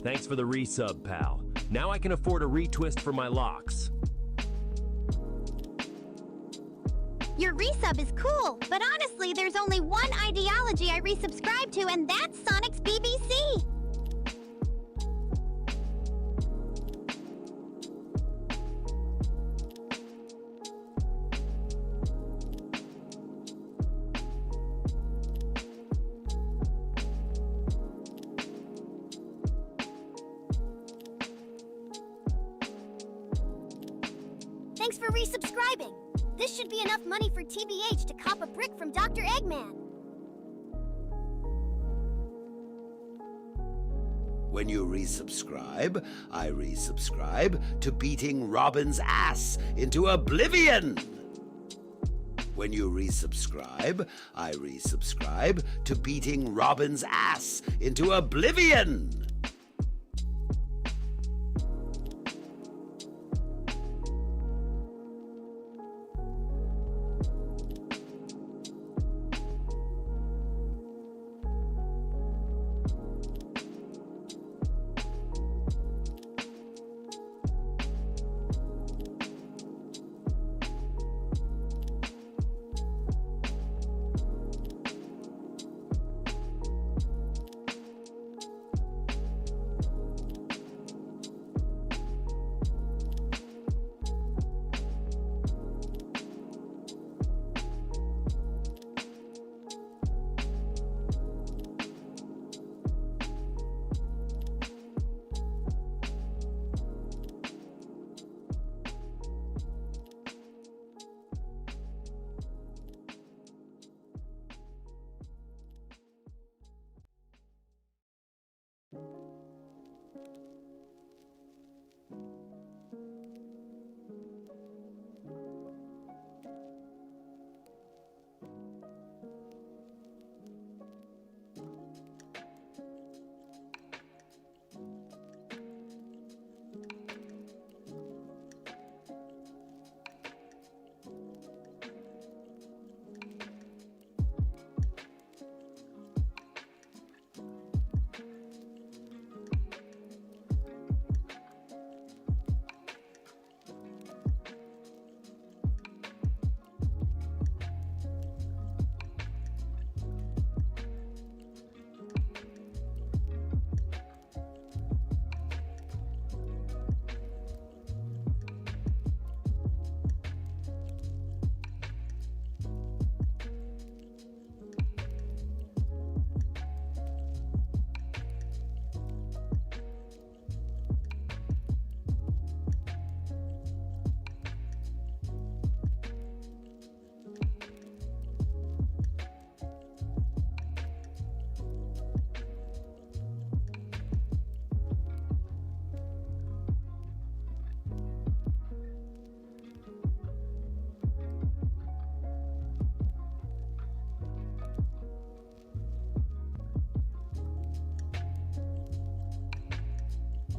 Thanks for the resub, pal. Now I can afford a retwist for my locks. Your resub is cool, but honestly, there's only one ideology I resubscribe to, and that's Sonic's BBC. Thanks for resubscribing. This should be enough money for TBH to cop a brick from Dr. Eggman. When you resubscribe, I resubscribe to beating Robin's ass into oblivion. When you resubscribe, I resubscribe to beating Robin's ass into oblivion.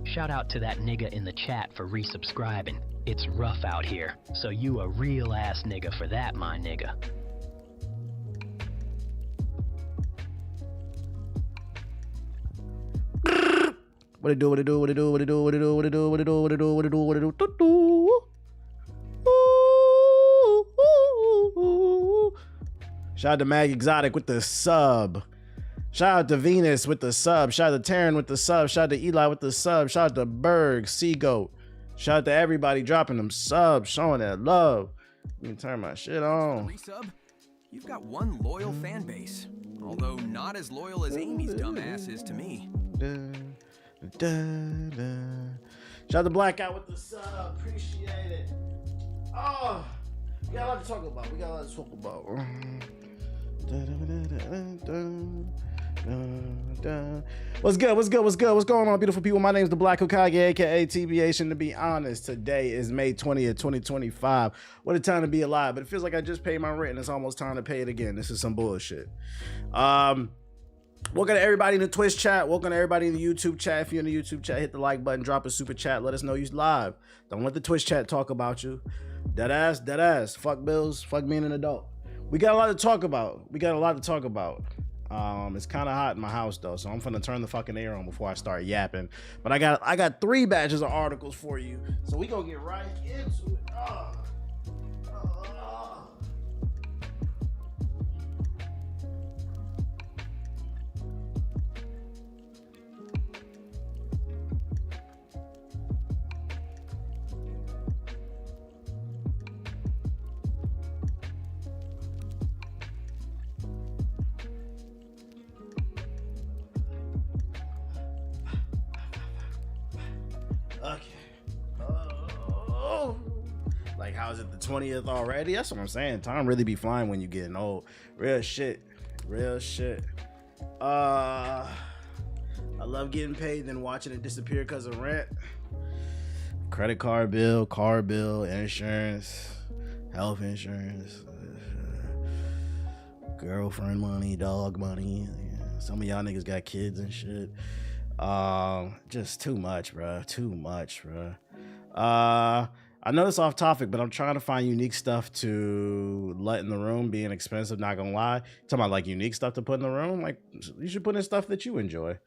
Shout out to that nigga in the chat for resubscribing. It's rough out here, so you a real ass nigga for that, my nigga. What it do, what it do, what it do, what it do, what it do, what it do, what it do, what it do, what it do, what it do, what it do. Shout out to Mag Exotic with the sub. Shout out to Venus with the sub. Shout out to Taryn with the sub. Shout out to Eli with the sub. Shout out to Berg, Seagoat. Shout out to everybody dropping them subs, showing that love. Let me turn my shit on. Resub, you've got one loyal fan base, although not as loyal as Amy's dumbass is to me. Shout out to Blackout with the sub. Appreciate it. Oh, we got a lot to talk about. We got a lot to talk about. What's good? What's good? What's good? What's going on, beautiful people? My name is the Black Hokage, aka TBH, and to be honest, today is May 20th, 2025. What a time to be alive! But it feels like I just paid my rent, and it's almost time to pay it again. This is some bullshit. Welcome to everybody in the Twitch chat. Welcome to everybody in the YouTube chat. If you're in the YouTube chat, hit the like button, drop a super chat. Let us know you're live. Don't let the Twitch chat talk about you. Dead ass. Fuck bills. Fuck being an adult. We got a lot to talk about. It's kind of hot in my house though, so I'm finna turn the fucking air on before I start yapping. But I got 3 batches of articles for you, so we gonna get right into it. Okay. Oh. Like, how is it the 20th already? That's what I'm saying. Time really be flying when you getting old. Real shit. Real shit. I love getting paid, then watching it disappear because of rent. Credit card bill, car bill, insurance, health insurance, girlfriend money, dog money. Some of y'all niggas got kids and shit. Just too much, bro. Too much, bro. I know it's off topic, but I'm trying to find unique stuff to let in the room, being expensive, not gonna lie. Talking about like unique stuff to put in the room, like you should put in stuff that you enjoy.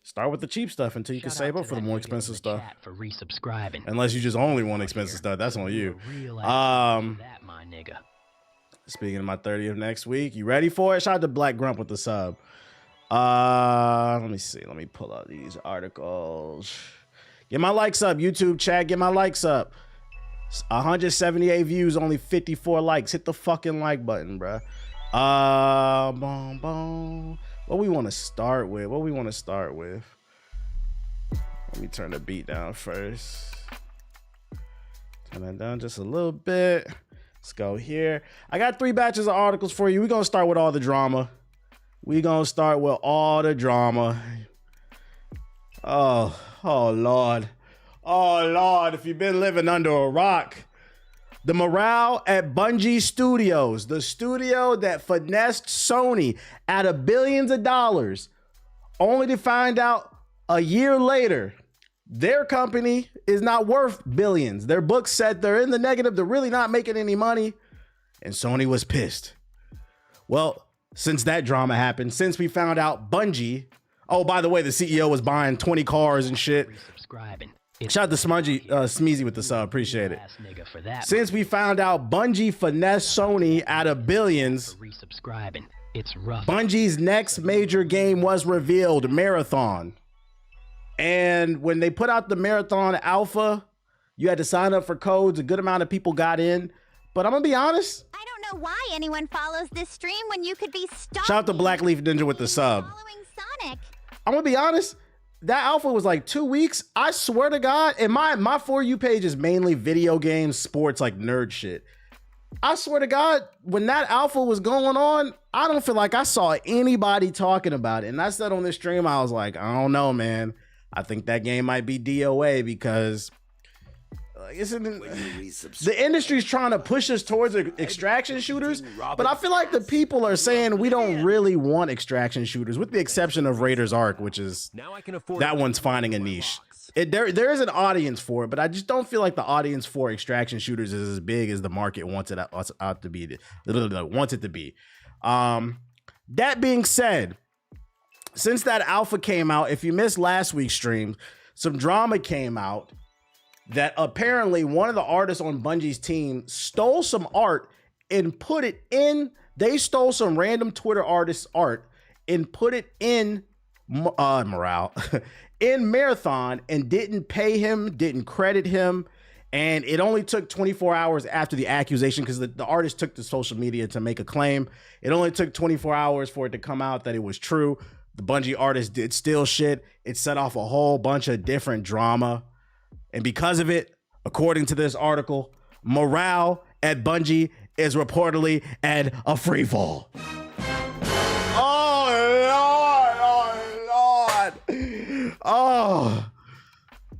Start with the cheap stuff until you can save up for the more expensive stuff. For resubscribing. Unless you just only want expensive stuff, that's on you. That my nigga. Speaking of my 30th next week, you ready for it? Shout out to Black Grump with the sub. Let me see. Let me pull out these articles. Get my likes up, YouTube chat. Get my likes up. 178 views, only 54 likes. Hit the fucking like button, bruh. Boom, boom. What we want to start with? Let me turn the beat down first. Turn that down just a little bit. Let's go here. I got 3 batches of articles for you. We're going to start with all the drama. Oh, Lord. Oh, Lord. If you've been living under a rock. The morale at Bungie Studios, the studio that finessed Sony out of billions of dollars, only to find out a year later, their company is not worth billions. Their books said they're in the negative. They're really not making any money. And Sony was pissed. Well, since that drama happened, since we found out Bungie, oh, by the way, the CEO was buying 20 cars and shit. Shout out to Smeezy with the sub. Appreciate it. Since we found out Bungie finessed Sony out of billions, Bungie's next major game was revealed, Marathon. And when they put out the Marathon Alpha, you had to sign up for codes. A good amount of people got in. But I'm going to be honest. I don't know why anyone follows this stream when you could be stalking. Shout out to Black Leaf Ninja with the sub. Following Sonic. I'm going to be honest. That alpha was like 2 weeks. I swear to God, and my For You page is mainly video games, sports, like nerd shit. I swear to God, when that alpha was going on, I don't feel like I saw anybody talking about it. And I said on this stream, I was like, I don't know, man. I think that game might be DOA because the industry's trying to push us towards extraction shooters, but I feel like the people are saying we don't really want extraction shooters, with the exception of Raiders Ark, which is that one's finding a niche. There is an audience for it, but I just don't feel like the audience for extraction shooters is as big as the market wants it out to be. Wants it to be. That being said, since that alpha came out, if you missed last week's stream, some drama came out that apparently one of the artists on Bungie's team stole some art and put it in. They stole some random Twitter artist's art and put it in morale in Marathon and didn't pay him, didn't credit him. And it only took 24 hours after the accusation, because the artist took to social media to make a claim. It only took 24 hours for it to come out that it was true. The Bungie artist did steal shit. It set off a whole bunch of different drama. And because of it, according to this article, morale at Bungie is reportedly at a free fall. Oh, Lord. Oh.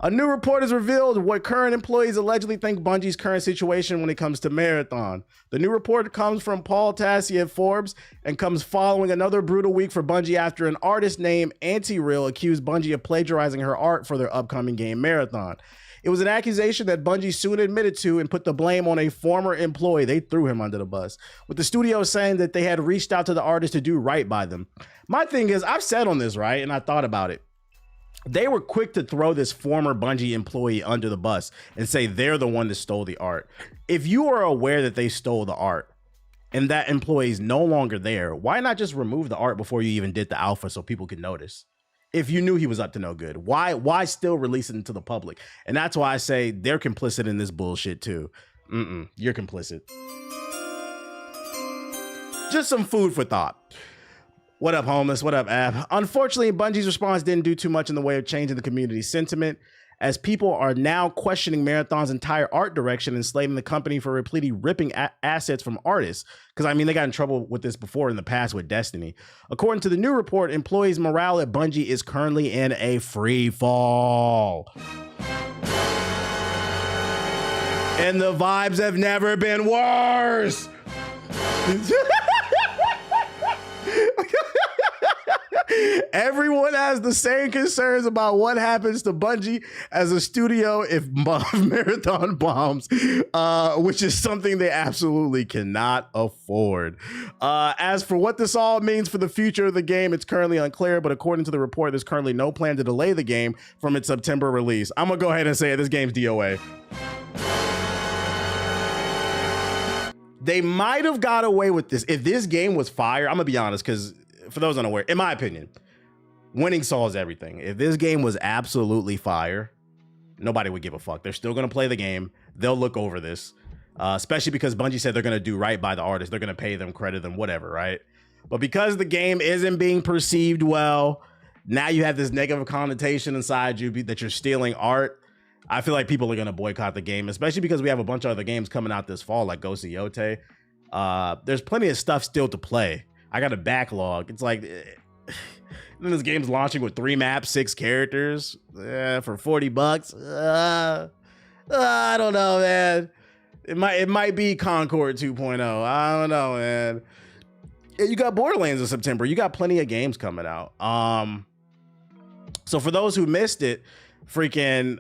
A new report has revealed what current employees allegedly think Bungie's current situation when it comes to Marathon. The new report comes from Paul Tassi at Forbes and comes following another brutal week for Bungie after an artist named Anti-Real accused Bungie of plagiarizing her art for their upcoming game Marathon. It was an accusation that Bungie soon admitted to and put the blame on a former employee. They threw him under the bus, with the studio saying that they had reached out to the artist to do right by them. My thing is, I've said on this, right, and I thought about it. They were quick to throw this former Bungie employee under the bus and say they're the one that stole the art. If you are aware that they stole the art and that employee is no longer there, why not just remove the art before you even did the alpha so people could notice? If you knew he was up to no good, why still release it to the public? And that's why I say they're complicit in this bullshit too. You're complicit. Just some food for thought. What up, homeless? What up, Ab? Unfortunately, Bungie's response didn't do too much in the way of changing the community sentiment, as people are now questioning Marathon's entire art direction and slating the company for repeatedly ripping assets from artists. Because, I mean, they got in trouble with this before in the past with Destiny. According to the new report, employees' morale at Bungie is currently in a free fall. And the vibes have never been worse. Everyone has the same concerns about what happens to Bungie as a studio if Marathon bombs, which is something they absolutely cannot afford. As for what this all means for the future of the game, it's currently unclear, but according to the report, there's currently no plan to delay the game from its September release. I'm gonna go ahead and say it, this game's DOA. They might have got away with this. If this game was fire, I'm gonna be honest, because for those unaware, in my opinion, winning solves everything. If this game was absolutely fire, nobody would give a fuck. They're still going to play the game. They'll look over this, especially because Bungie said they're going to do right by the artist. They're going to pay them, credit them, whatever, right? But because the game isn't being perceived well, now you have this negative connotation inside you that you're stealing art. I feel like people are going to boycott the game, especially because we have a bunch of other games coming out this fall, like Ghost of Yote. There's plenty of stuff still to play. I got a backlog. It's like, then this game's launching with 3 maps, 6 characters for $40. I don't know, man. It might be Concord 2.0. I don't know, man. You got Borderlands in September. You got plenty of games coming out. So for those who missed it, freaking,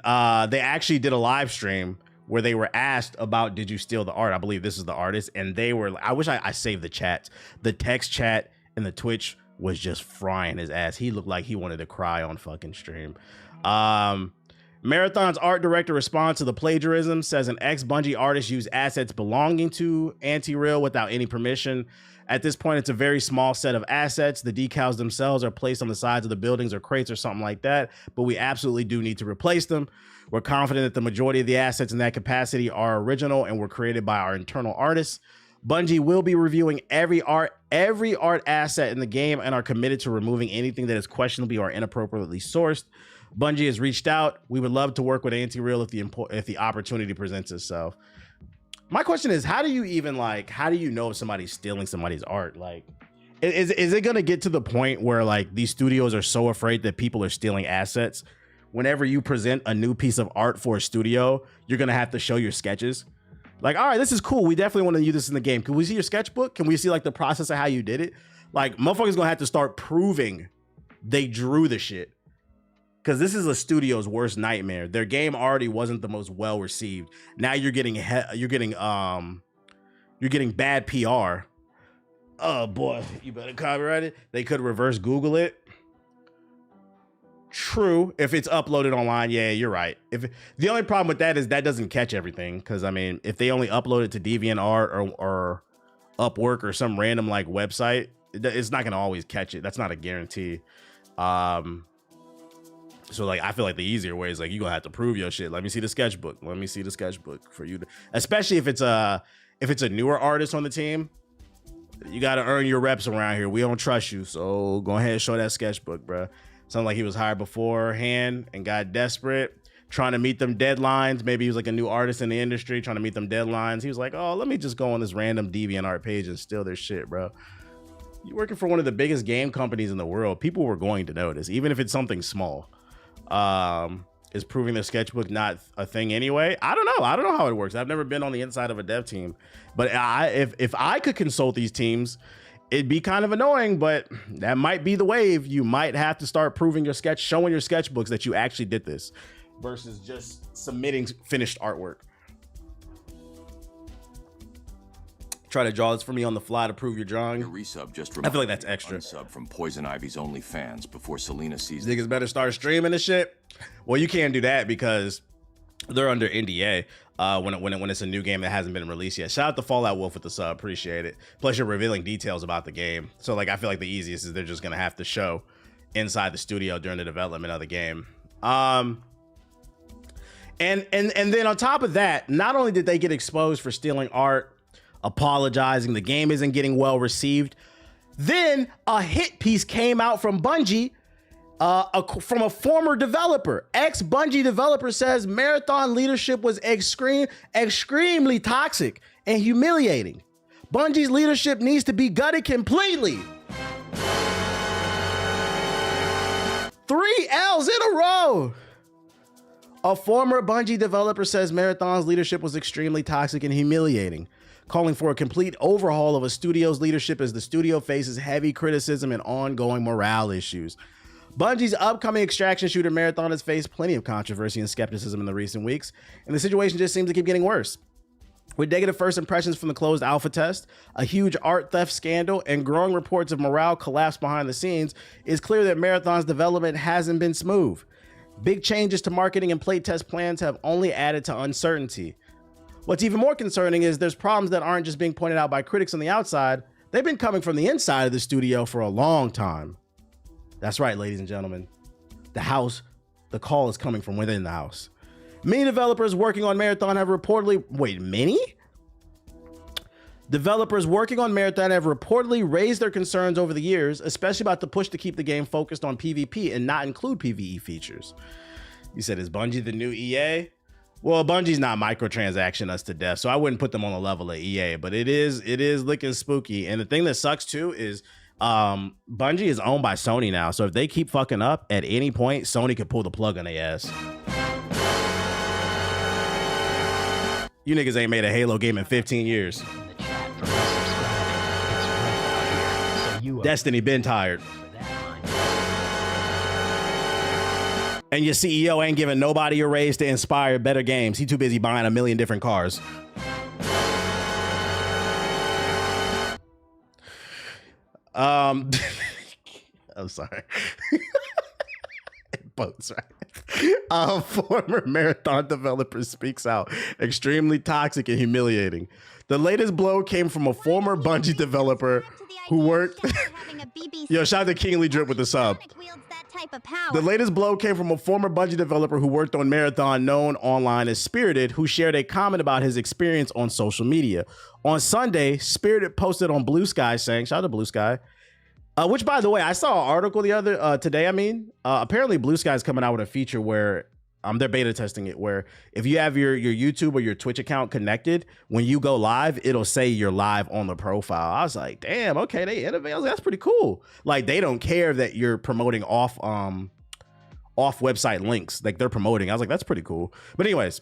they actually did a live stream where they were asked about, did you steal the art? I believe this is the artist. And they were, I wish I saved the chats. The text chat and the Twitch was just frying his ass. He looked like he wanted to cry on fucking stream. Marathon's art director responds to the plagiarism, says an ex-Bungie artist used assets belonging to Anti-Real without any permission. At this point, it's a very small set of assets. The decals themselves are placed on the sides of the buildings or crates or something like that, but we absolutely do need to replace them. We're confident that the majority of the assets in that capacity are original and were created by our internal artists. Bungie will be reviewing every art asset in the game and are committed to removing anything that is questionably or inappropriately sourced. Bungie has reached out. We would love to work with Anti-Real if the opportunity presents itself. My question is, how do you know if somebody's stealing somebody's art? Like, is it going to get to the point where like these studios are so afraid that people are stealing assets? Whenever you present a new piece of art for a studio, you're going to have to show your sketches. Like, all right, this is cool. We definitely want to use this in the game. Can we see your sketchbook? Can we see like the process of how you did it? Like, motherfuckers going to have to start proving they drew the shit. Because this is a studio's worst nightmare. Their game already wasn't the most well received. Now you're getting bad PR. Oh boy, you better copyright it. They could reverse Google it. True, if it's uploaded online, yeah, you're right. The only problem with that is that doesn't catch everything. Because I mean, if they only upload it to DeviantArt or Upwork or some random like website, it's not gonna always catch it. That's not a guarantee. So like, I feel like the easier way is like, you're gonna have to prove your shit. Let me see the sketchbook. Let me see the sketchbook for you to, especially if it's a newer artist on the team. You got to earn your reps around here. We don't trust you. So go ahead and show that sketchbook, bro. Sounds like he was hired beforehand and got desperate, trying to meet them deadlines. Maybe he was like a new artist in the industry trying to meet them deadlines. He was like, oh, let me just go on this random DeviantArt page and steal their shit, bro. You're working for one of the biggest game companies in the world. People were going to notice, even if it's something small. Is proving their sketchbook not a thing anyway? I don't know how it works. I've never been on the inside of a dev team, but if I could consult these teams, it'd be kind of annoying, but that might be the wave. You might have to start proving showing your sketchbooks that you actually did this. versus just submitting finished artwork. Try to draw this for me on the fly to prove you're drawing. Your resub just I feel like that's extra. Unsub from Poison Ivy's OnlyFans before Selena sees Niggas better start streaming this shit. Well, you can't do that because they're under NDA when it's a new game that hasn't been released yet. Shout out to Fallout Wolf with the sub, appreciate it. Plus, you're revealing details about the game. So, like, I feel like the easiest is they're just gonna have to show inside the studio during the development of the game. And then on top of that, not only did they get exposed for stealing art, apologizing, the game isn't getting well received. Then a hit piece came out from Bungie, from a former developer. Ex-Bungie developer says Marathon leadership was extremely toxic and humiliating. Bungie's leadership needs to be gutted completely. 3 L's in a row. A former Bungie developer says Marathon's leadership was extremely toxic and humiliating, calling for a complete overhaul of a studio's leadership as the studio faces heavy criticism and ongoing morale issues. Bungie's upcoming extraction shooter Marathon has faced plenty of controversy and skepticism in the recent weeks, and the situation just seems to keep getting worse. With negative first impressions from the closed alpha test, a huge art theft scandal, and growing reports of morale collapse behind the scenes, it's clear that Marathon's development hasn't been smooth. Big changes to marketing and playtest plans have only added to uncertainty. What's even more concerning is there's problems that aren't just being pointed out by critics on the outside. They've been coming from the inside of the studio for a long time. That's right, ladies and gentlemen. The call is coming from within the house. Many developers working on Marathon have reportedly... Wait, many? Developers working on Marathon have reportedly raised their concerns over the years, especially about the push to keep the game focused on PvP and not include PvE features. You said, is Bungie the new EA? Well, Bungie's not microtransaction us to death, so I wouldn't put them on the level of EA, but it is looking spooky. And the thing that sucks too is Bungie is owned by Sony now, so if they keep fucking up at any point, Sony could pull the plug on their ass. You niggas ain't made a Halo game in 15 years. Destiny been tired. And your CEO ain't giving nobody a raise to inspire better games. He too busy buying a million different cars. I'm sorry. Boats, right? Former Marathon developer speaks out. Extremely toxic and humiliating. The latest blow came from a former Bungie developer who worked... Yo, shout out to Kingly Drip with the sub. The latest blow came from a former Bungie developer who worked on Marathon, known online as Spirited, who shared a comment about his experience on social media. On Sunday, Spirited posted on Blue Sky saying, shout out to Blue Sky, which, by the way, I saw an article today. Apparently Blue Sky is coming out with a feature where they're beta testing it, where if you have your YouTube or your Twitch account connected, when you go live, it'll say you're live on the profile. I was like, damn, okay, they innovate. I was like, that's pretty cool. Like, they don't care that you're promoting off website links. Like, they're promoting. I was like, that's pretty cool. But anyways,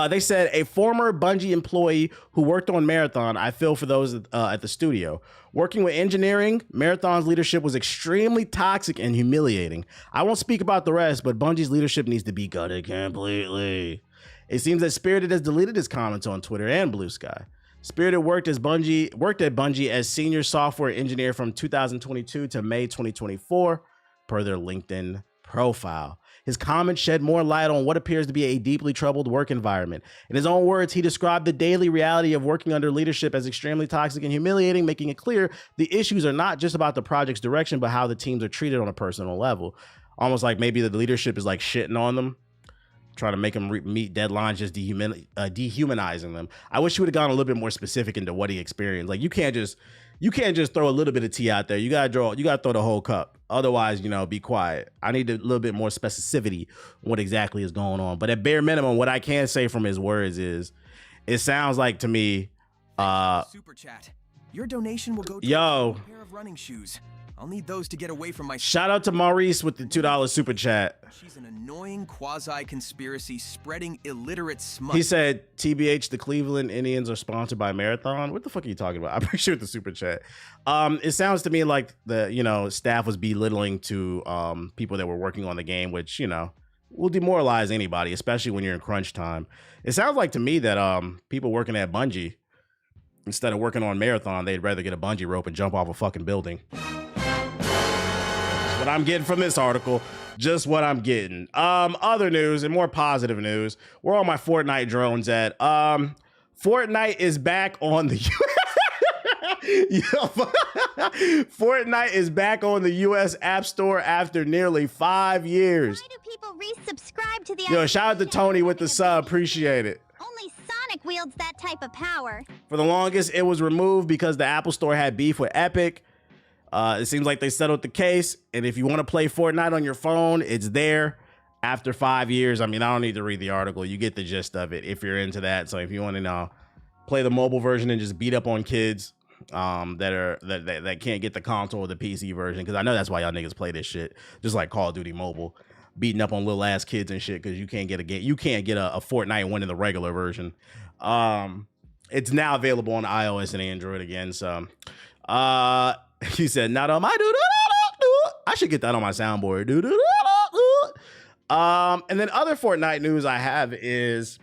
they said a former Bungie employee who worked on Marathon, I feel for those at the studio. Working with engineering, Marathon's leadership was extremely toxic and humiliating. I won't speak about the rest, but Bungie's leadership needs to be gutted completely. It seems that Spirited has deleted his comments on Twitter and Blue Sky. Spirited worked at Bungie as senior software engineer from 2022 to May 2024, per their LinkedIn profile. His comments shed more light on what appears to be a deeply troubled work environment. In his own words, he described the daily reality of working under leadership as extremely toxic and humiliating, making it clear the issues are not just about the project's direction, but how the teams are treated on a personal level. Almost like maybe the leadership is like shitting on them, trying to make them meet deadlines, just dehumanizing them. I wish he would have gone a little bit more specific into what he experienced. Like, you can't just throw a little bit of tea out there. You gotta throw the whole cup. Otherwise, be quiet. I need a little bit more specificity on what exactly is going on. But at bare minimum, what I can say from his words is, it sounds like to me, Super chat. Your donation will go to a pair of running shoes. I'll need those to get away from my... Shout out to Maurice with the $2 super chat. She's an annoying quasi-conspiracy spreading illiterate smut. He said, TBH, the Cleveland Indians are sponsored by Marathon. What the fuck are you talking about? I appreciate the super chat. It sounds to me like the, staff was belittling to people that were working on the game, which, will demoralize anybody, especially when you're in crunch time. It sounds like to me that people working at Bungie, instead of working on Marathon, they'd rather get a bungee rope and jump off a fucking building. That's what I'm getting from this article. Just what I'm getting. Other news and more positive news. Where all my Fortnite drones at? Fortnite is back on the Fortnite is back on the US App Store after nearly 5 years. Why do people resubscribe to the Yo, shout out to Tony with the sub. Appreciate it. Only Sonic wields that type of power. For the longest, it was removed because the Apple Store had beef with Epic. It seems like they settled the case. And if you want to play Fortnite on your phone, it's there after 5 years. I mean, I don't need to read the article. You get the gist of it if you're into that. So if you want to play the mobile version and just beat up on kids that can't get the console or the PC version, because I know that's why y'all niggas play this shit, just like Call of Duty Mobile, beating up on little ass kids and shit because you can't get a game, you can't get a Fortnite one in the regular version. It's now available on iOS and Android again. So he said, not on my I should get that on my soundboard. And then other Fortnite news I have is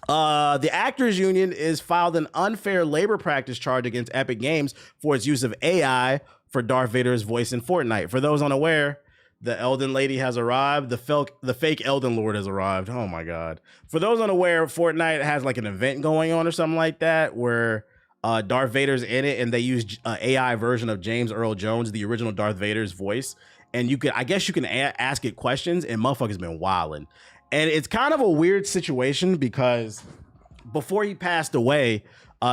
the Actors Union is filed an unfair labor practice charge against Epic Games for its use of AI for Darth Vader's voice in Fortnite. For those unaware, the Elden Lady has arrived. The fake Elden Lord has arrived. Oh my God. For those unaware, Fortnite has like an event going on or something like that where Darth Vader's in it, and they use an AI version of James Earl Jones, the original Darth Vader's voice. And I guess you can ask it questions, and motherfucker's been wilding. And it's kind of a weird situation because before he passed away,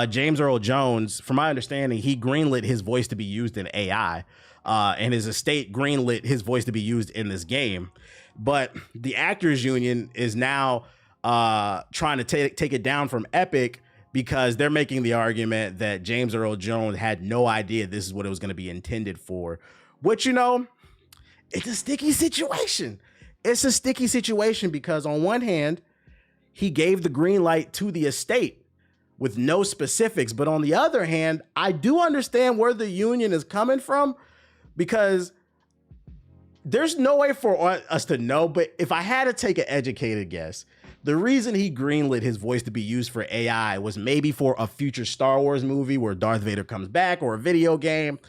James Earl Jones, from my understanding, he greenlit his voice to be used in AI, and his estate greenlit his voice to be used in this game. But the Actors Union is now trying to take it down from Epic because they're making the argument that James Earl Jones had no idea this is what it was going to be intended for, which, it's a sticky situation. It's a sticky situation because on one hand, he gave the green light to the estate with no specifics. But on the other hand, I do understand where the union is coming from because there's no way for us to know. But if I had to take an educated guess, the reason he greenlit his voice to be used for AI was maybe for a future Star Wars movie where Darth Vader comes back, or a video game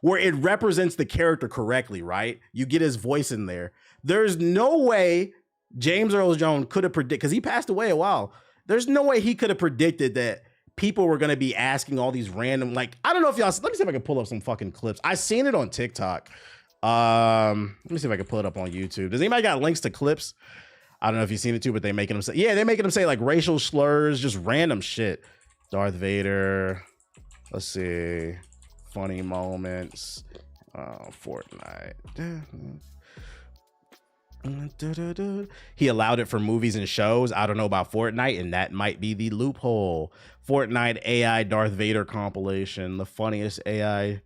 where it represents the character correctly, right? You get his voice in there. There's no way James Earl Jones could have predicted, because he passed away a while. There's no way he could have predicted that people were going to be asking all these random, like, I don't know if y'all, let me see if I can pull up some fucking clips. I seen it on TikTok. Let me see if I can pull it up on YouTube. Does anybody got links to clips? I don't know if you've seen it too, but they're making them say, yeah, they're making them say like racial slurs, just random shit. Darth Vader. Let's see. Funny moments. Fortnite. He allowed it for movies and shows. I don't know about Fortnite, and that might be the loophole. Fortnite AI Darth Vader compilation. The funniest AI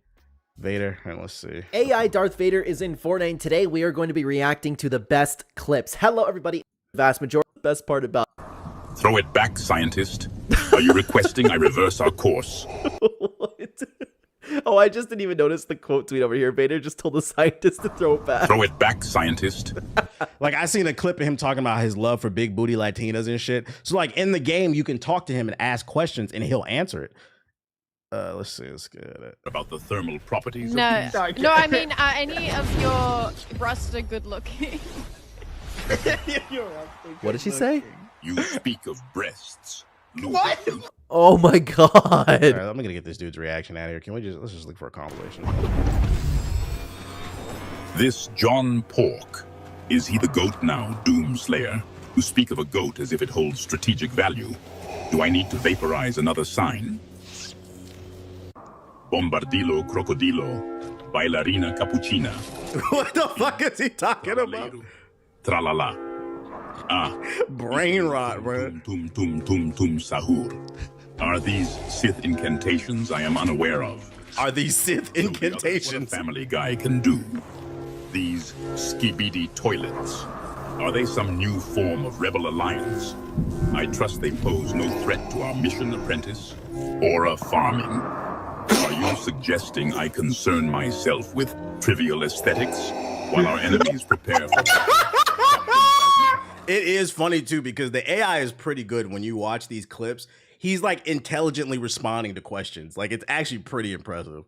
Vader. And let's see. AI Darth Vader is in Fortnite. Today we are going to be reacting to the best clips. Hello, everybody. Vast majority. The best part about. Throw it back, scientist. Are you requesting I reverse our course? What? Oh, I just didn't even notice the quote tweet over here. Vader just told the scientist to throw it back. Throw it back, scientist. Like, I seen a clip of him talking about his love for big booty Latinas and shit. So, like, in the game, you can talk to him and ask questions, and he'll answer it. Let's see. Let's get it. About the thermal properties no. of these? No, I mean, any of your breasts are good looking. What did she say? You speak of breasts. What? Oh my god. All right, I'm gonna get this dude's reaction out of here. Can we let's just look for a compilation. This John Pork, is he the goat now, Doomslayer? You speak of a goat as if it holds strategic value. Do I need to vaporize another sign? Bombardilo crocodilo, bailarina cappuccina. What the fuck is he talking about? Tralala. Brain rot, bro. Tum tum tum tum sahur. Are these Sith incantations I am unaware of? Are these Sith incantations? What a Family Guy can do. These skibidi toilets. Are they some new form of rebel alliance? I trust they pose no threat to our mission, apprentice. Aura farming. Are you suggesting I concern myself with trivial aesthetics while our enemies prepare for It is funny too because the AI is pretty good when you watch these clips. He's like intelligently responding to questions. Like it's actually pretty impressive.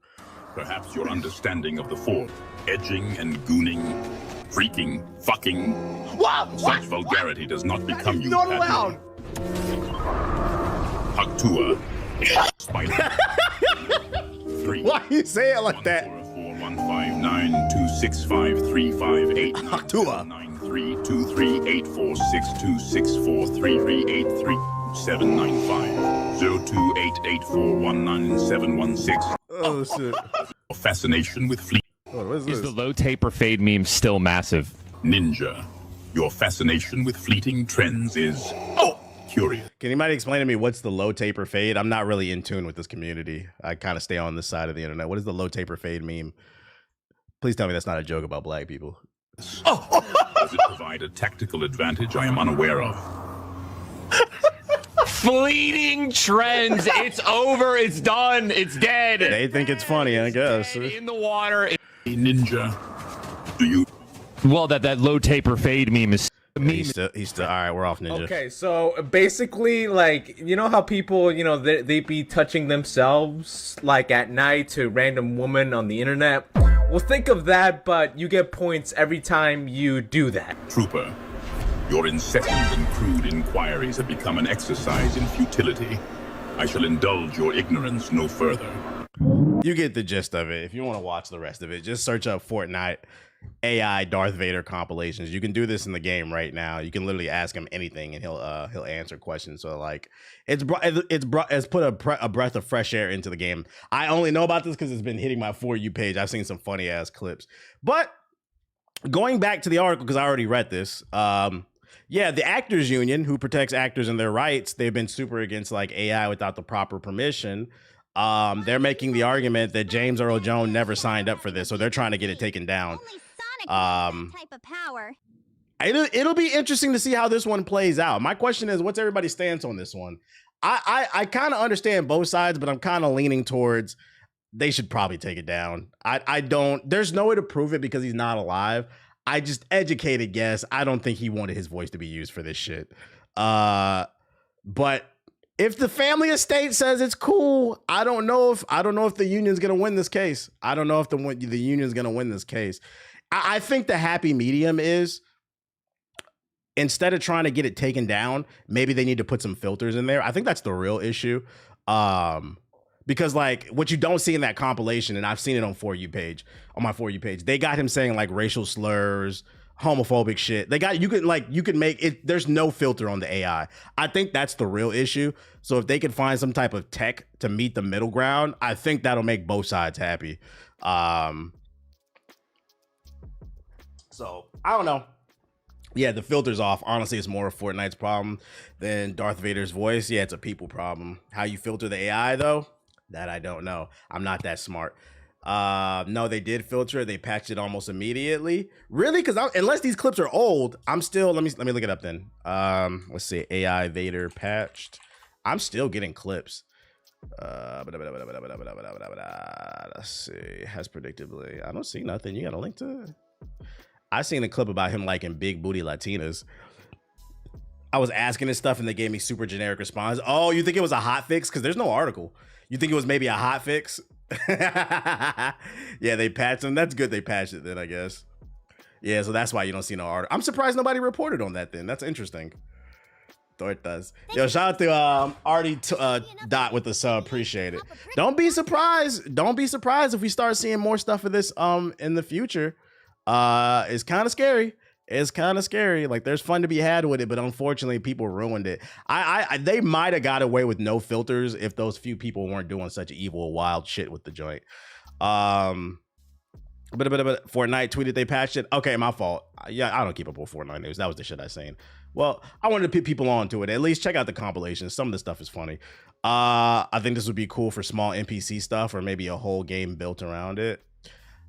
Perhaps your understanding of the form, edging and gooning, freaking, fucking. Such vulgarity does not become you. Not allowed. Huktua. Spider. 3. Why you say it like that? 1441592653589 Huktua. 9323846263833795 Oh shit. Fascination with fleet. Oh, what is Is this? the low taper fade meme still massive? Ninja. Your fascination with fleeting trends is curious. Can anybody explain to me what's the low taper fade? I'm not really in tune with this community. I kind of stay on this side of the internet. What is the low taper fade meme? Please tell me that's not a joke about black people. Does it provide a tactical advantage I am unaware of? Fleeting trends. It's over. It's done. It's dead. They think it's funny, I guess. In the water. Ninja. Do you? Well, that low taper fade meme is. He's still all right. We're off, Ninja. Okay, so basically, like, you know how people, you know, they be touching themselves like at night to random woman on the internet. Well, think of that, but you get points every time you do that. Trooper, your incessant and crude inquiries have become an exercise in futility. I shall indulge your ignorance no further. You get the gist of it. If you want to watch the rest of it, just search up Fortnite AI Darth Vader compilations. You can do this in the game right now. You can literally ask him anything and he'll answer questions. So like it's put a breath of fresh air into the game. I only know about this because it's been hitting my For You page. I've seen some funny ass clips. But going back to the article, because I already read this, yeah, the actors union who protects actors and their rights, they've been super against like AI without the proper permission. They're making the argument that James Earl Jones never signed up for this, so they're trying to get it taken down. Type of power. It'll be interesting to see how this one plays out. My question is, what's everybody's stance on this one? I kind of understand both sides, but I'm kind of leaning towards they should probably take it down. I don't. There's no way to prove it because he's not alive. I just educated guess. I don't think he wanted his voice to be used for this shit. But if the family estate says it's cool, I don't know if the union's gonna win this case. I don't know if the union's gonna win this case. I think the happy medium is instead of trying to get it taken down, maybe they need to put some filters in there. I think that's the real issue. Because like what you don't see in that compilation, and I've seen it on my For You page, they got him saying like racial slurs, homophobic shit. You could make it. There's no filter on the AI. I think that's the real issue. So if they could find some type of tech to meet the middle ground, I think that'll make both sides happy. So I don't know. Yeah, the filter's off. Honestly, it's more of Fortnite's problem than Darth Vader's voice. Yeah, it's a people problem. How you filter the AI though, that I don't know. I'm not that smart. No, they did filter it. They patched it almost immediately. Really? Because unless these clips are old, I'm still. Let me look it up then. Let's see. AI Vader patched. I'm still getting clips. Let's see. As predictably, I don't see nothing. You got a link to it? I seen a clip about him liking big booty Latinas. I was asking this stuff and they gave me super generic response. Oh, you think it was a hot fix? Because there's no article. You think it was maybe a hot fix? Yeah, they patched him. That's good they patched it then, I guess. Yeah, so that's why you don't see no article. I'm surprised nobody reported on that then. That's interesting. Tortas. Yo, shout out to Artie Dot with the sub. Appreciate it. Don't be surprised. Don't be surprised if we start seeing more stuff of this in the future. It's kind of scary. It's kind of scary. Like there's fun to be had with it, but unfortunately people ruined it. They might have got away with no filters if those few people weren't doing such evil, wild shit with the joint. But Fortnite tweeted they patched it. Okay, my fault. Yeah, I don't keep up with Fortnite news. That was the shit I seen. Well, I wanted to put people on to it. At least check out the compilations. Some of the stuff is funny. I think this would be cool for small NPC stuff or maybe a whole game built around it.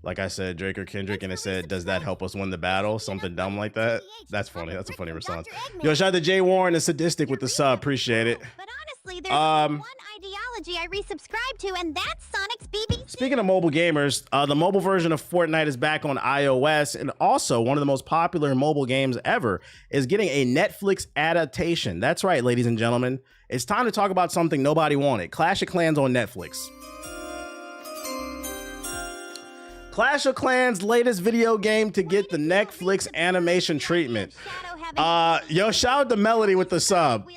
Like I said, Drake or Kendrick, and it said, does that help us win the battle? Something dumb like that. That's funny. That's a funny response. Yo, shout out to Jay Warren and Sadistic with the sub. Appreciate it. But honestly, there's one ideology ideology I resubscribe to, and that's Sonic's BBC. Speaking of mobile gamers, the mobile version of Fortnite is back on iOS, and also one of the most popular mobile games ever is getting a Netflix adaptation. That's right, ladies and gentlemen. It's time to talk about something nobody wanted. Clash of Clans on Netflix. Clash of Clans' latest video game to get the Netflix animation treatment. Yo, shout out to Melody with the sub.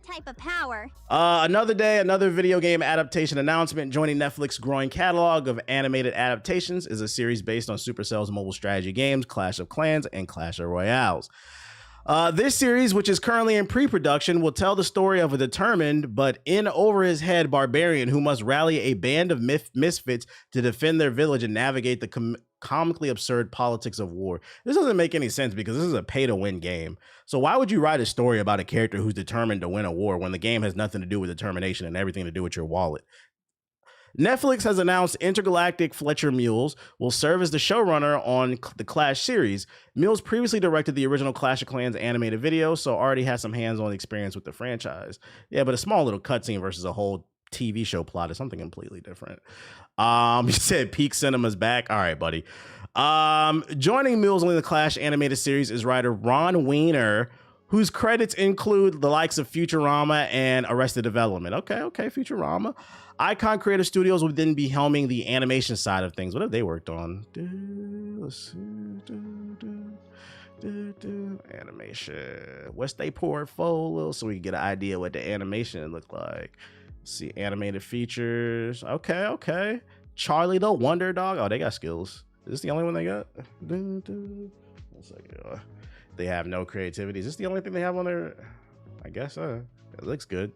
Type of power. Another day, another video game adaptation announcement. Joining Netflix's growing catalog of animated adaptations is a series based on Supercell's mobile strategy games, Clash of Clans and Clash of Royales. This series, which is currently in pre-production, will tell the story of a determined but in-over-his-head barbarian who must rally a band of misfits to defend their village and navigate the comically absurd politics of war. This doesn't make any sense because this is a pay-to-win game. So why would you write a story about a character who's determined to win a war when the game has nothing to do with determination and everything to do with your wallet? Netflix has announced intergalactic Fletcher Mules will serve as the showrunner on the Clash series. Mules previously directed the original Clash of Clans animated video, so already has some hands-on experience with the franchise. Yeah, but a small little cutscene versus a whole TV show plot is something completely different. You said Peak Cinema's back. All right, buddy. Joining Mules in the Clash animated series is writer Ron Weiner, whose credits include the likes of Futurama and Arrested Development. Okay, Futurama. Icon Creative Studios will then be helming the animation side of things. What have they worked on? Let's see. Animation. What's their portfolio? So we can get an idea what the animation look like. Let's see, animated features. Okay. Charlie the Wonder Dog. Oh, they got skills. Is this the only one they got? Looks like they have no creativity. Is this the only thing they have on there? I guess so. It looks good.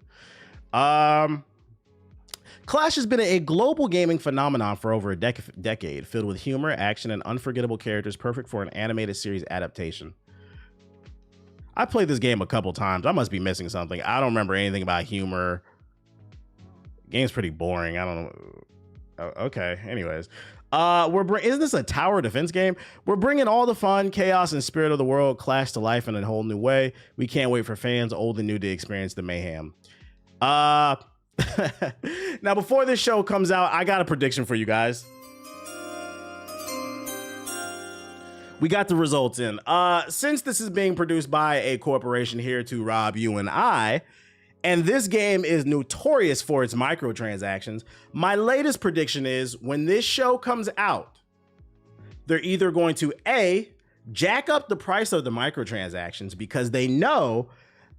Clash has been a global gaming phenomenon for over a decade, filled with humor, action, and unforgettable characters, perfect for an animated series adaptation. I played this game a couple times. I must be missing something. I don't remember anything about humor. Game's pretty boring. I don't know. Okay, anyways. Isn't this a tower defense game? We're bringing all the fun, chaos, and spirit of the world Clash to life in a whole new way. We can't wait for fans old and new to experience the mayhem. Now, before this show comes out, I got a prediction for you guys. We got the results in. Since this is being produced by a corporation here to rob you and I, and this game is notorious for its microtransactions, my latest prediction is when this show comes out, they're either going to A, jack up the price of the microtransactions because they know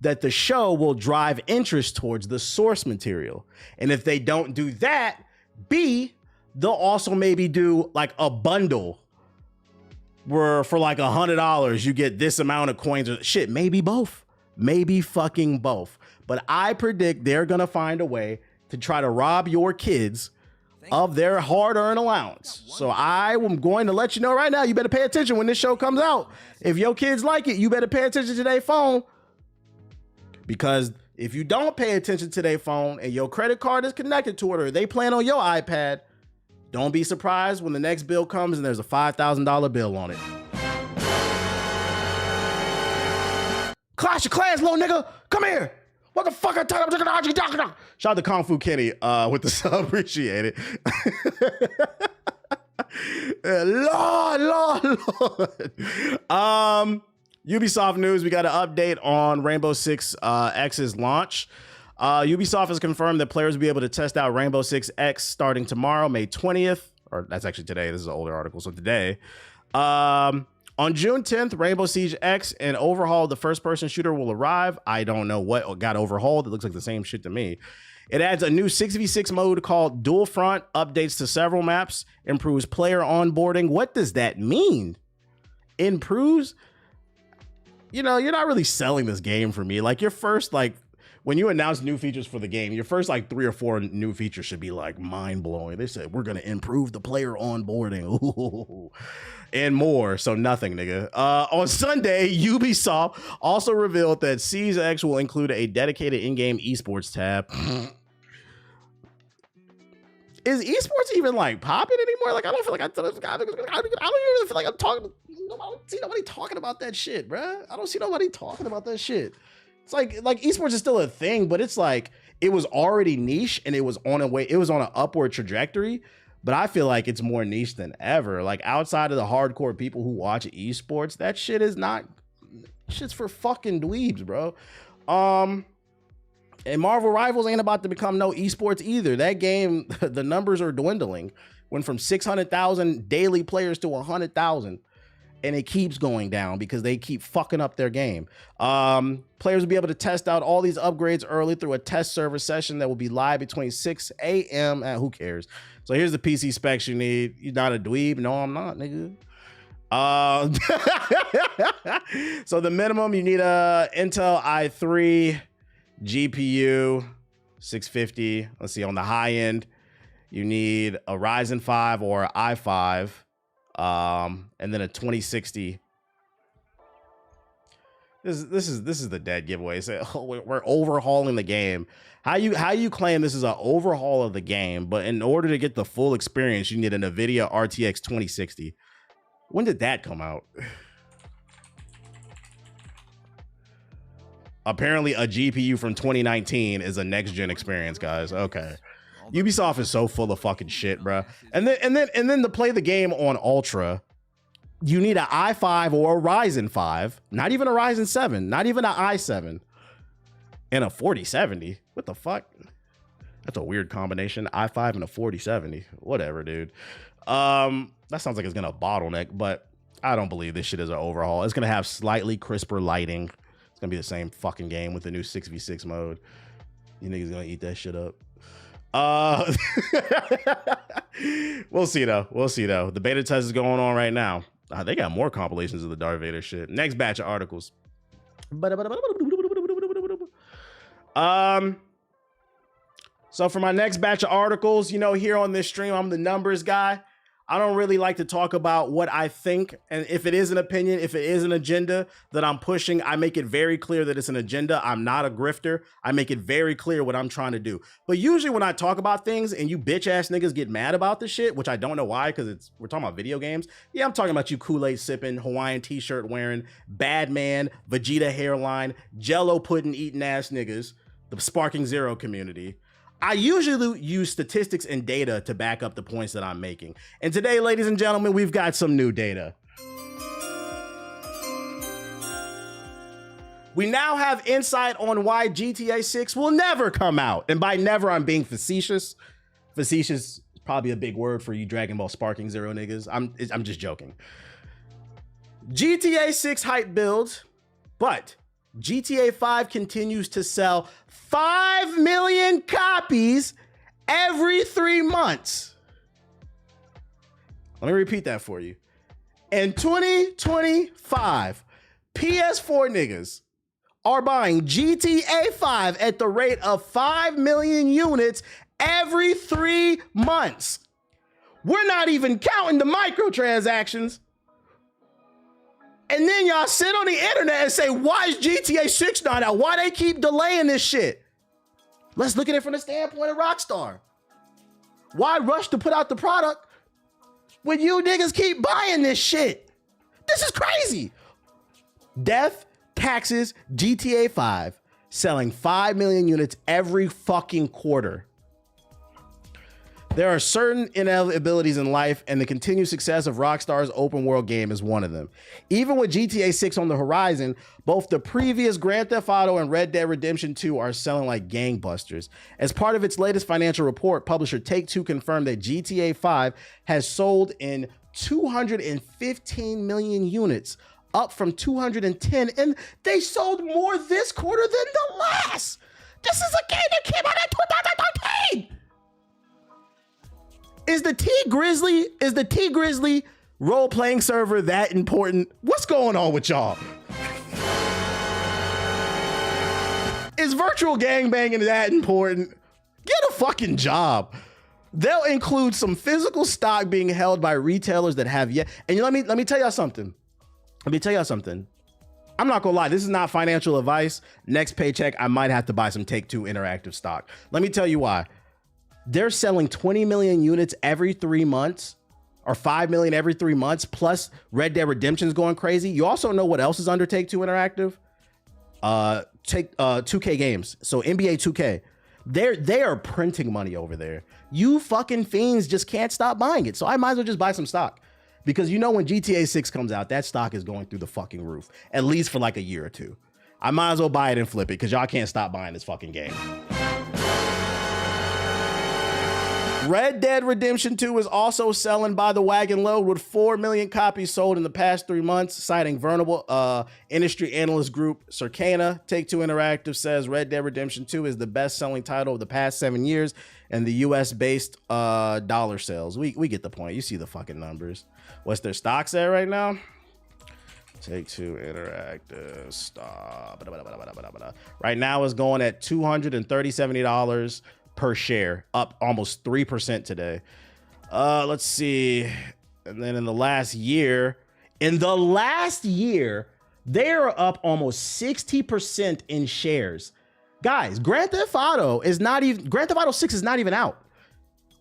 that the show will drive interest towards the source material. And if they don't do that, B, they'll also maybe do like a bundle where for like $100, you get this amount of coins or shit, maybe both, maybe fucking both. But I predict they're gonna find a way to try to rob your kids of their hard-earned allowance. So I am going to let you know right now, you better pay attention when this show comes out. If your kids like it, you better pay attention to their phone. Because if you don't pay attention to their phone and your credit card is connected to it or they plan on your iPad, don't be surprised when the next bill comes and there's a $5,000 bill on it. Clash of Clans, little nigga, come here. What the fuck? Shout out to Kung Fu Kenny with the sub, appreciate it. Lord. Ubisoft news, we got an update on Rainbow Six X's launch. Ubisoft has confirmed that players will be able to test out Rainbow Six X starting tomorrow, May 20th. Or that's actually today. This is an older article, so today. On June 10th, Rainbow Siege X, an overhaul of the first-person shooter will arrive. I don't know what got overhauled. It looks like the same shit to me. It adds a new 6v6 mode called Dual Front, updates to several maps, improves player onboarding. What does that mean? Improves? You know, you're not really selling this game for me. Like your first, when you announce new features for the game, your first 3 or 4 new features should be mind blowing. They said, we're going to improve the player onboarding. Ooh. And more. So nothing, nigga. On Sunday, Ubisoft also revealed that Siege X will include a dedicated in-game esports tab. Is esports even popping anymore? I don't feel like I don't even feel like I'm talking. I don't see nobody talking about that shit, bruh. I don't see nobody talking about that shit. It's like esports is still a thing, but it's it was already niche and it was on an upward trajectory, but I feel like it's more niche than ever. Like outside of the hardcore people who watch esports, that shit is not, shit's for fucking dweebs, bro. And Marvel Rivals ain't about to become no esports either. That game, the numbers are dwindling. Went from 600,000 daily players to 100,000. And it keeps going down because they keep fucking up their game. Players will be able to test out all these upgrades early through a test server session that will be live between 6 a.m. and who cares? So here's the PC specs you need. You're not a dweeb? No, I'm not, nigga. So the minimum, you need a Intel i3 GPU 650. Let's see, on the high end, you need a Ryzen 5 or i5. And then a 2060. This is the dead giveaway. So, we're overhauling the game. How you claim this is an overhaul of the game, but in order to get the full experience, you need a NVIDIA RTX 2060. When did that come out? Apparently a GPU from 2019 is a next gen experience, guys. Okay. Ubisoft is so full of fucking shit, bro. And then to play the game on Ultra, you need an i5 or a Ryzen 5, not even a Ryzen 7, not even an i7, and a 4070. What the fuck? That's a weird combination. i5 and a 4070. Whatever, dude. That sounds like it's gonna bottleneck, but I don't believe this shit is an overhaul. It's gonna have slightly crisper lighting. It's gonna be the same fucking game with the new 6v6 mode. You niggas gonna eat that shit up. We'll see though. The beta test is going on right now. They got more compilations of the Darth Vader shit. Next batch of articles. So for my next batch of articles, you know, here on this stream, I'm the numbers guy. I don't really like to talk about what I think. And if it is an opinion, if it is an agenda that I'm pushing, I make it very clear that it's an agenda. I'm not a grifter. I make it very clear what I'm trying to do. But usually when I talk about things and you bitch ass niggas get mad about the shit, which I don't know why, because we're talking about video games. Yeah, I'm talking about you Kool-Aid sipping, Hawaiian t-shirt wearing, bad man, Vegeta hairline, Jello pudding eating ass niggas, the Sparking Zero community. I usually use statistics and data to back up the points that I'm making. And today, ladies and gentlemen, we've got some new data. We now have insight on why GTA 6 will never come out. And by never, I'm being facetious. Facetious is probably a big word for you Dragon Ball Sparking Zero niggas. I'm just joking. GTA 6 hype builds, but GTA 5 continues to sell 5 million copies every 3 months. Let me repeat that for you. In 2025, PS4 niggas are buying GTA 5 at the rate of 5 million units every 3 months. We're not even counting the microtransactions. And then y'all sit on the internet and say, why is GTA 6 not out? Why they keep delaying this shit? Let's look at it from the standpoint of Rockstar. Why rush to put out the product when you niggas keep buying this shit? This is crazy. Death, taxes, GTA 5 selling 5 million units every fucking quarter. There are certain inevitabilities in life, and the continued success of Rockstar's open world game is one of them. Even with GTA 6 on the horizon, both the previous Grand Theft Auto and Red Dead Redemption 2 are selling like gangbusters. As part of its latest financial report, publisher Take-Two confirmed that GTA 5 has sold in 215 million units, up from 210, and they sold more this quarter than the last. This is a game that came out in 2013. Is the T Grizzly role-playing server that important? What's going on with y'all? Is virtual gangbanging that important? Get a fucking job. They'll include some physical stock being held by retailers that have yet. And let me tell y'all something. I'm not gonna lie, this is not financial advice. Next paycheck, I might have to buy some Take-Two interactive stock. Let me tell you why. They're selling 20 million units every 3 months, or 5 million every 3 months, plus Red Dead Redemption's going crazy. You also know what else is under Take-Two Interactive? 2K games. So NBA 2K. They are printing money over there. You fucking fiends just can't stop buying it. So I might as well just buy some stock. Because you know when GTA 6 comes out, that stock is going through the fucking roof. At least for like a year or two. I might as well buy it and flip it because y'all can't stop buying this fucking game. Red Dead Redemption 2 is also selling by the wagon load with 4 million copies sold in the past 3 months, citing vulnerable industry analyst group Circana. Take-Two Interactive says Red Dead Redemption 2 is the best-selling title of the past 7 years and the US-based dollar sales. We get the point. You see the fucking numbers. What's their stocks at right now? Take-Two Interactive stock. Right now it's going at $230.70 per share, up almost 3% today. Let's see. And then in the last year, they're up almost 60% in shares. Guys, Grand Theft Auto 6 is not even out.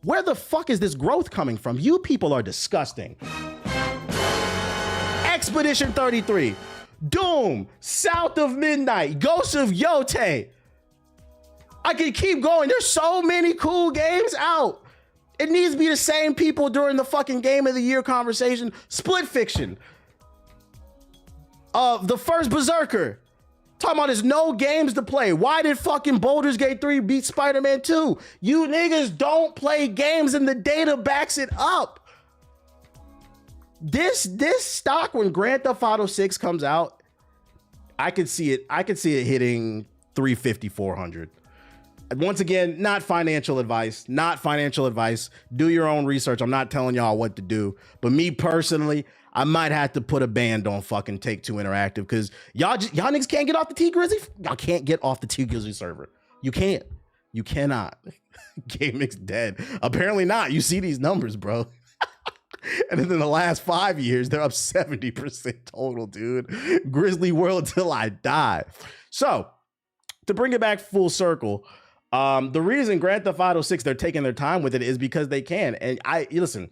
Where the fuck is this growth coming from? You people are disgusting. Expedition 33, Doom, South of Midnight, Ghost of Yote. I can keep going. There's so many cool games out. It needs to be the same people during the fucking Game of the Year conversation. Split Fiction. The first Berserker. Talking about there's no games to play. Why did fucking Baldur's Gate 3 beat Spider-Man 2? You niggas don't play games and the data backs it up. This stock, when Grand Theft Auto 6 comes out, I could see it hitting 350, 400. Once again, not financial advice. Do your own research. I'm not telling y'all what to do. But me personally, I might have to put a ban on fucking Take-Two Interactive because y'all niggas can't get off the T-Grizzly. Y'all can't get off the T-Grizzly server. You can't. You cannot. Gaming's dead. Apparently not. You see these numbers, bro. And then in the last 5 years, they're up 70% total, dude. Grizzly World till I die. So, to bring it back full circle, the reason Grand Theft Auto 6, they're taking their time with it is because they can. And listen,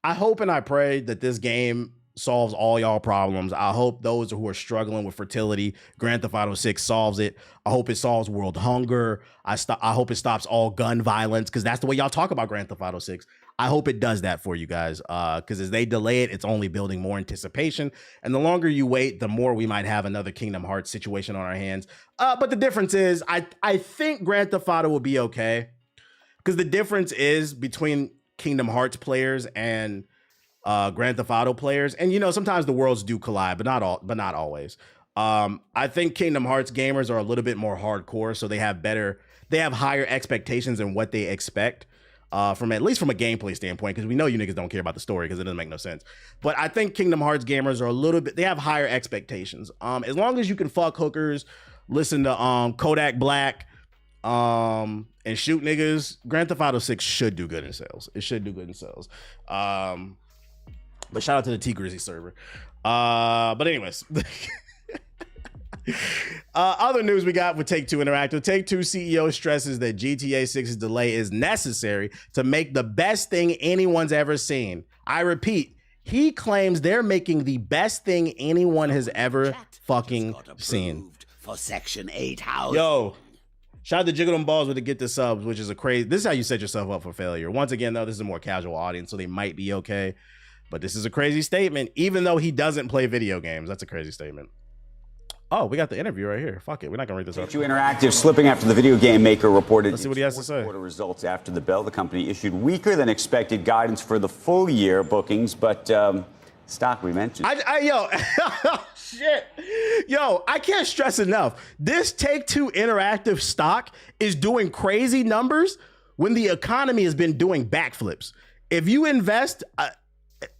I hope and I pray that this game solves all y'all problems. I hope those who are struggling with fertility, Grand Theft Auto 6 solves it. I hope it solves world hunger. I hope it stops all gun violence because that's the way y'all talk about Grand Theft Auto 6. I hope it does that for you guys because as they delay it, it's only building more anticipation. And the longer you wait, the more we might have another Kingdom Hearts situation on our hands. But the difference is I think Grand Theft Auto will be okay because the difference is between Kingdom Hearts players and Grand Theft Auto players. And, you know, sometimes the worlds do collide, but not always. I think Kingdom Hearts gamers are a little bit more hardcore, so they have higher expectations than what they expect. From at least from a gameplay standpoint, because we know you niggas don't care about the story because it doesn't make no sense. But I think Kingdom Hearts gamers are they have higher expectations. As long as you can fuck hookers, listen to Kodak Black, and shoot niggas, Grand Theft Auto 6 should do good in sales. It should do good in sales. But shout out to the T-Grizzly server. But anyways. Other news we got with Take-Two Interactive. Take-Two CEO stresses that GTA 6's delay is necessary to make the best thing anyone's ever seen. I repeat, he claims they're making the best thing anyone has ever fucking seen. For Section 8 house. Yo, shout out to Jiggle Them Balls with the Get the Subs, which is this is how you set yourself up for failure. Once again, though, this is a more casual audience, so they might be okay. But this is a crazy statement. Even though he doesn't play video games, that's a crazy statement. Oh, we got the interview right here. Fuck it. We're not going to read this up. Take-Two Interactive slipping after the video game maker reported Let's see what he has to say. Quarter results after the bell. The company issued weaker than expected guidance for the full year bookings, but stock we mentioned. Yo, shit. Yo, I can't stress enough. This Take-Two Interactive stock is doing crazy numbers when the economy has been doing backflips. If you invest...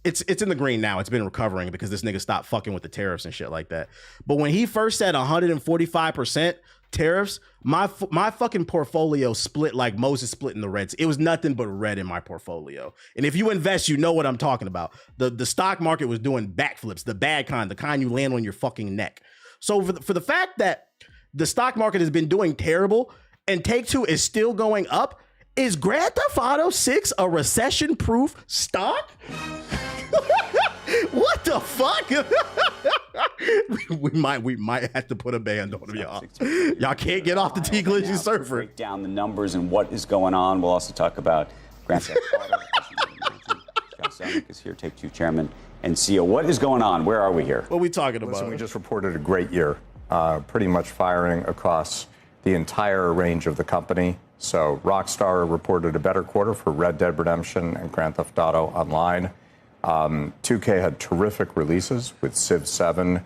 It's in the green now. It's been recovering because this nigga stopped fucking with the tariffs and shit like that. But when he first said 145% tariffs, my fucking portfolio split like Moses split in the Reds. It was nothing but red in my portfolio. And if you invest, you know what I'm talking about. The stock market was doing backflips, the bad kind, the kind you land on your fucking neck. So for the fact that the stock market has been doing terrible and Take-Two is still going up, is Grand Theft Auto 6 a recession-proof stock? What the fuck? we might have to put a band on them, y'all. Y'all can't get off the T Glitchy surfer. Break down the numbers and what is going on. We'll also talk about Grand Theft Auto. Scott Selnick is here, Take Two chairman and CEO. What is going on? Where are we here? What are we talking about? Listen, we just reported a great year, pretty much firing across the entire range of the company. So Rockstar reported a better quarter for Red Dead Redemption and Grand Theft Auto Online. 2K had terrific releases with Civ 7.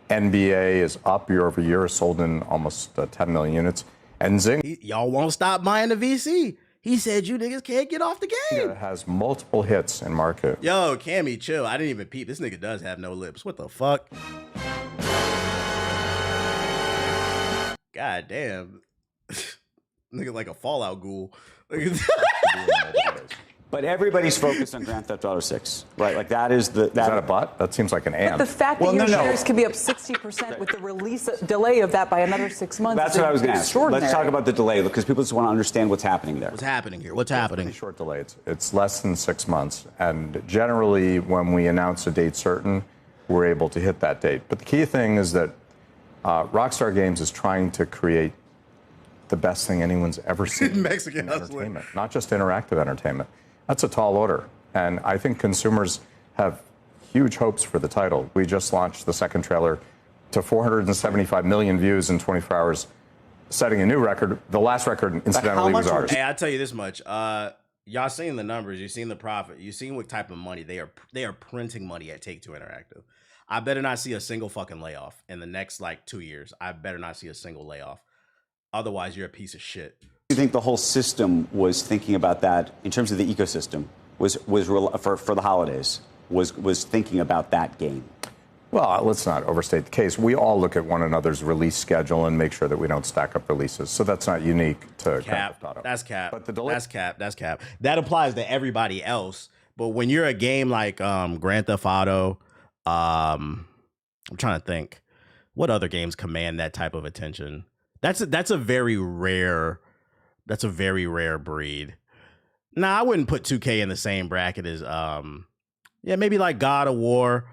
NBA is up year over year, sold in almost 10 million units. And Zing, y'all won't stop buying the VC. He said you niggas can't get off the game. Has multiple hits in market. Yo, Cammy, chill. I didn't even peep. This nigga does have no lips. What the fuck? God damn. Nigga like a Fallout ghoul. But everybody's focused on Grand Theft Auto 6, right? Like that is the... Is that a butt? That seems like an and. But the fact that your shares can be up 60% with the release delay of that by another 6 months. That's what I was going to ask. Let's talk about the delay because people just want to understand what's happening there. What's happening here? What's happening? It's a short delay. It's less than 6 months. And generally, when we announce a date certain, we're able to hit that date. But the key thing is that Rockstar Games is trying to create the best thing anyone's ever seen Mexican in entertainment, not just interactive entertainment. That's a tall order. And I think consumers have huge hopes for the title. We just launched the second trailer to 475 million views in 24 hours, setting a new record. The last record, incidentally, was ours. Hey, I'll tell you this much. Y'all seen the numbers. You've seen the profit. You've seen what type of money they are printing money at Take-Two Interactive. I better not see a single fucking layoff in the next, 2 years. I better not see a single layoff. Otherwise, you're a piece of shit. Do you think the whole system was thinking about that in terms of the ecosystem? Was for the holidays? Was thinking about that game? Well, let's not overstate the case. We all look at one another's release schedule and make sure that we don't stack up releases. So that's not unique to Grand Theft Auto. That's cap. But the delay. That's cap. That applies to everybody else. But when you're a game like Grand Theft Auto, I'm trying to think, what other games command that type of attention? That's a very rare breed. Nah, I wouldn't put 2K in the same bracket as maybe like God of War.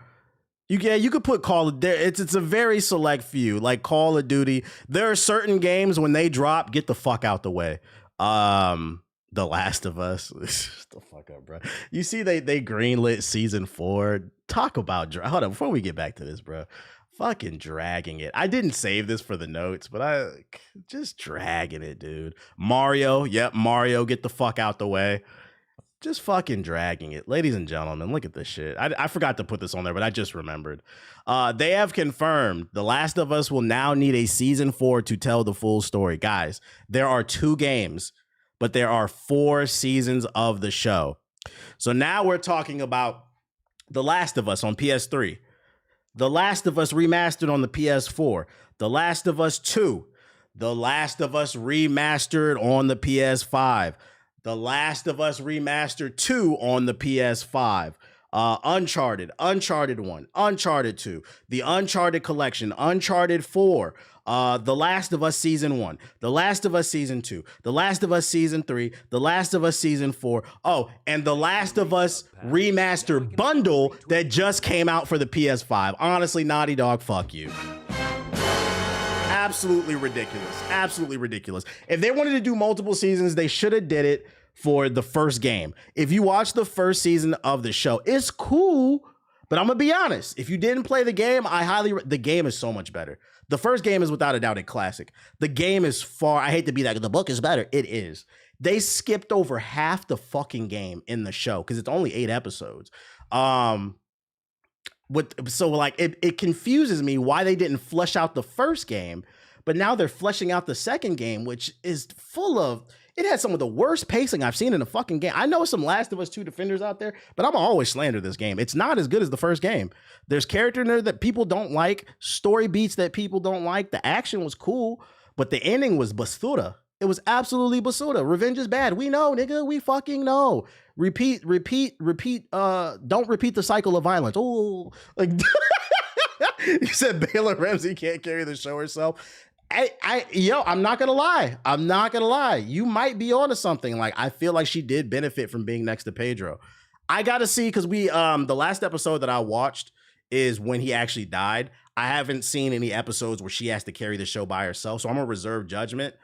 You could put Call of Duty. It's a very select few, like Call of Duty. There are certain games when they drop, get the fuck out the way. The Last of Us. Shut the fuck up, bro. You see they greenlit season 4. Talk about hold on before we get back to this, bro. Fucking dragging it. I didn't save this for the notes, but I just dragging it, dude. Mario, yep, Mario, get the fuck out the way. Just fucking dragging it. Ladies and gentlemen, look at this shit. I forgot to put this on there, but I just remembered. They have confirmed The Last of Us will now need a season 4 to tell the full story. Guys, there are 2 games, but there are 4 seasons of the show. So now we're talking about The Last of Us on PS3. The Last of Us remastered on the PS4. The Last of Us 2. The Last of Us remastered on the PS5. The Last of Us remastered 2 on the PS5. Uncharted 1, Uncharted 2, the Uncharted collection, Uncharted 4, The Last of Us Season 1, The Last of Us Season 2, The Last of Us Season 3, The Last of Us Season 4, and The Last of Us Remastered Bundle that just came out for the PS5. Honestly, Naughty Dog, fuck you. Absolutely ridiculous. Absolutely ridiculous. If they wanted to do multiple seasons, they should have did it for the first game. If you watch the first season of the show, it's cool, but I'm gonna be honest. If you didn't play the game, the game is so much better. The first game is without a doubt a classic. The game is I hate to be that, the book is better. It is. They skipped over half the fucking game in the show because it's only 8 episodes. It confuses me why they didn't flesh out the first game, but now they're fleshing out the second game, which is full of... It had some of the worst pacing I've seen in a fucking game. I know some Last of Us 2 defenders out there, but I'm always slander this game. It's not as good as the first game. There's character in there that people don't like, story beats that people don't like. The action was cool, but the ending was basura. It was absolutely basura. Revenge is bad. We know, nigga. We fucking know. Repeat. Don't repeat the cycle of violence. Oh, like you said, Bela Ramsey can't carry the show herself. I'm not gonna lie. You might be onto something. Like, I feel like she did benefit from being next to Pedro. I gotta see, because the last episode that I watched, is when he actually died. I haven't seen any episodes where she has to carry the show by herself, so I'm gonna reserve judgment.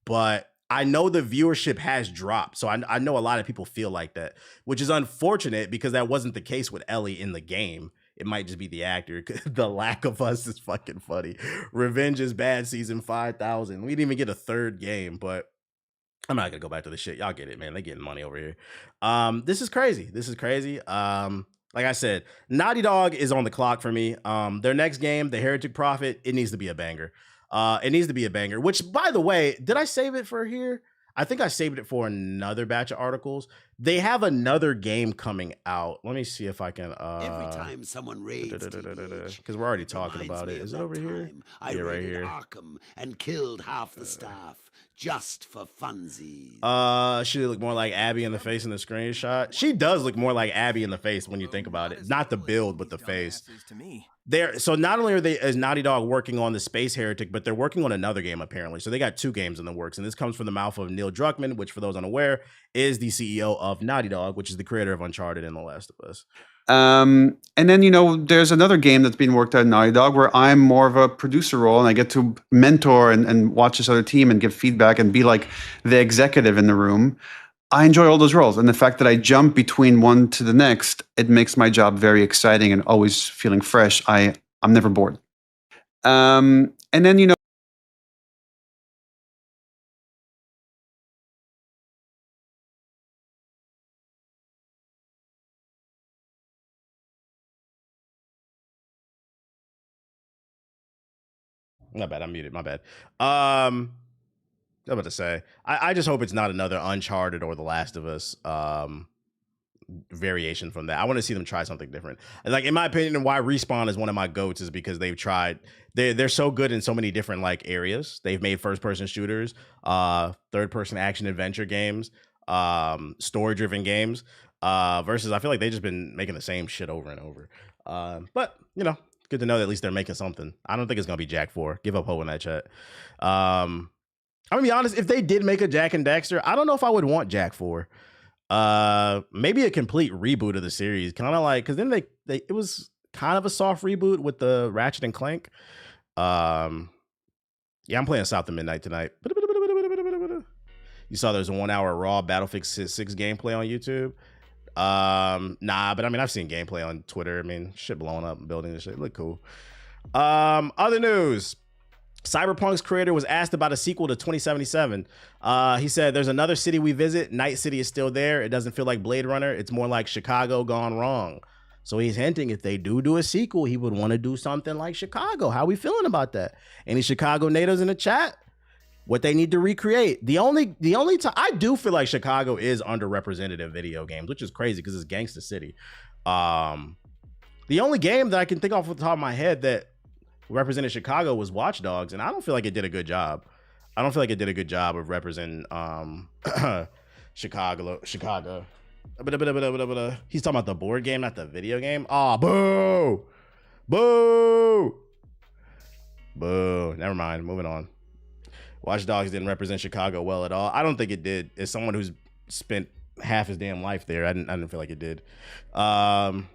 But I know the viewership has dropped, so I know a lot of people feel like that, which is unfortunate because that wasn't the case with Ellie in the game. It might just be the actor. The lack of us is fucking funny. Revenge is Bad season 5,000. We didn't even get a third game, but I'm not gonna go back to the shit. Y'all get it, man. They getting money over here. This is crazy. This is crazy. Like I said, Naughty Dog is on the clock for me. Their next game, The Heretic Prophet, it needs to be a banger. It needs to be a banger, which, by the way, did I save it for here? I think I saved it for another batch of articles. They have another game coming out. Let me see if I can. Every time someone raids, because we're already talking about it. Is it over here? I right here. Arkham and killed half the staff just for funsies. She look more like Abby in the face in the screenshot. She does look more like Abby in the face when you think about it. Not the build, but the face. So not only is Naughty Dog working on the Space Heretic, but they're working on another game apparently. So they got 2 games in the works, and this comes from the mouth of Neil Druckmann, which for those unaware is the CEO of Naughty Dog, which is the creator of Uncharted and The Last of Us. And then, there's another game that's being worked on at Naughty Dog where I'm more of a producer role, and I get to mentor and watch this other team and give feedback and be like the executive in the room. I enjoy all those roles. And the fact that I jump between one to the next, it makes my job very exciting and always feeling fresh. I'm never bored. And then, Not bad. I'm muted. My bad. I was about to say, I just hope it's not another Uncharted or The Last of Us variation from that. I want to see them try something different. Like, in my opinion, and why Respawn is one of my goats is because they've tried. They're so good in so many different areas. They've made first-person shooters, third-person action adventure games, story-driven games. Versus, I feel like they've just been making the same shit over and over. But good to know that at least they're making something. I don't think it's gonna be Jak 4. Give up hope in that chat. I'm gonna be honest. If they did make a Jak and Daxter, I don't know if I would want Jak 4. Maybe a complete reboot of the series, kind of like, because then it was kind of a soft reboot with the Ratchet and Clank. Yeah, I'm playing South of Midnight tonight. You saw there's a 1 hour raw Battlefield 6 gameplay on YouTube. Nah, but I mean, I've seen gameplay on Twitter. I mean, shit blowing up and building this shit. It look cool. Other news. Cyberpunk's creator was asked about a sequel to 2077. He said, there's another city we visit. Night City is still there. It doesn't feel like Blade Runner. It's more like Chicago gone wrong. So he's hinting if they do a sequel, he would want to do something like Chicago. How we feeling about that? Any Chicago natives in the chat? What they need to recreate. The only time I do feel like Chicago is underrepresented in video games, which is crazy because it's gangsta city. The only game that I can think off the top of my head that represented Chicago was Watch Dogs, and I don't feel like it did a good job. I don't feel like it did a good job of representing Chicago. He's talking about the board game, not the video game. Oh, boo! Boo! Boo. Never mind. Moving on. Watch Dogs didn't represent Chicago well at all. I don't think it did. As someone who's spent half his damn life there, I didn't feel like it did. Watch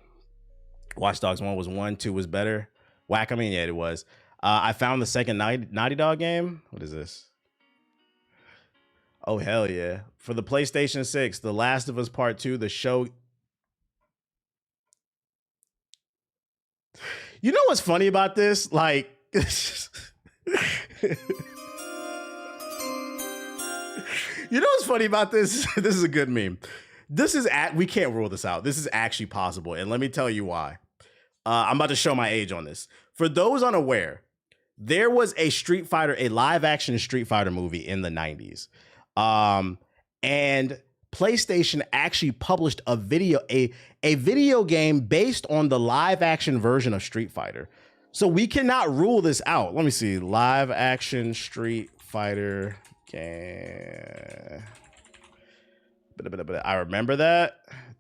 Dogs 1 was 1, 2 was better. Whack, I mean, yeah, it was. I found the second Naughty Dog game. What is this? Oh, hell yeah. For the PlayStation 6, The Last of Us Part 2, the show. You know what's funny about this? Like, you know what's funny about this? This is a good meme. We can't rule this out. This is actually possible. And let me tell you why. I'm about to show my age on this. For those unaware, there was a live action Street Fighter movie in the 90s. And PlayStation actually published a video game based on the live action version of Street Fighter. So we cannot rule this out. Let me see. Live action Street Fighter game. I remember that.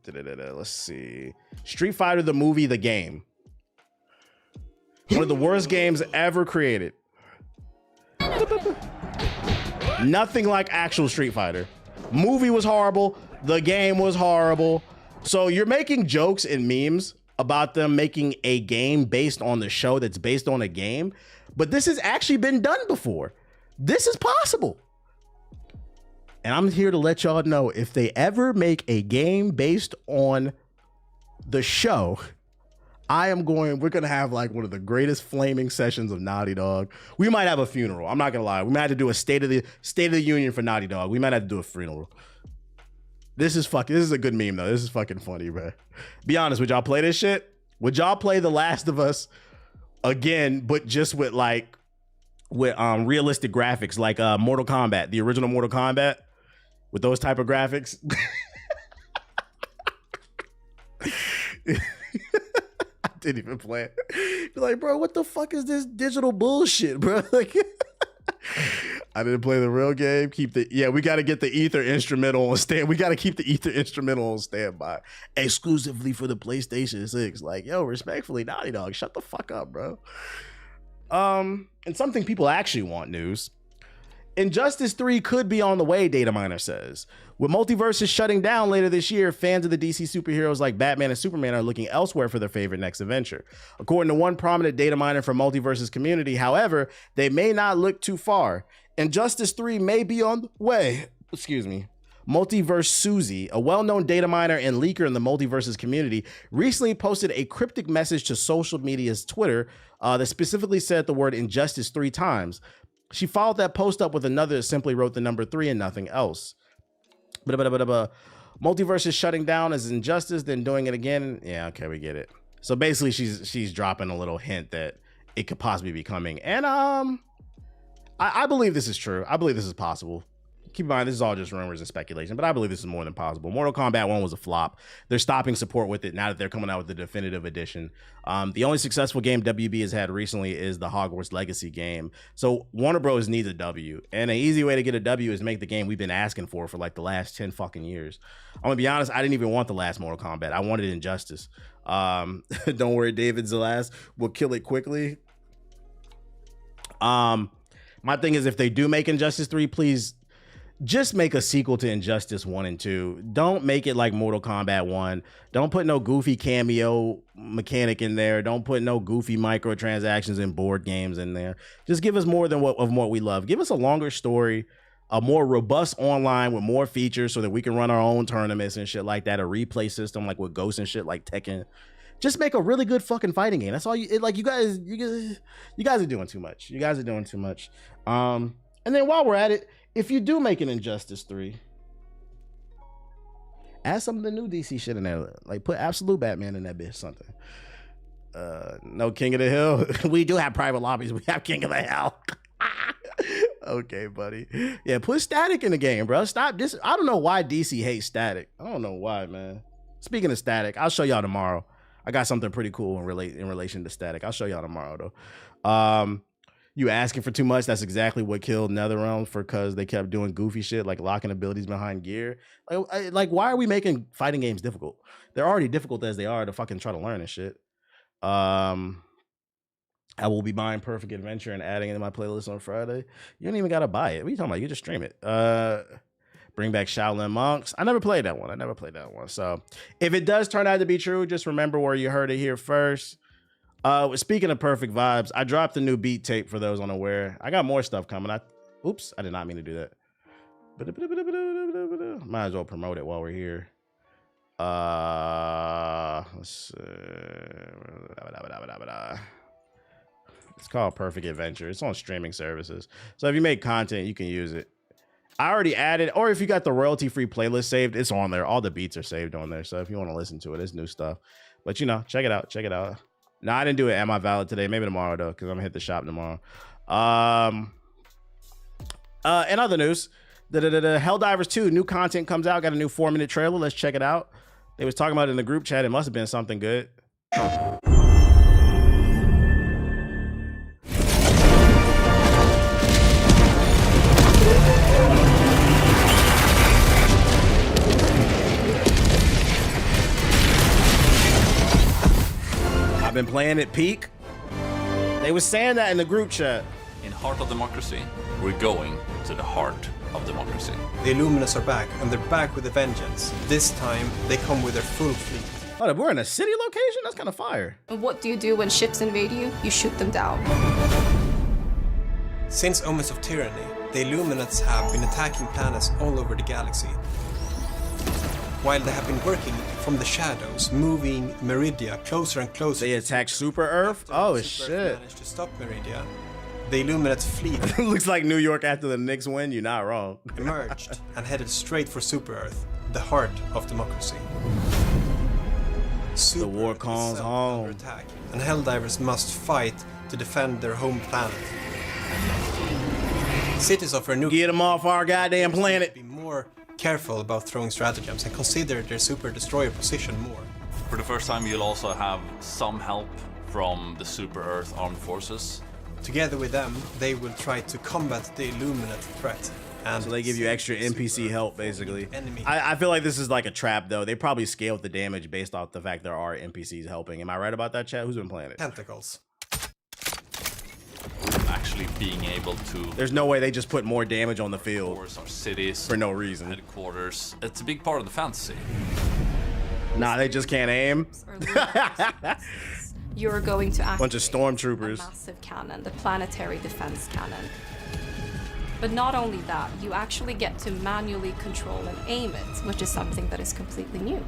Let's see. Street Fighter, the movie, the game. One of the worst games ever created. Nothing like actual Street Fighter. Movie was horrible. The game was horrible. So you're making jokes and memes about them making a game based on the show that's based on a game, but this has actually been done before. This is possible. And I'm here to let y'all know, if they ever make a game based on the show, we're going to have like one of the greatest flaming sessions of Naughty Dog. We might have a funeral. I'm not going to lie. We might have to do a state of the union for Naughty Dog. We might have to do a funeral. This is a good meme though. This is fucking funny, bro. Be honest, would y'all play this shit? Would y'all play The Last of Us again, but just with realistic graphics, like Mortal Kombat, the original Mortal Kombat, with those type of graphics? I didn't even play it. You're like, bro, what the fuck is this digital bullshit, bro? Like, I didn't play the real game. We got to get the Ether instrumental on stand. We got to keep the Ether instrumental on standby, exclusively for the PlayStation 6. Like, yo, respectfully, Naughty Dog, shut the fuck up, bro. And something people actually want news. Injustice 3 could be on the way, Dataminer says. With multiverses shutting down later this year, fans of the DC superheroes like Batman and Superman are looking elsewhere for their favorite next adventure. According to one prominent dataminer from Multiverses community, however, they may not look too far. Injustice 3 may be on the way. Excuse me. Multiverse Susie, a well-known data miner and leaker in the Multiverses community, recently posted a cryptic message to social media's Twitter that specifically said the word Injustice 3 times. She followed that post up with another that simply wrote the number 3 and nothing else. Multiverse is shutting down as Injustice, then doing it again. Yeah, okay, we get it. So basically, she's dropping a little hint that it could possibly be coming. And I believe this is true. I believe this is possible. Keep in mind, this is all just rumors and speculation, but I believe this is more than possible. Mortal Kombat 1 was a flop. They're stopping support with it now that they're coming out with the definitive edition. The only successful game WB has had recently is the Hogwarts Legacy game. So Warner Bros. Needs a W. And an easy way to get a W is make the game we've been asking for like the last 10 fucking years. I'm gonna be honest, I didn't even want the last Mortal Kombat. I wanted Injustice. Don't worry, David's the last. We'll kill it quickly. My thing is, if they do make Injustice 3, please just make a sequel to Injustice 1 and 2. Don't make it like Mortal Kombat 1. Don't put no goofy cameo mechanic in there. Don't put no goofy microtransactions and board games in there. Just give us more than what we love. Give us a longer story, a more robust online with more features so that we can run our own tournaments and shit like that. A replay system like with Ghosts and shit like Tekken. Just make a really good fucking fighting game. That's all you guys are doing too much. You guys are doing too much. And then while we're at it, if you do make an Injustice 3, add some of the new DC shit in there. Like put Absolute Batman in that bitch, something. No King of the Hill. We do have private lobbies. We have King of the Hill. Okay, buddy. Yeah, put static in the game, bro. Stop this. I don't know why DC hates static. I don't know why, man. Speaking of static, I'll show y'all tomorrow. I got something pretty cool in relation to static. I'll show y'all tomorrow though. You asking for too much. That's exactly what killed NetherRealm because they kept doing goofy shit like locking abilities behind gear. Like why are we making fighting games difficult? They're already difficult as they are to fucking try to learn and shit. I will be buying Perfect Adventure and adding it to my playlist on Friday. You don't even gotta buy it. What are you talking about? You just stream it. Bring back Shaolin Monks. I never played that one. So if it does turn out to be true, just remember where you heard it here first. Speaking of perfect vibes, I dropped a new beat tape for those unaware. I got more stuff coming. Oops, I did not mean to do that. Might as well promote it while we're here. Let's see. It's called Perfect Adventure. It's on streaming services. So if you make content, you can use it. I already added, or if you got the royalty-free playlist saved, it's on there. All the beats are saved on there. So if you want to listen to it, it's new stuff. But check it out. No, I didn't do it. Am I valid today? Maybe tomorrow though, because I'm gonna hit the shop tomorrow. In other news, the Helldivers 2 new content comes out. Got a new 4-minute trailer. Let's check it out. They was talking about it in the group chat. It must have been something good. I've been playing at peak. They was saying that in the group chat. In Heart of Democracy, we're going to the heart of democracy. The Illuminus are back, and they're back with a vengeance. This time, they come with their full fleet. Oh, we're in a city location? That's kind of fire. And what do you do when ships invade you? You shoot them down. Since Omens of Tyranny, the Illuminates have been attacking planets all over the galaxy. While they have been working from the shadows, moving Meridia closer and closer. They attack Super Earth? Oh, shit. Managed to stop Meridia. The Illuminates fleet looks like New York after the Knicks win. You're not wrong. emerged and headed straight for Super Earth, the heart of democracy. The war calls home. Attack, and Helldivers must fight to defend their home planet. Cities offer new. Get them off our goddamn planet. Be more careful about throwing stratagems and consider their super destroyer position more. For the first time, you'll also have some help from the Super Earth Armed Forces. Together with them, they will try to combat the Illuminate threat. And so they give you extra NPC help, basically. I feel like this is like a trap, though. They probably scaled the damage based off the fact there are NPCs helping. Am I right about that, chat? Who's been playing it? Tentacles. Actually being able to... There's no way they just put more damage on the field. Or cities. For no reason. Headquarters. It's a big part of the fantasy. Nah, they just can't aim. You're going to activate bunch of stormtroopers. A massive cannon, the planetary defense cannon. But not only that, you actually get to manually control and aim it, which is something that is completely new.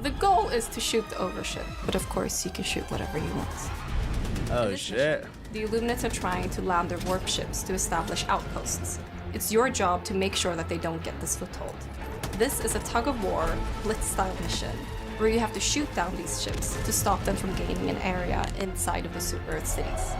The goal is to shoot the overship, but of course you can shoot whatever you want. Oh shit. The Illuminates are trying to land their warp ships to establish outposts. It's your job to make sure that they don't get this foothold. This is a tug-of-war, blitz-style mission, where you have to shoot down these ships to stop them from gaining an area inside of the Super Earth cities.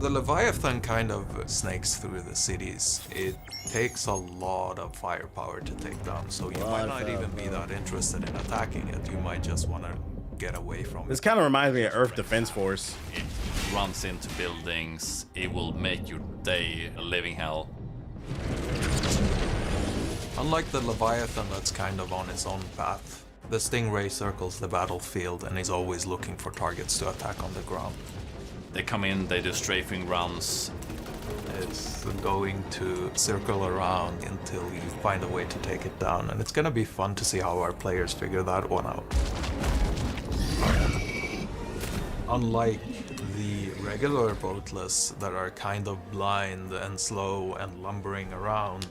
The Leviathan kind of snakes through the cities. It takes a lot of firepower to take down, so you might not even be that interested in attacking it. You might just want to get away from it. This kind of reminds me of Earth Defense Force. It runs into buildings. It will make your day a living hell. Unlike the Leviathan that's kind of on its own path, the Stingray circles the battlefield and is always looking for targets to attack on the ground. They come in, they do strafing runs. It's going to circle around until you find a way to take it down, and it's gonna be fun to see how our players figure that one out. Unlike the regular boatless that are kind of blind and slow and lumbering around,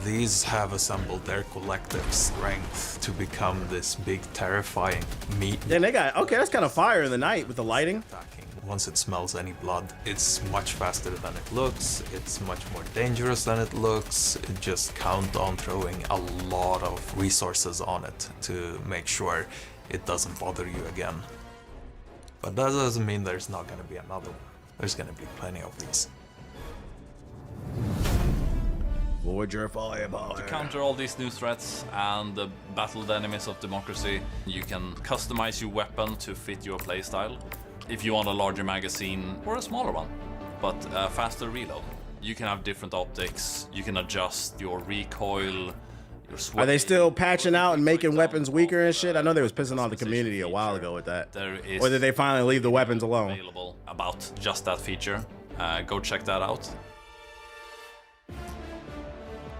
these have assembled their collective strength to become this big, terrifying meat. Then they got, okay, that's kind of fire in the night with the lighting. Once it smells any blood, it's much faster than it looks, it's much more dangerous than it looks. Just count on throwing a lot of resources on it to make sure it doesn't bother you again. But that doesn't mean there's not going to be another one. There's going to be plenty of these. Lord, your fireball. To counter all these new threats and the battled enemies of democracy, you can customize your weapon to fit your playstyle. If you want a larger magazine or a smaller one, but a faster reload. You can have different optics, you can adjust your recoil, your sway. Are they still patching out and making weapons weaker and shit? I know they was pissing on the community a while ago with that. Or did they finally leave the weapons alone? Available about just that feature. Go check that out.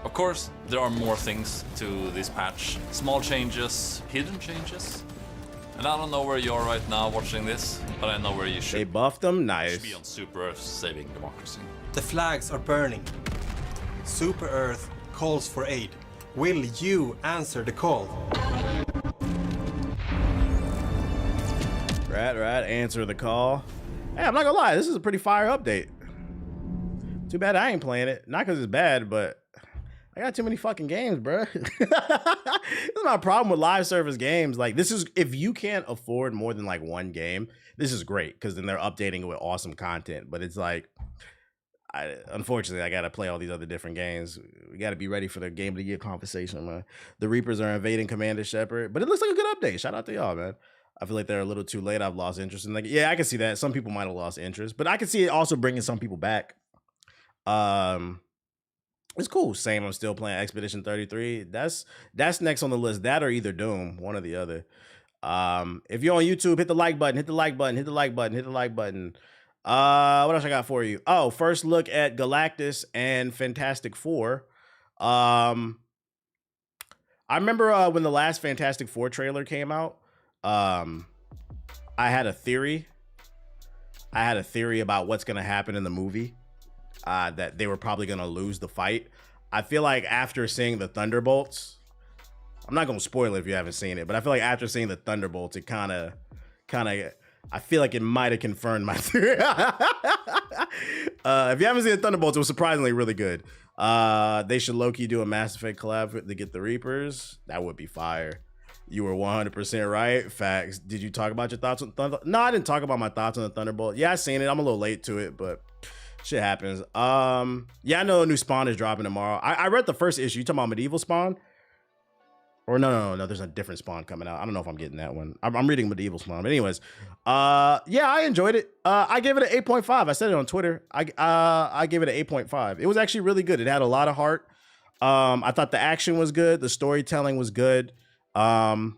Of course, there are more things to this patch. Small changes, hidden changes. And I don't know where you are right now watching this, but I know where you should. They buffed them? Nice. You should be on Super Earth saving democracy. The flags are burning. Super Earth calls for aid. Will you answer the call? Right, answer the call. Hey, I'm not gonna lie, this is a pretty fire update. Too bad I ain't playing it. Not because it's bad, but I got too many fucking games, bro. This is my problem with live service games. Like, this is, if you can't afford more than like one game, this is great because then they're updating it with awesome content. But it's like, unfortunately, I got to play all these other different games. We got to be ready for the game of the year conversation, man. The Reapers are invading Commander Shepard, but it looks like a good update. Shout out to y'all, man. I feel like they're a little too late. I've lost interest in like, yeah, I can see that. Some people might have lost interest, but I can see it also bringing some people back. It's cool. Same. I'm still playing Expedition 33. That's next on the list. That or either Doom, one or the other. If you're on YouTube, hit the like button. Hit the like button. Hit the like button. Hit the like button. What else I got for you? Oh, first look at Galactus and Fantastic Four. I remember when the last Fantastic Four trailer came out, I had a theory. I had a theory about what's going to happen in the movie, that they were probably going to lose the fight. I feel like after seeing the Thunderbolts, I'm not going to spoil it if you haven't seen it, but I feel like after seeing the Thunderbolts, it kind of, I feel like it might have confirmed my theory. If you haven't seen the Thunderbolts, it was surprisingly really good. They should low-key do a Mass Effect collab to get the Reapers. That would be fire. You were 100% right. Facts. Did you talk about your thoughts on Thunder? No, I didn't talk about my thoughts on the Thunderbolt. Yeah, I seen it. I'm a little late to it, but shit happens. Yeah, I know a new Spawn is dropping tomorrow. I read the first issue. You talking about Medieval Spawn? Or no, there's a different Spawn coming out. I don't know if I'm getting that one. I'm reading Medieval Spawn. But anyways, yeah, I enjoyed it. I gave it an 8.5. I said it on Twitter. I gave it an 8.5. It was actually really good. It had a lot of heart. I thought the action was good. The storytelling was good. I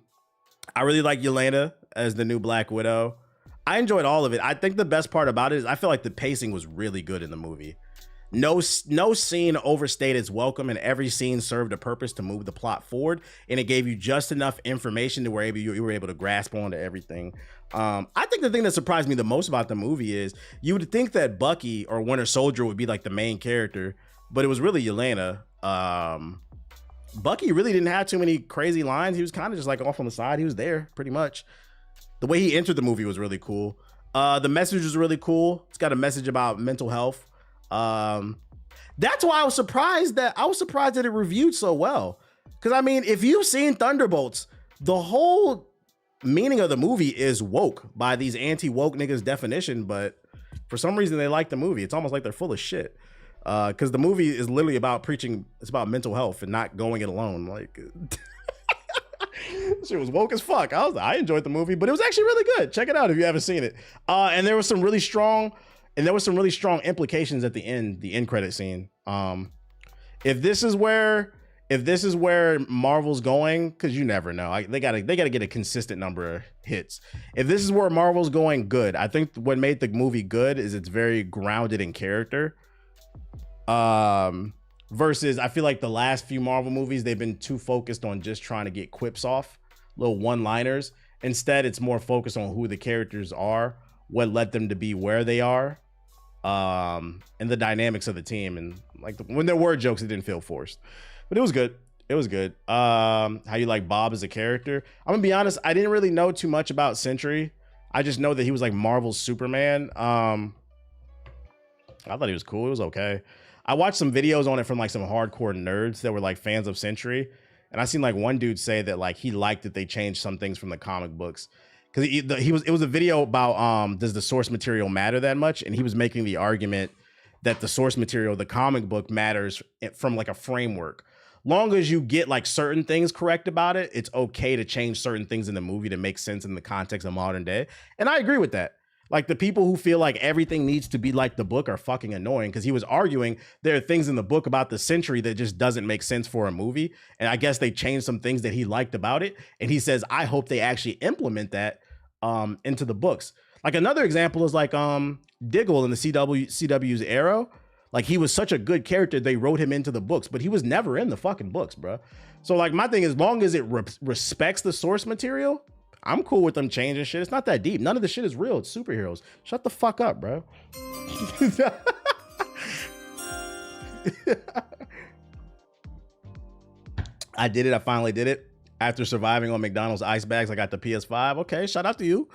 really like Yelena as the new Black Widow. I enjoyed all of it. I think the best part about it is I feel like the pacing was really good in the movie. No scene overstayed its welcome, and every scene served a purpose to move the plot forward, and it gave you just enough information to where you were able to grasp onto everything. I think the thing that surprised me the most about the movie is you would think that Bucky or Winter Soldier would be like the main character, but it was really Yelena. Bucky really didn't have too many crazy lines. He was kind of just like off on the side. He was there pretty much. The way he entered the movie was really cool. The message was really cool. It's got a message about mental health. That's why I was surprised that it reviewed so well. Because I mean, if you've seen Thunderbolts, the whole meaning of the movie is woke by these anti-woke niggas definition, but for some reason they like the movie. It's almost like they're full of shit. Because the movie is literally about preaching, it's about mental health and not going it alone. Like shit was woke as fuck. I enjoyed the movie, but it was actually really good. Check it out if you haven't seen it. And there was some really strong implications at the end credit scene. If this is where Marvel's going, because you never know, they gotta get a consistent number of hits. If this is where Marvel's going, good. I think what made the movie good is it's very grounded in character. Versus I feel like the last few Marvel movies, they've been too focused on just trying to get quips off, little one-liners. Instead, it's more focused on who the characters are, what led them to be where they are, and the dynamics of the team. And like when there were jokes, it didn't feel forced, but it was good. It was good. How you like Bob as a character? I'm gonna be honest, I didn't really know too much about Sentry. I just know that he was like Marvel's Superman. I thought he was cool. It was okay. I watched some videos on it from like some hardcore nerds that were like fans of Sentry, and I seen like one dude say that like he liked that they changed some things from the comic books, because it was a video about does the source material matter that much, and he was making the argument that the source material, the comic book, matters from like a framework. Long as you get like certain things correct about it, it's okay to change certain things in the movie to make sense in the context of modern day. And I agree with that. Like the people who feel like everything needs to be like the book are fucking annoying, because he was arguing there are things in the book about the Sentry that just doesn't make sense for a movie. And I guess they changed some things that he liked about it. And he says, I hope they actually implement that into the books. Like another example is like Diggle in the CW's Arrow. Like he was such a good character, they wrote him into the books, but he was never in the fucking books, bro. So like my thing is, long as it respects the source material, I'm cool with them changing shit. It's not that deep. None of the shit is real. It's superheroes. Shut the fuck up, bro. I did it. I finally did it. After surviving on McDonald's ice bags, I got the PS5. Okay, shout out to you.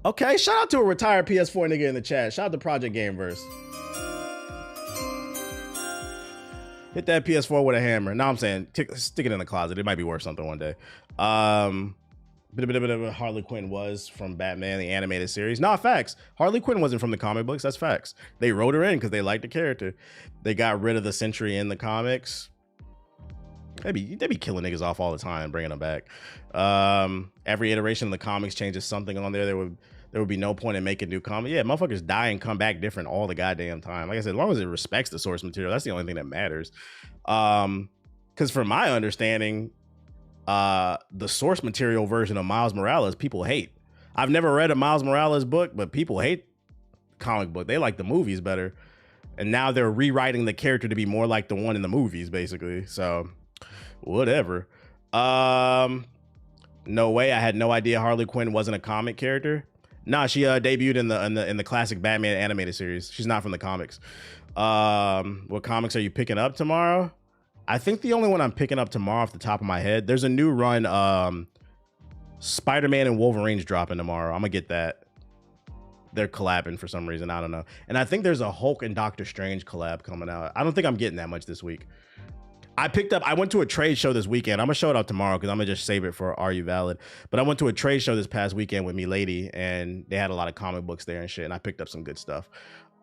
Okay, shout out to a retired PS4 nigga in the chat. Shout out to Project Gameverse. Hit that PS4 with a hammer. Now I'm saying stick it in the closet. It might be worth something one day. Bit of Harley Quinn was from Batman, the animated series. Nah, facts. Harley Quinn wasn't from the comic books. That's facts. They wrote her in because they liked the character. They got rid of the Sentry in the comics. They be killing niggas off all the time, bringing them back. Every iteration of the comics changes something on there. There would be no point in making new comics. Yeah, motherfuckers die and come back different all the goddamn time. Like I said, as long as it respects the source material, that's the only thing that matters. Because from my understanding, the source material version of Miles Morales, people hate. I've never read a Miles Morales book, but people hate the comic book. They like the movies better. And now they're rewriting the character to be more like the one in the movies, basically. So Whatever. No way. I had no idea Harley Quinn wasn't a comic character. Nah, she debuted in the classic Batman animated series. She's not from the comics. What comics are you picking up tomorrow? I think the only one I'm picking up tomorrow off the top of my head, there's a new run, Spider-Man and Wolverine's dropping tomorrow. I'm gonna get that. They're collabing for some reason. I don't know. And I think there's a Hulk and Doctor Strange collab coming out. I don't think I'm getting that much this week. I went to a trade show this weekend. I'm gonna show it up tomorrow because I'm gonna just save it for Are You Valid? But I went to a trade show this past weekend with me lady, and they had a lot of comic books there and shit, and I picked up some good stuff.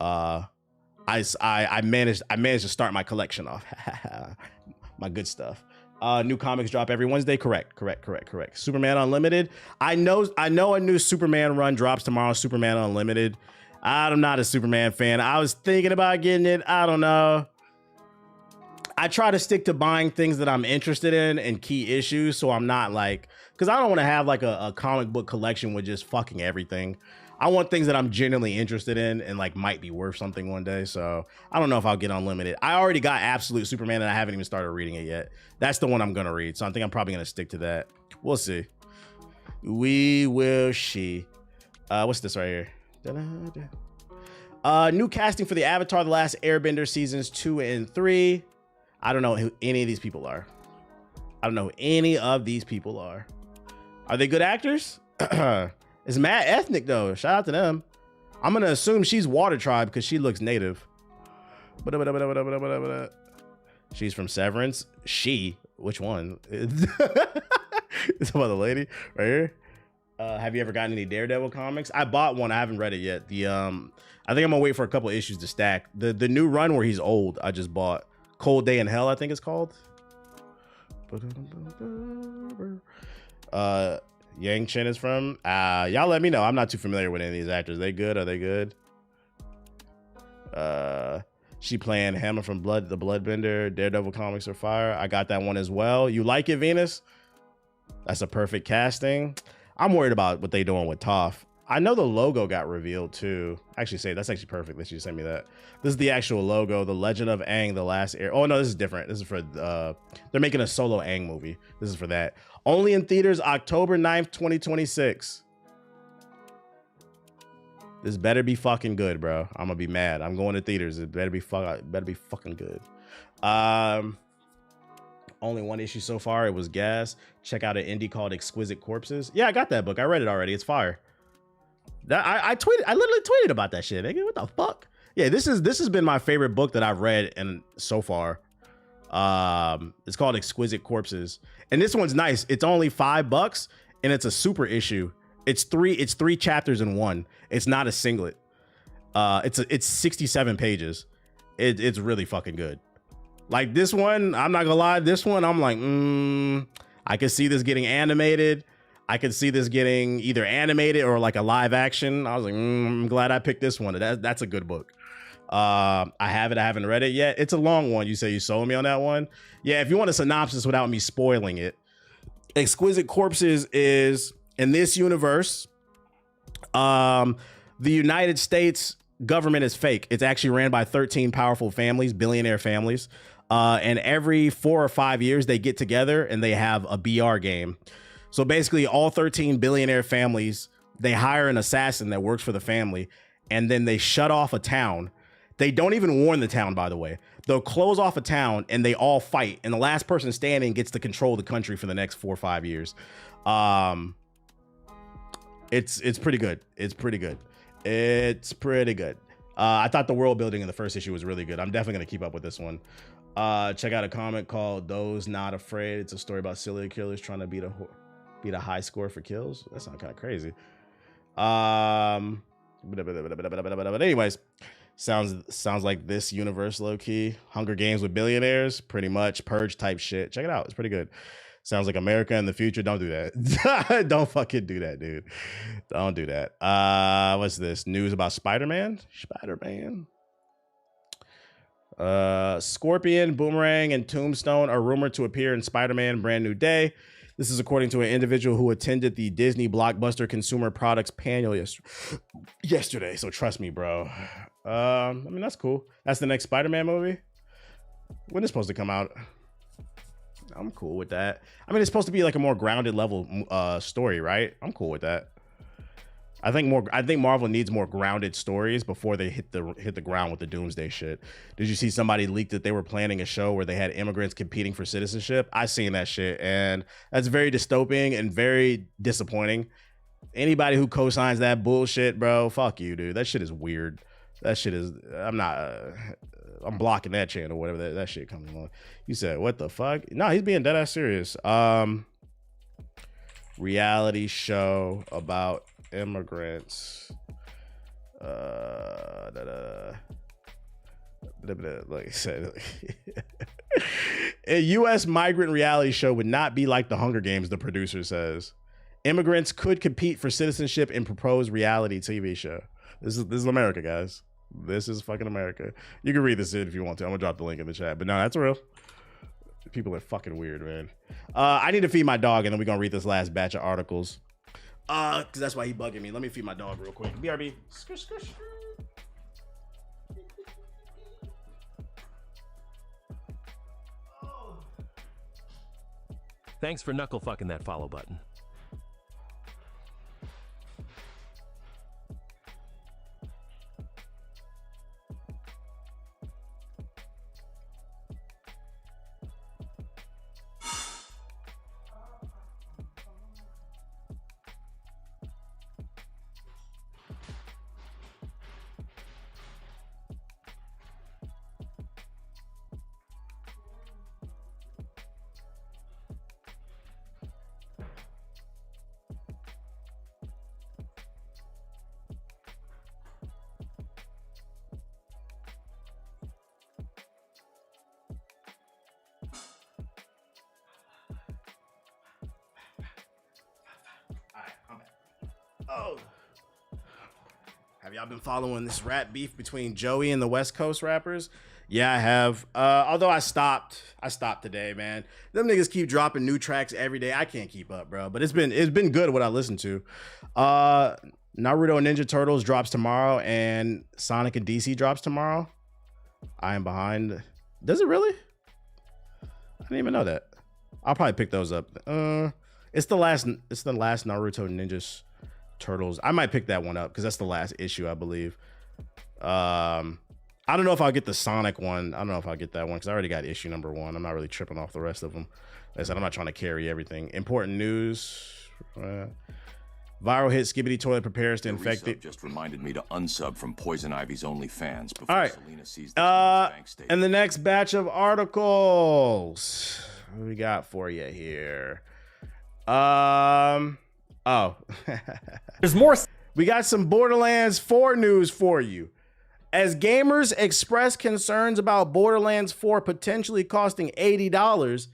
I managed to start my collection off. My good stuff. New comics drop every Wednesday. Correct. Superman Unlimited. I know a new Superman run drops tomorrow. Superman Unlimited. I'm not a Superman fan. I was thinking about getting it. I don't know. I try to stick to buying things that I'm interested in and key issues, so I'm not like, because I don't want to have like a comic book collection with just fucking everything. I want things that I'm genuinely interested in and like might be worth something one day. So I don't know if I'll get Unlimited. I already got Absolute Superman and I haven't even started reading it yet. That's the one I'm gonna read. So I think I'm probably gonna stick to that. We'll see. We will see. What's this right here? New casting for the Avatar: The Last Airbender seasons 2 and 3. I don't know who any of these people are. Are they good actors? It's mad ethnic though. Shout out to them. I'm gonna assume she's Water Tribe because she looks native. She's from Severance. Which one? It's about the lady right here. Have you ever gotten any Daredevil comics? I bought one. I haven't read it yet. I think I'm gonna wait for a couple issues to stack. The new run where he's old, I just bought. Cold Day in Hell, I think it's called. Yang Chen is from. Y'all let me know. I'm not too familiar with any of these actors. They good? Are they good? She playing Hammer from the Bloodbender. Daredevil comics are fire. I got that one as well. You like it, Venus? That's a perfect casting. I'm worried about what they doing with Toph. I know the logo got revealed too. Actually, that's actually perfect that you sent me that. This is the actual logo. The Legend of Aang, The Last Air. Oh no, this is different. This is for they're making a solo Aang movie. This is for that. Only in theaters October 9th, 2026. This better be fucking good, bro. I'm gonna be mad. I'm going to theaters. It better be fucking good. Only one issue so far. It was gas. Check out an indie called Exquisite Corpses. Yeah, I got that book. I read it already. It's fire. I literally tweeted about that shit. Nigga, what the fuck? Yeah, this has been my favorite book that I've read and so far. It's called Exquisite Corpses, and this one's nice. It's only $5 and it's a super issue. It's three chapters in one. It's not a singlet. It's 67 pages. It's really fucking good. Like this one, I'm not gonna lie. This one, I'm like, I could see this getting animated. I could see this getting either animated or like a live action. I was like, I'm glad I picked this one. That's a good book. I haven't read it yet. It's a long one. You say you sold me on that one. Yeah, if you want a synopsis without me spoiling it, Exquisite Corpses is in this universe. The United States government is fake. It's actually ran by 13 powerful families, billionaire families. And every 4 or 5 years they get together and they have a BR game. So basically all 13 billionaire families, they hire an assassin that works for the family, and then they shut off a town. They don't even warn the town, by the way. They'll close off a town and they all fight, and the last person standing gets to control the country for the next 4 or 5 years. It's pretty good. It's pretty good. I thought the world building in the first issue was really good. I'm definitely gonna keep up with this one. Check out a comic called Those Not Afraid. It's a story about serial killers trying to beat a high score for kills. That sounds kind of crazy. But anyways, sounds like this universe low key. Hunger Games with billionaires, pretty much Purge type shit. Check it out. It's pretty good. Sounds like America in the future. Don't do that. Don't fucking do that, dude. Don't do that. What's this? News about Spider-Man? Scorpion, Boomerang, and Tombstone are rumored to appear in Spider-Man Brand New Day. This is according to an individual who attended the Disney Blockbuster Consumer Products panel yesterday. So trust me, bro. I mean, that's cool. That's the next Spider-Man movie. When is it supposed to come out? I'm cool with that. I mean, it's supposed to be like a more grounded level story, right? I'm cool with that. I think Marvel needs more grounded stories before they hit the ground with the doomsday shit. Did you see somebody leaked that they were planning a show where they had immigrants competing for citizenship? I seen that shit, and that's very dystopian and very disappointing. Anybody who co-signs that bullshit, bro, fuck you, dude. That shit is weird. That shit is. I'm blocking that channel, whatever that shit comes on. You said, what the fuck? No, he's being dead ass serious. Reality show about immigrants. Like I said, a U.S. migrant reality show would not be like the Hunger Games, the producer says. Immigrants could compete for citizenship in proposed reality TV show. This is America, guys. This is fucking America. You can read this if you want to. I'm gonna drop the link in the chat. But no, that's real. People are fucking weird, man. I need to feed my dog, and then we're gonna read this last batch of articles. Because that's why he bugging me. Let me feed my dog real quick. BRB. Thanks for knuckle fucking that follow button. Oh. Have y'all been following this rap beef between Joey and the West Coast rappers? Yeah, I have. Although I stopped today, man. Them niggas keep dropping new tracks every day. I can't keep up, bro. But it's been good what I listened to. Naruto Ninja Turtles drops tomorrow, and Sonic and DC drops tomorrow. I am behind. Does it really? I didn't even know that. I'll probably pick those up. It's the last Naruto Ninja Turtles. I might pick that one up because that's the last issue, I believe. I don't know if I'll get the Sonic one. I don't know if I'll get that one because I already got issue number 1. I'm not really tripping off the rest of them. Like I said, I'm not trying to carry everything. Important news. Viral hit Skibidi Toilet prepares to infect it. Just reminded me to unsub from Poison Ivy's OnlyFans before All right. Selena sees And the next batch of articles. What we got for you here? There's more. We got some Borderlands 4 news for you. As gamers express concerns about Borderlands 4 potentially costing $80,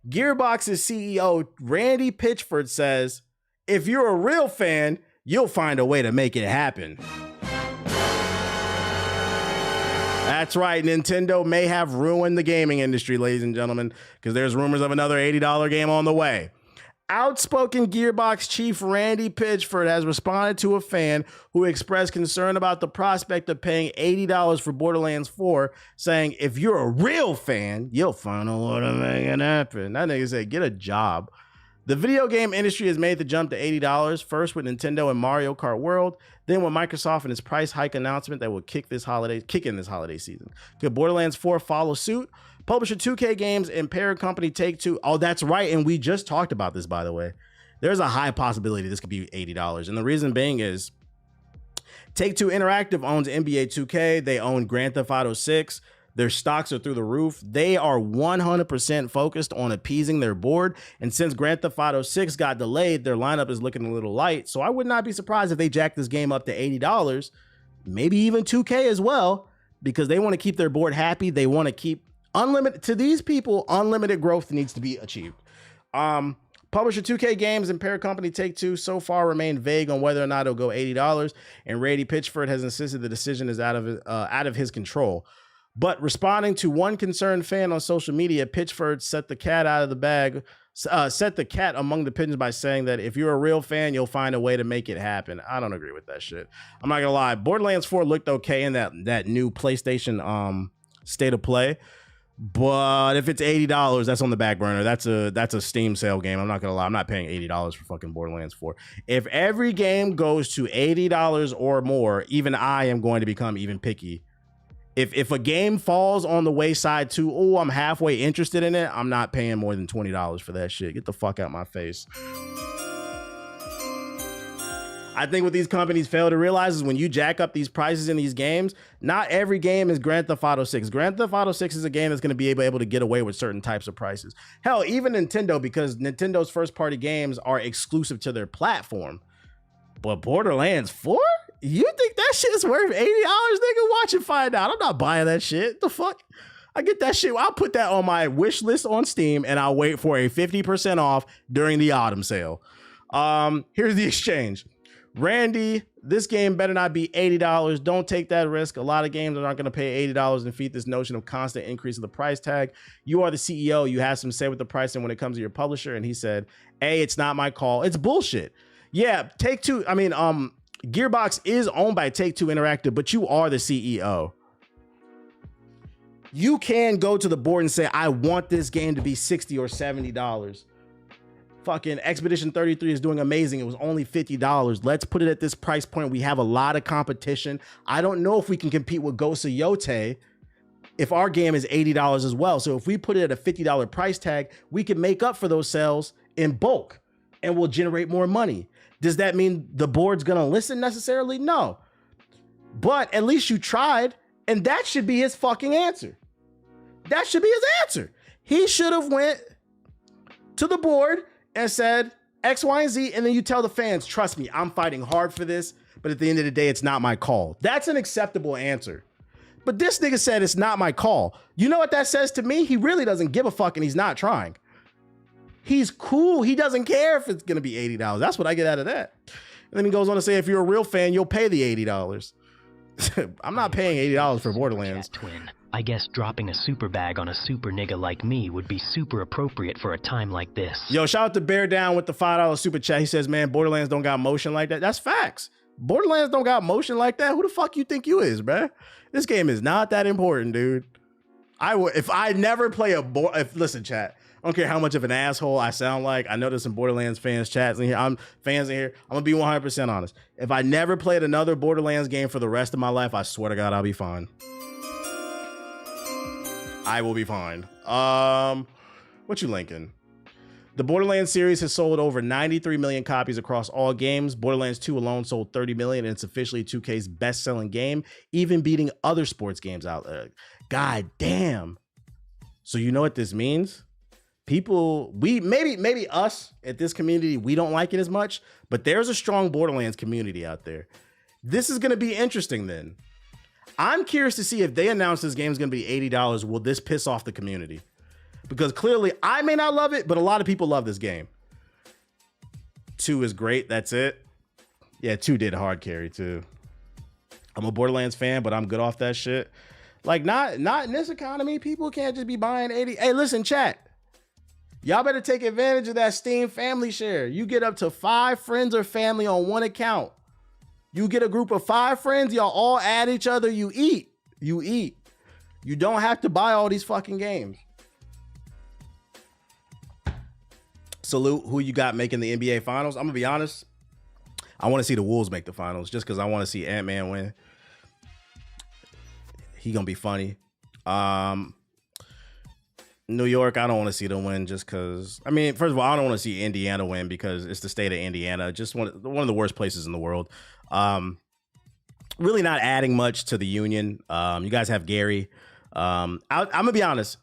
Gearbox's CEO Randy Pitchford says, if you're a real fan, you'll find a way to make it happen. That's right, Nintendo may have ruined the gaming industry, ladies and gentlemen, because there's rumors of another $80 game on the way. Outspoken Gearbox chief Randy Pitchford has responded to a fan who expressed concern about the prospect of paying $80 for Borderlands 4, saying, if you're a real fan, you'll find a way to make it happen. That nigga said, get a job. The video game industry has made the jump to $80, first with Nintendo and Mario Kart World, then with Microsoft and its price hike announcement that will kick in this holiday season. Could Borderlands 4 follow suit? Publisher 2K Games and parent company Take-Two. Oh, that's right. And we just talked about this, by the way. There's a high possibility this could be $80. And the reason being is Take-Two Interactive owns NBA 2K. They own Grand Theft Auto 6. Their stocks are through the roof. They are 100% focused on appeasing their board. And since Grand Theft Auto 6 got delayed, their lineup is looking a little light. So I would not be surprised if they jack this game up to $80, maybe even 2K as well, because they want to keep their board happy. They want to keep unlimited. To these people, unlimited growth needs to be achieved. Publisher 2K Games and parent company Take-Two so far remain vague on whether or not it'll go $80. And Randy Pitchford has insisted the decision is out of his control. But responding to one concerned fan on social media, Pitchford set the cat out of the bag, set the cat among the pigeons by saying that if you're a real fan, you'll find a way to make it happen. I don't agree with that shit. I'm not gonna lie. Borderlands 4 looked okay in that new PlayStation State of Play. But if it's $80, that's on the back burner. That's a Steam sale game. I'm not gonna lie. I'm not paying $80 for fucking Borderlands 4. If every game goes to $80 or more, even I am going to become even picky. If a game falls on the wayside to, oh, I'm halfway interested in it, I'm not paying more than $20 for that shit. Get the fuck out my face. I think what these companies fail to realize is when you jack up these prices in these games, not every game is Grand Theft Auto 6. Grand Theft Auto 6 is a game that's going to be able to get away with certain types of prices. Hell, even Nintendo, because Nintendo's first party games are exclusive to their platform. But Borderlands 4? You think that shit's worth $80? Nigga, watch and find out. I'm not buying that shit. The fuck? I get that shit. I'll put that on my wish list on Steam and I'll wait for a 50% off during the autumn sale. Here's the exchange. Randy, this game better not be $80. Don't take that risk. A lot of games are not going to pay $80 and feed this notion of constant increase of the price tag. You are the CEO. You have some say with the pricing when it comes to your publisher. And he said, hey, it's not my call. It's bullshit. Yeah, Take-Two. I mean, Gearbox is owned by Take-Two Interactive, but you are the CEO. You can go to the board and say, I want this game to be $60 or $70. Fucking Expedition 33 is doing amazing. It was only $50. Let's put it at this price point. We have a lot of competition. I don't know if we can compete with Ghost of Yote if our game is $80 as well. So if we put it at a $50 price tag, we can make up for those sales in bulk and we'll generate more money. Does that mean the board's gonna listen necessarily? No. But at least you tried, and that should be his fucking answer. That should be his answer. He should have went to the board and said X, Y, and Z, and then you tell the fans, trust me, I'm fighting hard for this, but at the end of the day, it's not my call. That's an acceptable answer. But this nigga said it's not my call. You know what that says to me? He really doesn't give a fuck and he's not trying. He's cool. He doesn't care if it's gonna be $80. That's what I get out of that. And then he goes on to say, if you're a real fan, you'll pay the $80. I'm not paying $80 for Borderlands. Twin. I guess dropping a super bag on a super nigga like me would be super appropriate for a time like this. Yo, shout out to Bear Down with the $5 super chat. He says, man, Borderlands don't got motion like that. That's facts. Borderlands don't got motion like that. Who the fuck you think you is, bruh? This game is not that important, dude. If I never play listen, chat, I don't care how much of an asshole I sound like. I know there's some Borderlands fans chats in here. I'm gonna be 100% honest. If I never played another Borderlands game for the rest of my life, I swear to God, I'll be fine. I will be fine. What you linking? The Borderlands series has sold over 93 million copies across all games. Borderlands 2 alone sold 30 million, and it's officially 2K's best-selling game, even beating other sports games out there. God damn. So you know what this means? People, maybe us at this community, we don't like it as much, but there's a strong Borderlands community out there. This is going to be interesting then. I'm curious to see if they announce this game is going to be $80, will this piss off the community? Because clearly I may not love it, but a lot of people love this game. 2 is great. That's it. Yeah, 2 did hard carry too. I'm a Borderlands fan, but I'm good off that shit. Like not in this economy. People can't just be buying 80. Hey, listen, chat. Y'all better take advantage of that Steam family share. You get up to 5 friends or family on one account. You get a group of 5 friends, y'all all add each other, you eat. You eat. You don't have to buy all these fucking games. Salute, who you got making the NBA Finals? I'm gonna be honest. I want to see the Wolves make the finals just because I want to see Ant-Man win. He gonna be funny. New York, I don't want to see them win just because. I mean, first of all, I don't want to see Indiana win because it's the state of Indiana, just one of the worst places in the world. Really not adding much to the Union. You guys have Gary. I'm gonna be honest.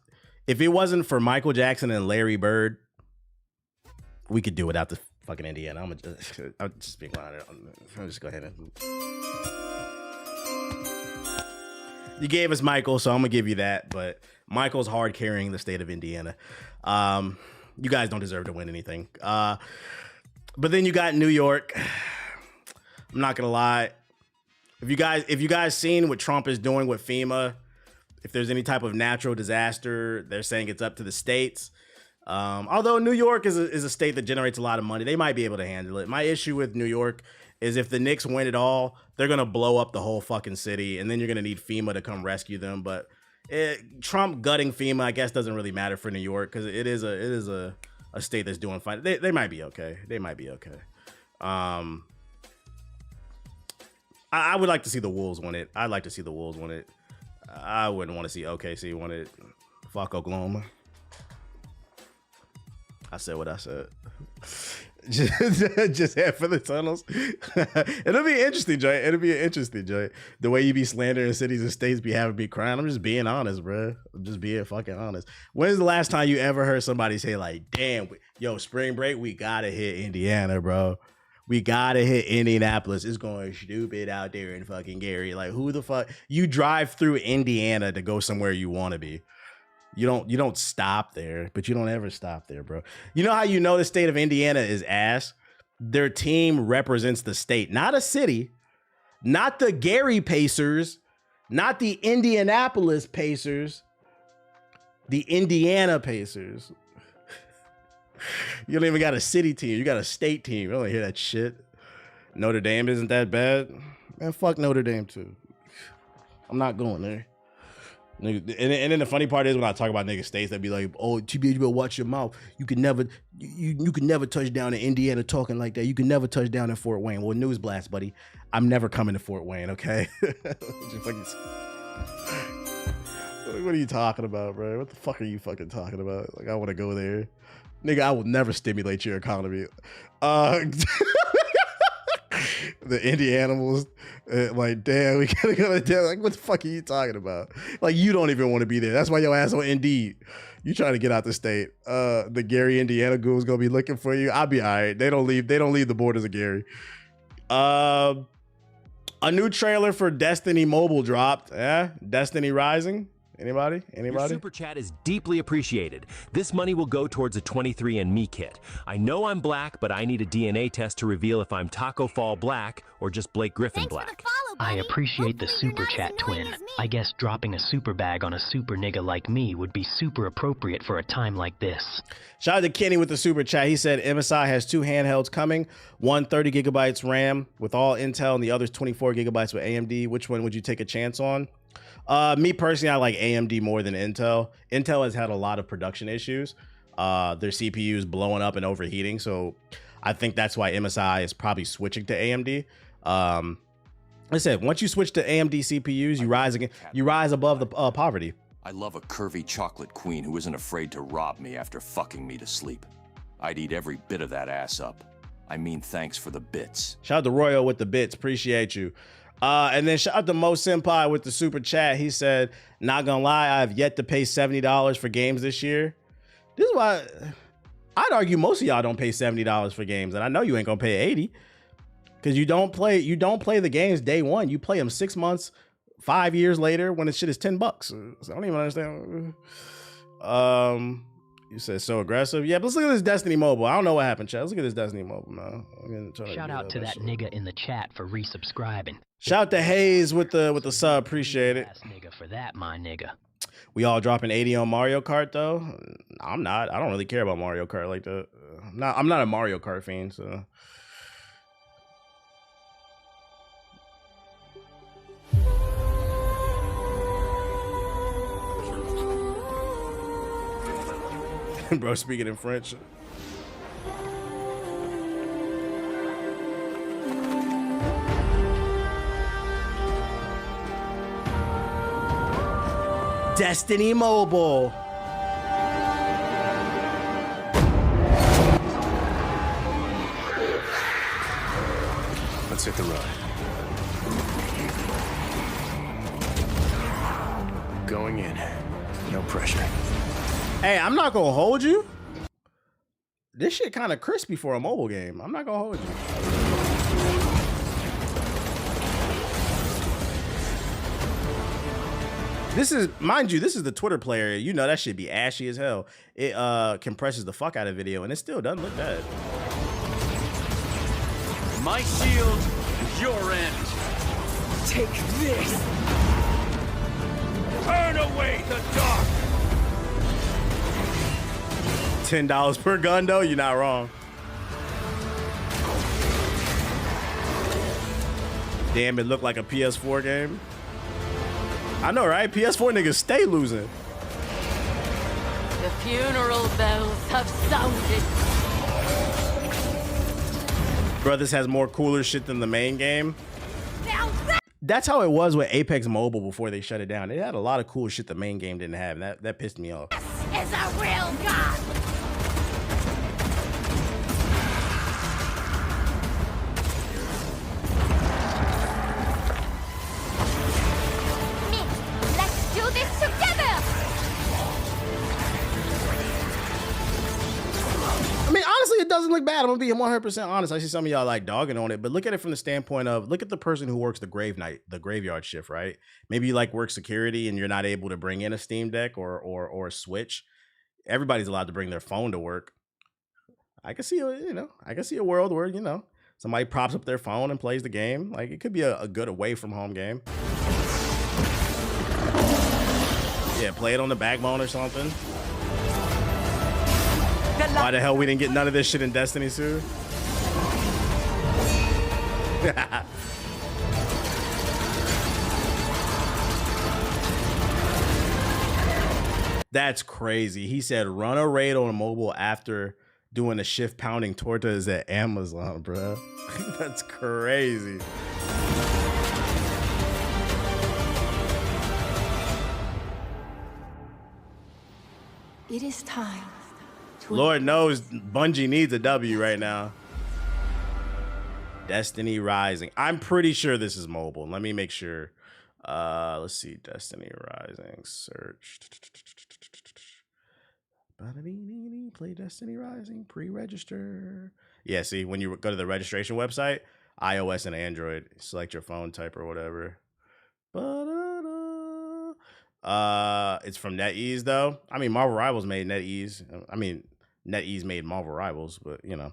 If it wasn't for Michael Jackson and Larry Bird, we could do without the fucking Indiana. I'll just be quiet. I'll just go ahead and. You gave us Michael, so I'm gonna give you that. But Michael's hard carrying the state of Indiana. You guys don't deserve to win anything. But then you got New York. I'm not gonna lie. If you guys seen what Trump is doing with FEMA, if there's any type of natural disaster, they're saying it's up to the states. Although New York is a state that generates a lot of money, they might be able to handle it. My issue with New York is if the Knicks win it all, they're gonna blow up the whole fucking city, and then you're gonna need FEMA to come rescue them. But Trump gutting FEMA, I guess, doesn't really matter for New York because it is a state that's doing fine. They might be okay. They might be okay. I would like to see the Wolves win it. I'd like to see the Wolves win it. I wouldn't want to see OKC win it. Fuck Oklahoma. I said what I said. just head for the tunnels. It'll be interesting, Jay. It'll be an interesting, Jay. The way you be slandering cities and states be having me crying. I'm just being honest, bro. I'm just being fucking honest. When's the last time you ever heard somebody say like, damn, yo, spring break, we gotta hit Indiana, bro. We gotta hit Indianapolis. It's going stupid out there in fucking Gary. Like, who the fuck? You drive through Indiana to go somewhere you want to be. You don't stop there, but you don't ever stop there, bro. You know how you know the state of Indiana is ass? Their team represents the state, not a city, not the Gary Pacers, not the Indianapolis Pacers, the Indiana Pacers. You don't even got a city team. You got a state team. I don't hear that shit. Notre Dame isn't that bad. Man, fuck Notre Dame too. I'm not going there. And then the funny part is when I talk about nigga states, they be like, "Oh, TBH, you better watch your mouth. You can never touch down in Indiana talking like that. You can never touch down in Fort Wayne." Well, news blast, buddy. I'm never coming to Fort Wayne. Okay. What are you talking about, bro? What the fuck are you fucking talking about? Like, I want to go there, nigga. I will never stimulate your economy. The indie animals, like, damn, we gotta go to damn. Like, what the fuck are you talking about? Like, you don't even want to be there. That's why your ass on Indeed. You trying to get out the state. The Gary, Indiana goons gonna be looking for you. I'll be all right. They don't leave the borders of Gary. A new trailer for Destiny Mobile dropped. Yeah, Destiny Rising. Anybody? Your super chat is deeply appreciated. This money will go towards a 23andMe kit. I know I'm black, but I need a DNA test to reveal if I'm Taco Fall black or just Blake Griffin black. I appreciate the super chat, twin. I guess dropping a super bag on a super nigga like me would be super appropriate for a time like this. Shout out to Kenny with the super chat. He said MSI has 2 handhelds coming, one 30 gigabytes RAM with all Intel and the other's 24 gigabytes with AMD. Which one would you take a chance on? Me personally, I like AMD more than Intel. Intel has had a lot of production issues. Their CPUs blowing up and overheating. So I think that's why MSI is probably switching to AMD. Like I said, once you switch to AMD CPUs, you rise above the poverty. I love a curvy chocolate queen who isn't afraid to rob me after fucking me to sleep. I'd eat every bit of that ass up. I mean, thanks for the bits. Shout out to Royal with the bits. Appreciate you. And then shout out to Mo Senpai with the super chat. He said, not gonna lie, I have yet to pay $70 for games this year. This is why I'd argue most of y'all don't pay $70 for games. And I know you ain't gonna pay $80 because you don't play the games day one. You play them 6 months, 5 years later when the shit is $10. So I don't even understand. You said so aggressive. Yeah, but let's look at this Destiny Mobile. I don't know what happened, chat. Let's look at this Destiny Mobile, man. Shout out to that nigga in the chat for resubscribing. Shout out to Hayes with the sub. Appreciate it. Nigga for that, my nigga. We all dropping 80 on Mario Kart though. I'm not. I don't really care about Mario Kart like that. I'm not a Mario Kart fan, so. Bro, speaking in French. Destiny Mobile. Let's hit the road. Going in. No pressure. Hey, I'm not gonna hold you. This shit kind of crispy for a mobile game. I'm not gonna hold you. This is, mind you, this is the Twitter player. You know that shit be ashy as hell. It compresses the fuck out of video, and it still doesn't look bad. My shield is your end. Take this. Turn away the dark. $10 per gun though, you're not wrong. Damn, it looked like a PS4 game. I know, right? PS4 niggas stay losing. The funeral bells have sounded. Bro, this has more cooler shit than the main game. That's how it was with Apex Mobile before they shut it down. It had a lot of cool shit the main game didn't have, and that pissed me off. This is a real god. Let's do this together! I mean, honestly, it doesn't look bad. I'm gonna be 100% honest. I see some of y'all like dogging on it, but look at it from the standpoint of, look at the person who works the graveyard shift, right? Maybe you like work security and you're not able to bring in a Steam Deck or a Switch. Everybody's allowed to bring their phone to work. I can see, I can see a world where, somebody props up their phone and plays the game. Like, it could be a good away from home game. Yeah, play it on the backbone or something. Why the hell we didn't get none of this shit in Destiny 2? That's crazy. He said run a raid on mobile after doing a shift pounding tortas at Amazon, bro. That's crazy. It is time. Lord knows Bungie needs a W right now. Destiny Rising. I'm pretty sure this is mobile. Let me make sure. Let's see. Destiny Rising. Search. Play Destiny Rising. Pre-register. Yeah, see, when you go to the registration website, iOS and Android, select your phone type or whatever. It's from NetEase though. I mean, Marvel Rivals made NetEase. I mean, NetEase made Marvel Rivals, but Yo,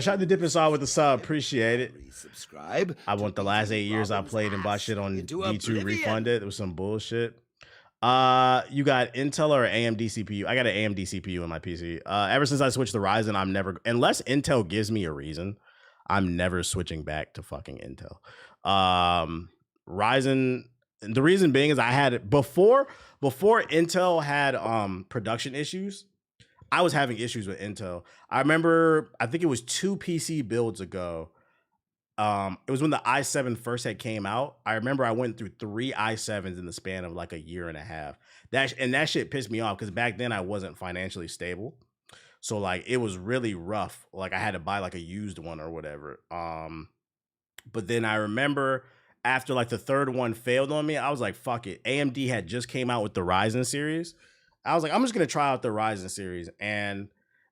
shout out to Dip and Saw with the sub. Appreciate it. Subscribe. I want the last 8 years I played and bought shit on D2 refunded. It was some bullshit. You got Intel or AMD CPU? I got an AMD CPU in my PC. Ever since I switched to Ryzen, I'm never, unless Intel gives me a reason, I'm never switching back to fucking Intel. Ryzen, the reason being is I had it before Intel had production issues. I was having issues with Intel. I remember, I think it was 2 PC builds ago. It was when the i7 first had came out. I remember I went through 3 i7s in the span of like a year and a half. That shit pissed me off because back then I wasn't financially stable. So like it was really rough. Like I had to buy like a used one or whatever. But then I remember after like the third one failed on me, I was like, fuck it. AMD had just came out with the Ryzen series. I was like, I'm just gonna try out the Ryzen series. And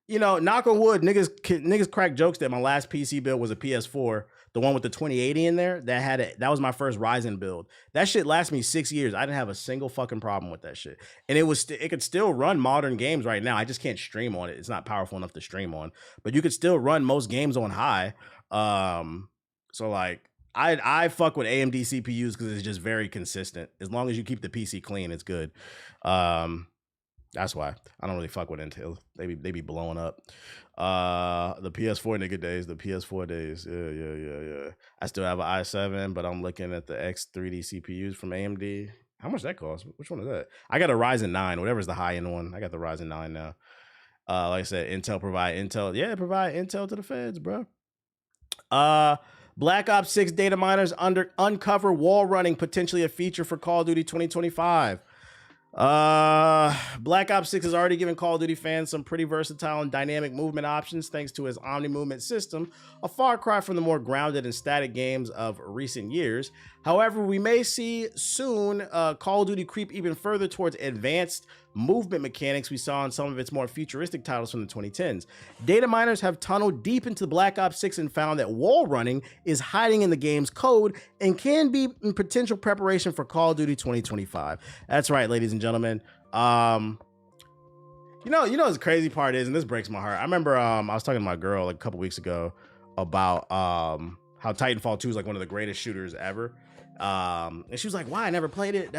knock on wood, niggas crack jokes that my last PC build was a PS4, the one with the 2080 in there. That was my first Ryzen build. That shit lasted me 6 years. I didn't have a single fucking problem with that shit. And it could still run modern games right now. I just can't stream on it. It's not powerful enough to stream on. But you could still run most games on high. So like I fuck with AMD CPUs because it's just very consistent. As long as you keep the PC clean, it's good. That's why I don't really fuck with Intel. They be blowing up. The PS4 nigga days, the PS4 days. Yeah. I still have an i7, but I'm looking at the X3D CPUs from AMD. How much that cost? Which one is that? I got a Ryzen 9, whatever's the high end one. I got the Ryzen 9 now. Like I said, Intel provide Intel. Yeah, provide Intel to the feds, bro. Black Ops 6 data miners uncover wall running, potentially a feature for Call of Duty 2025. Black Ops 6 has already given Call of Duty fans some pretty versatile and dynamic movement options thanks to its Omni movement system, a far cry from the more grounded and static games of recent years. However, we may see soon Call of Duty creep even further towards advanced movement mechanics we saw in some of its more futuristic titles from the 2010s. Data miners have tunneled deep into Black Ops 6 and found that wall running is hiding in the game's code and can be in potential preparation for Call of Duty 2025. That's right, ladies and gentlemen. You know the crazy part is, and this breaks my heart. I remember I was talking to my girl like a couple weeks ago about how Titanfall 2 is like one of the greatest shooters ever. And she was like, why? I never played it.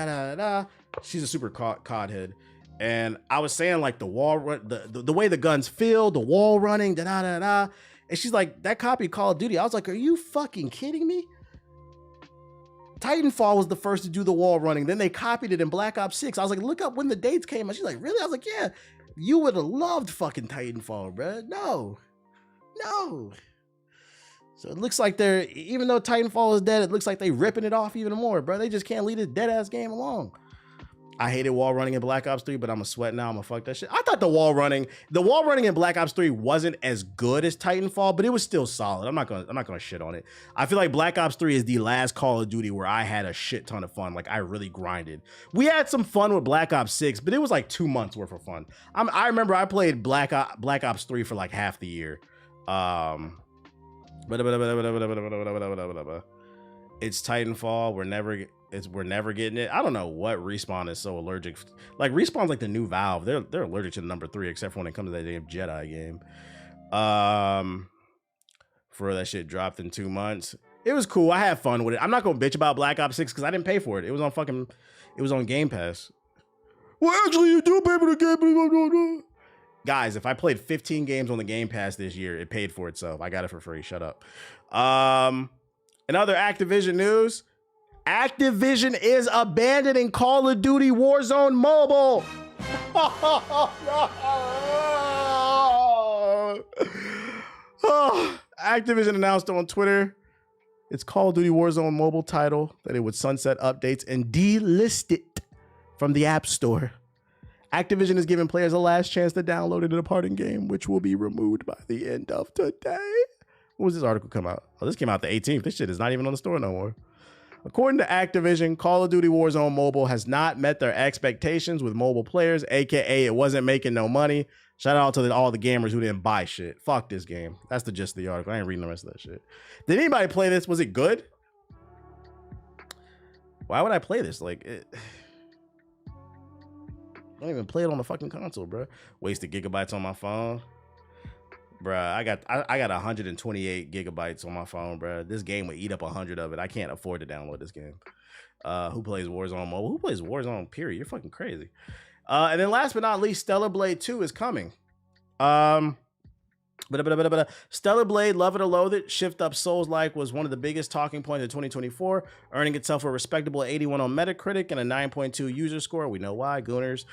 She's a super COD head. And I was saying like the wall run, the way the guns feel, the wall running, And she's like, that copy Call of Duty. I was like, are you fucking kidding me? Titanfall was the first to do the wall running. Then they copied it in Black Ops 6. I was like, look up when the dates came out. She's like, really? I was like, yeah. You would have loved fucking Titanfall, bro. No. So it looks like they're, even though Titanfall is dead, it looks like they ripping it off even more, bro. They just can't leave this dead ass game alone. I hated wall running in Black Ops 3, but I'm a sweat now. I'm gonna fuck that shit. I thought the wall running in Black Ops 3 wasn't as good as Titanfall, but it was still solid. I'm not gonna shit on it. I feel like Black Ops 3 is the last Call of Duty where I had a shit ton of fun. Like I really grinded. We had some fun with Black Ops 6, but it was like 2 months worth of fun. I remember I played Black Ops 3 for like half the year. It's Titanfall. We're never getting it. I don't know what Respawn is so allergic. Like Respawn's like the new Valve. They're allergic to the number 3, except for when it comes to that damn Jedi game. For that shit dropped in 2 months. It was cool. I had fun with it. I'm not gonna bitch about Black Ops 6 because I didn't pay for it. It was on Game Pass. Well, actually, you do pay for the Game Pass. Guys, if I played 15 games on the Game Pass this year, it paid for itself. I got it for free. Shut up. In other Activision news, Activision is abandoning Call of Duty Warzone Mobile. Activision announced on Twitter its Call of Duty Warzone Mobile title that it would sunset updates and delist it from the App Store. Activision is giving players a last chance to download it in a parting game, which will be removed by the end of today. When was this article come out? Oh, this came out the 18th. This shit is not even on the store no more. According to Activision, Call of Duty Warzone Mobile has not met their expectations with mobile players, aka it wasn't making no money. Shout out to all the gamers who didn't buy shit. Fuck this game. That's the gist of the article. I ain't reading the rest of that shit. Did anybody play this? Was it good? Why would I play this? Like, I don't even play it on the fucking console, bro. Wasted gigabytes on my phone. Bruh, I got 128 gigabytes on my phone, bruh. This game would eat up 100 of it. I can't afford to download this game. Who plays Warzone Mobile? Who plays Warzone, period? You're fucking crazy. And then last but not least, Stellar Blade 2 is coming. Stellar Blade, love it or loathe it, Shift Up Souls-like was one of the biggest talking points of 2024, earning itself a respectable 81 on Metacritic and a 9.2 user score. We know why, Gooners.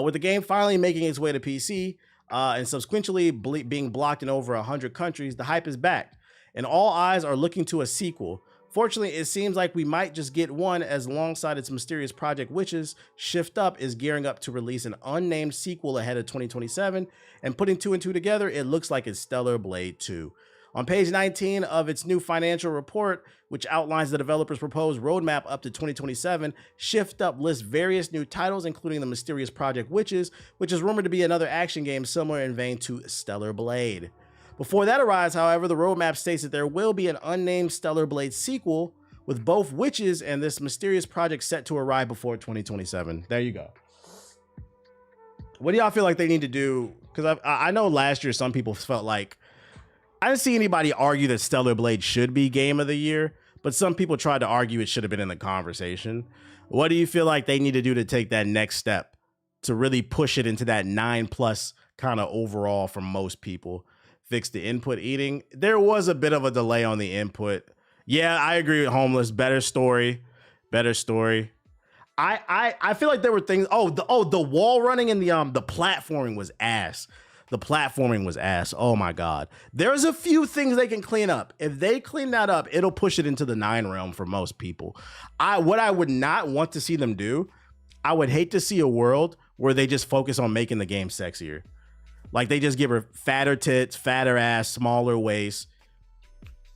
With the game finally making its way to PC, and subsequently being blocked in over 100 countries, the hype is back, and all eyes are looking to a sequel. Fortunately, it seems like we might just get one, as alongside its mysterious Project Witches, Shift Up is gearing up to release an unnamed sequel ahead of 2027, and putting 2 and 2 together, it looks like it's Stellar Blade 2. On page 19 of its new financial report, which outlines the developer's proposed roadmap up to 2027, Shift Up lists various new titles, including the mysterious Project Witches, which is rumored to be another action game similar in vein to Stellar Blade. Before that arrives, however, the roadmap states that there will be an unnamed Stellar Blade sequel, with both Witches and this mysterious project set to arrive before 2027. There you go. What do y'all feel like they need to do? Because I know last year some people felt like, I didn't see anybody argue that Stellar Blade should be Game of the Year, but some people tried to argue it should have been in the conversation. What do you feel like they need to do to take that next step to really push it into that 9+ kind of overall from most people? Fix the input eating. There was a bit of a delay on the input. Yeah, I agree with Homeless. Better story. I feel like there were things. The wall running and the platforming was ass. The platforming was ass. Oh my God. There's a few things they can clean up. If they clean that up, it'll push it into the 9 realm for most people. What I would not want to see them do, I would hate to see a world where they just focus on making the game sexier. Like they just give her fatter tits, fatter ass, smaller waist.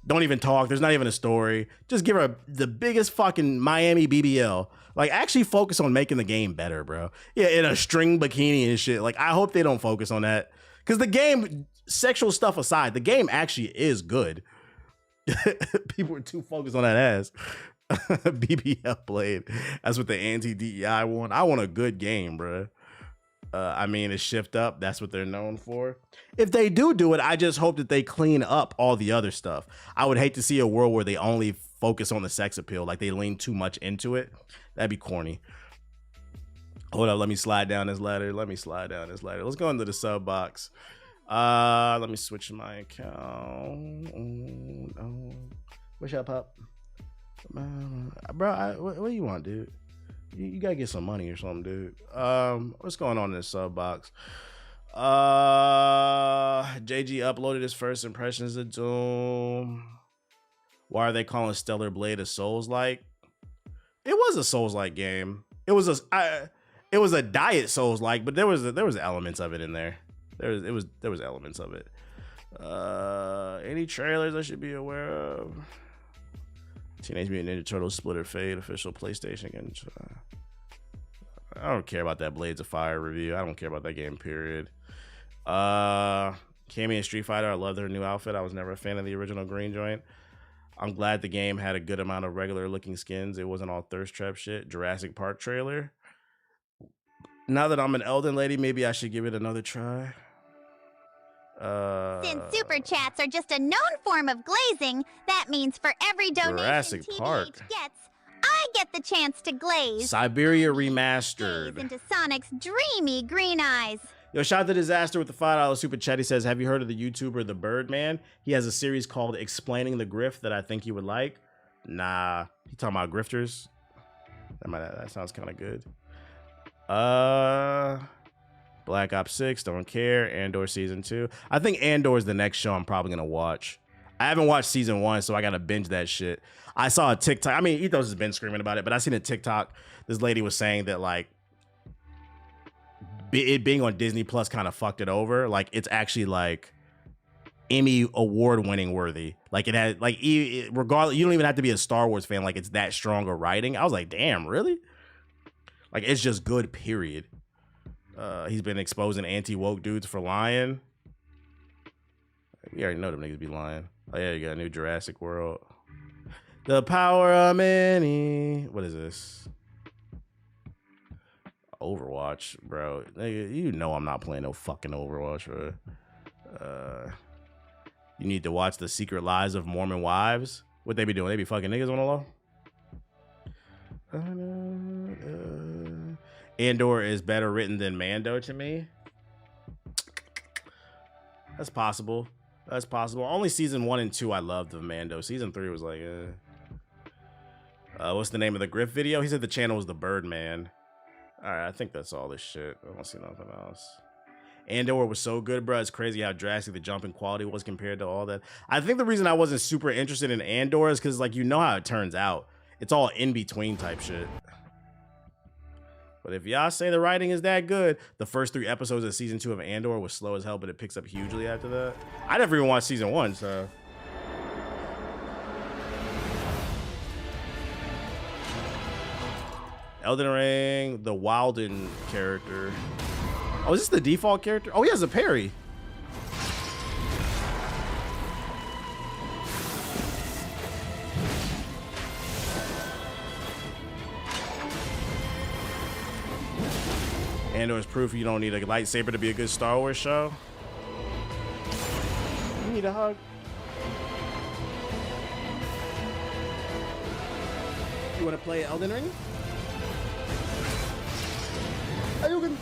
Don't even talk. There's not even a story. Just give her the biggest fucking Miami BBL. Like actually focus on making the game better, bro. Yeah, in a string bikini and shit. Like I hope they don't focus on that. Because the game, sexual stuff aside, the game actually is good. People are too focused on that ass. BBL Blade. That's what the anti-DEI want. I want a good game, bro. I mean, it's Shift Up. That's what they're known for. If they do it, I just hope that they clean up all the other stuff. I would hate to see a world where they only focus on the sex appeal, like they lean too much into it. That'd be corny. Hold up, let me slide down this ladder. Let's go into the sub box. Let me switch my account. What's up, pup? Bro, what do you want, dude? You gotta get some money or something, dude. What's going on in this sub box? JG uploaded his first impressions of Doom. Why are they calling Stellar Blade a Souls-like? It was a Souls-like game. It was a diet Souls-like, but there was elements of it in there. There was elements of it. Any trailers I should be aware of? Teenage Mutant Ninja Turtles Splitter Fade official PlayStation game. I don't care about that Blades of Fire review. I don't care about that game, period. Cammy and Street Fighter, I love their new outfit. I was never a fan of the original green joint. I'm glad the game had a good amount of regular looking skins. It wasn't all thirst trap shit. Jurassic Park trailer. Now that I'm an Elden lady, maybe I should give it another try. Since super chats are just a known form of glazing, that means for every donation Jurassic TBH Park. gets, I get the chance to glaze. Siberia Gaze Remastered. into Sonic's dreamy green eyes. Yo, shout out to Disaster with the $5 super chat. He says, have you heard of the YouTuber The Birdman? He has a series called Explaining the Grift that I think you would like. Nah, he talking about grifters. That sounds kind of good. Black Ops 6, don't care. Andor Season 2. I think Andor is the next show I'm probably going to watch. I haven't watched Season 1, so I got to binge that shit. I saw a TikTok. I mean, Ethos has been screaming about it, but I seen a TikTok. This lady was saying that, like, it being on Disney Plus kind of fucked it over. Like, it's actually, like, Emmy award-winning worthy. Like, it had, like, regardless, you don't even have to be a Star Wars fan. Like, it's that strong of writing. I was like, damn, really? Like, it's just good, period. He's been exposing anti-woke dudes for lying. We already know them niggas be lying. Oh yeah, you got a new Jurassic World. The power of many. What is this? Overwatch, bro. Nigga, you know I'm not playing no fucking Overwatch, bro. You need to watch The Secret Lives of Mormon Wives. What they be doing? They be fucking niggas on the low? Andor is better written than Mando to me. That's possible. That's possible. Only season 1 and 2 I loved of Mando. Season 3 was like, what's the name of the Griff video? He said the channel was The Birdman. All right, I think that's all this shit. I don't see nothing else. Andor was so good, bro. It's crazy how drastic the jump in quality was compared to all that. I think the reason I wasn't super interested in Andor is because, like, you know how it turns out. It's all in-between type shit. But if y'all say the writing is that good, the first 3 episodes of season 2 of Andor was slow as hell, but it picks up hugely after that. I never even watched season 1, so. Elden Ring, the Wilden character. Oh, is this the default character? Oh, he has a parry. Andor's proof you don't need a lightsaber to be a good Star Wars show. You need a hug. You want to play Elden Ring? Ayugan.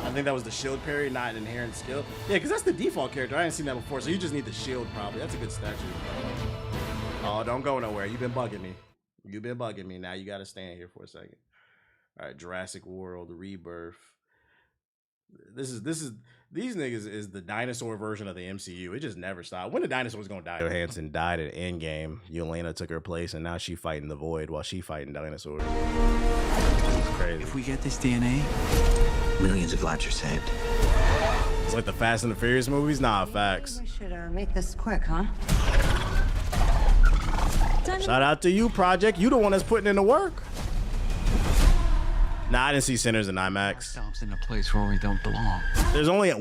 I think that was the shield parry, not an inherent skill. Yeah, because that's the default character. I hadn't seen that before, so you just need the shield probably. That's a good statue. Oh, don't go nowhere. You've been bugging me. You've been bugging me. Now you got to stand here for a second. All right, Jurassic World Rebirth. These niggas is the dinosaur version of the MCU. It just never stopped. When the dinosaurs gonna die? Johansson died at Endgame. Yelena took her place, and now she fighting the Void while she fighting dinosaurs. It's crazy. If we get this DNA, millions of lives are saved. It's like the Fast and the Furious movies. Nah, facts. We should make this quick, huh? Shout out to you, Project. You the one that's putting in the work. Nah, I didn't see Sinners in IMAX. Stops in a place where we don't belong. There was only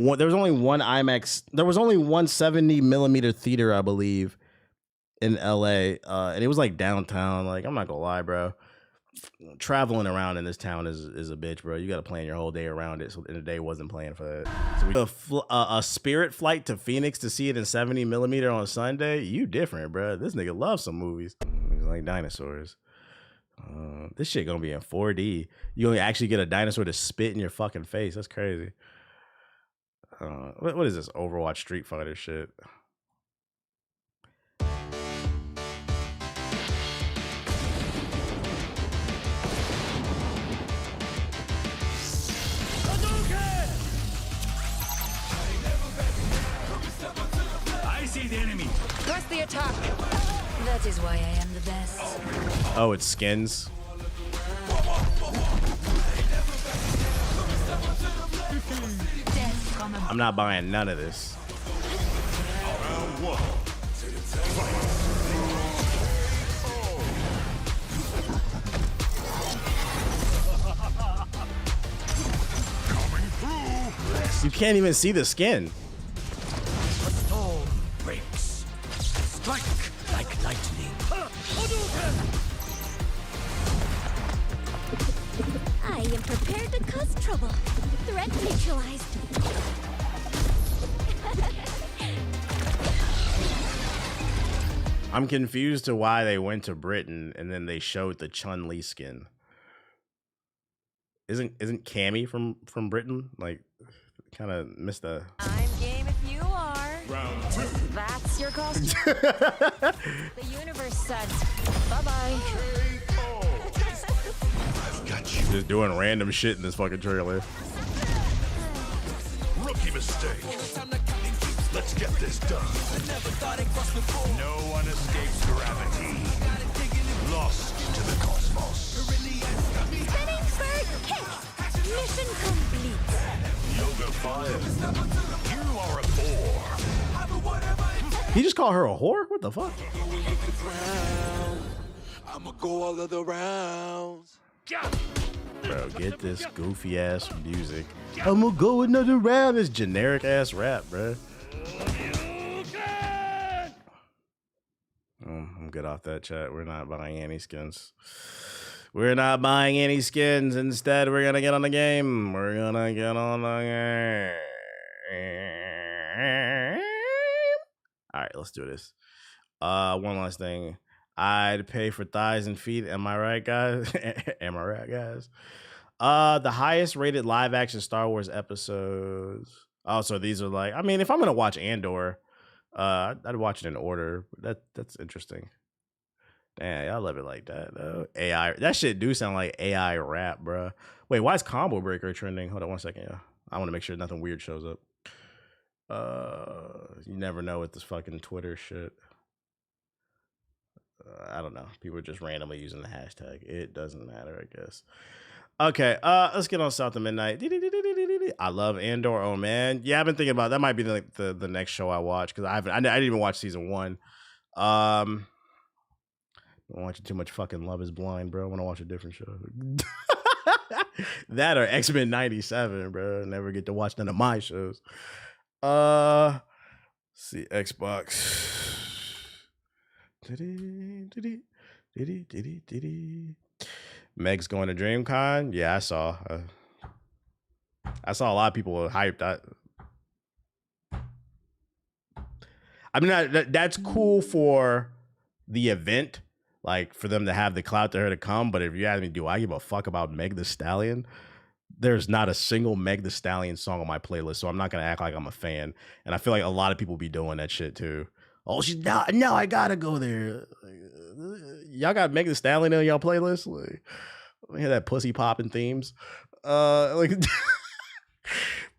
one IMAX. There was only one 70mm theater, I believe, in LA, and it was like downtown. Like, I'm not gonna lie, bro. Traveling around in this town is a bitch, bro. You got to plan your whole day around it. So the day wasn't planned for that. So a Spirit flight to Phoenix to see it in 70mm on Sunday. You different, bro. This nigga loves some movies. He's like dinosaurs. This shit gonna be in 4D. You gonna actually get a dinosaur to spit in your fucking face. That's crazy. What is this Overwatch Street Fighter shit? attack. That is why I am the best. Oh, it's skins. I'm not buying none of this. Round one. You can't even see the skin. The storm breaks. Strike like lightning. I am prepared to cause trouble. Threat neutralized. I'm confused to why they went to Britain and then they showed the Chun-Li skin. Isn't Cammy from Britain? Like, kind of missed the. I'm game if you are. Round two. That's your costume. The universe said bye-bye. I've got you. Just doing random shit in this fucking trailer. Rookie mistake. Let's get this done. No one escapes gravity. Lost to the cosmos. Spinning bird kick. Mission complete. Yoga fire. You are a bore. He just called her a whore? What the fuck? I'ma go all of the rounds. Bro, get this goofy ass music. I'm gonna go another round. This generic ass rap, bro. I'm good off that chat. We're not buying any skins. We're not buying any skins. Instead, we're gonna get on the game. We're gonna get on the game. All right, let's do this. One last thing. I'd pay for thighs and feet. Am I right, guys? Am I right, guys? The highest rated live action Star Wars episodes. Oh, so these are like, I mean, if I'm gonna watch Andor, I'd watch it in order. That's interesting. Damn, y'all love it like that though. AI, that shit do sound like AI rap, bro. Wait, why is Combo Breaker trending? Hold on 1 second, yeah. I want to make sure nothing weird shows up. You never know with this fucking Twitter shit. I don't know. People are just randomly using the hashtag. It doesn't matter, I guess. Okay, let's get on South of Midnight. I love Andor. Oh man, yeah, I've been thinking about that. Might be the next show I watch because I didn't even watch season 1. I'm watching too much fucking Love Is Blind, bro. I want to watch a different show. That or X-Men 97, bro. Never get to watch none of my shows. See Xbox. Meg's going to DreamCon. Yeah, I saw. I saw a lot of people hyped. I mean, that's cool for the event, like for them to have the clout to her to come. But if you ask me, do I give a fuck about Meg the Stallion? There's not a single Meg the Stallion song on my playlist, so I'm not gonna act like I'm a fan. And I feel like a lot of people be doing that shit too. Oh, she's not. No, I gotta go there. Y'all got Meg the Stallion on y'all playlist? Like, let me hear that pussy popping themes. Like,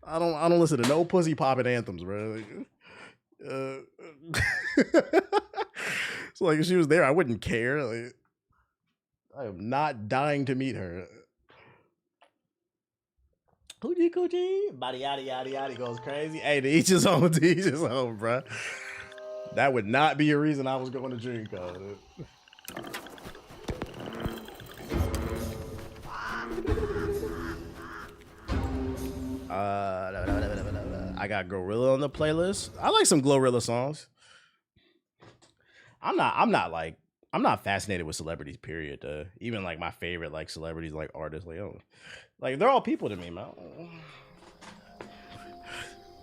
I don't listen to no pussy popping anthems, bro. Like, so like, if she was there, I wouldn't care. Like, I am not dying to meet her. Coochie coochie, body yada yada yada goes crazy. Hey, to each his own, to each his own, bro. That would not be a reason I was going to DreamCon. I got Gorilla on the playlist. I like some Glorilla songs. I'm not fascinated with celebrities, period. Even like my favorite like celebrities, like artists, like they're all people to me, man.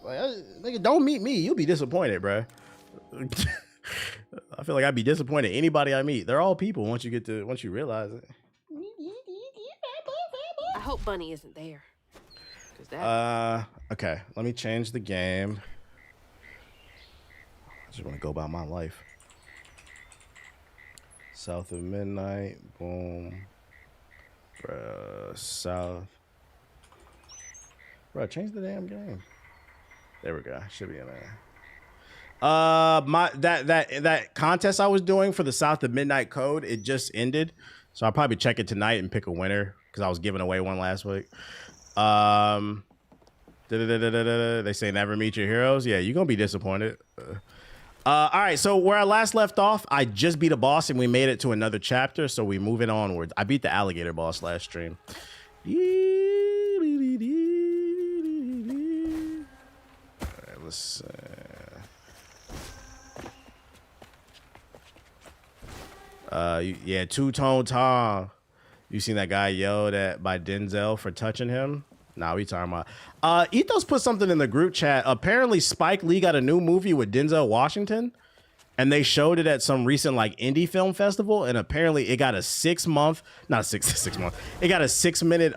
Like, nigga, don't meet me. You'll be disappointed, bro. I feel like I'd be disappointed anybody I meet. They're all people once you realize it. I hope Bunny isn't there. Okay, let me change the game. I just want to go about my life. South of Midnight, boom. Bruh, South. Bruh, change the damn game. There we go. Should be in there. That contest I was doing for the South of Midnight Code, it just ended. So I'll probably check it tonight and pick a winner because I was giving away one last week. They say never meet your heroes. Yeah, you're gonna be disappointed. All right, so where I last left off, I just beat a boss and we made it to another chapter, so we moving onwards. I beat the alligator boss last stream. All right, let's yeah, Two-Tone Tom. You seen that guy yelled at by Denzel for touching him? Nah, we talking about. Ethos put something in the group chat. Apparently, Spike Lee got a new movie with Denzel Washington, and they showed it at some recent like indie film festival. And apparently, it got a 6 month, not 6 month. It got a 6 minute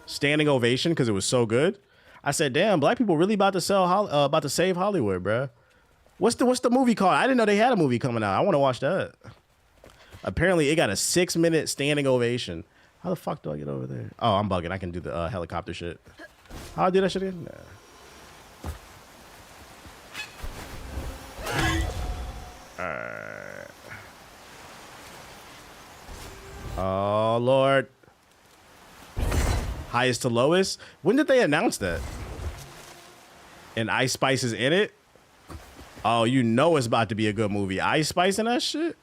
standing ovation because it was so good. I said, "Damn, black people really about to save Hollywood, bruh." What's the movie called? I didn't know they had a movie coming out. I want to watch that. Apparently, it got a 6 minute standing ovation. How the fuck do I get over there? Oh, I'm bugging. I can do the helicopter shit. How I do that shit again? Nah. Oh, Lord. Highest to lowest? When did they announce that? And Ice Spice is in it? Oh, you know it's about to be a good movie. Ice Spice and that shit?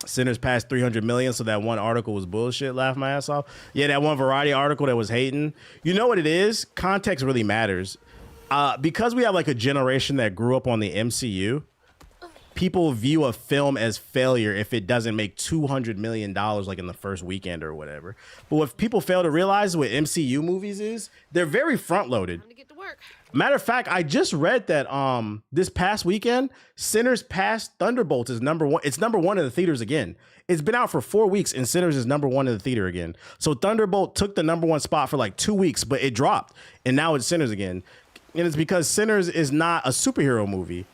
Sinners passed 300 million, so that one article was bullshit. Laugh my ass off. Yeah, that one Variety article that was hating. You know what it is? Context really matters. Because we have like a generation that grew up on the MCU, people view a film as failure if it doesn't make $200 million like in the first weekend or whatever. But what people fail to realize what MCU movies is, they're very front-loaded. Matter of fact, I just read that this past weekend, Sinners passed Thunderbolts is number one. It's number one in the theaters again. It's been out for 4 weeks and Sinners is number one in the theater again. So Thunderbolt took the number one spot for like 2 weeks, but it dropped. And now it's Sinners again. And it's because Sinners is not a superhero movie.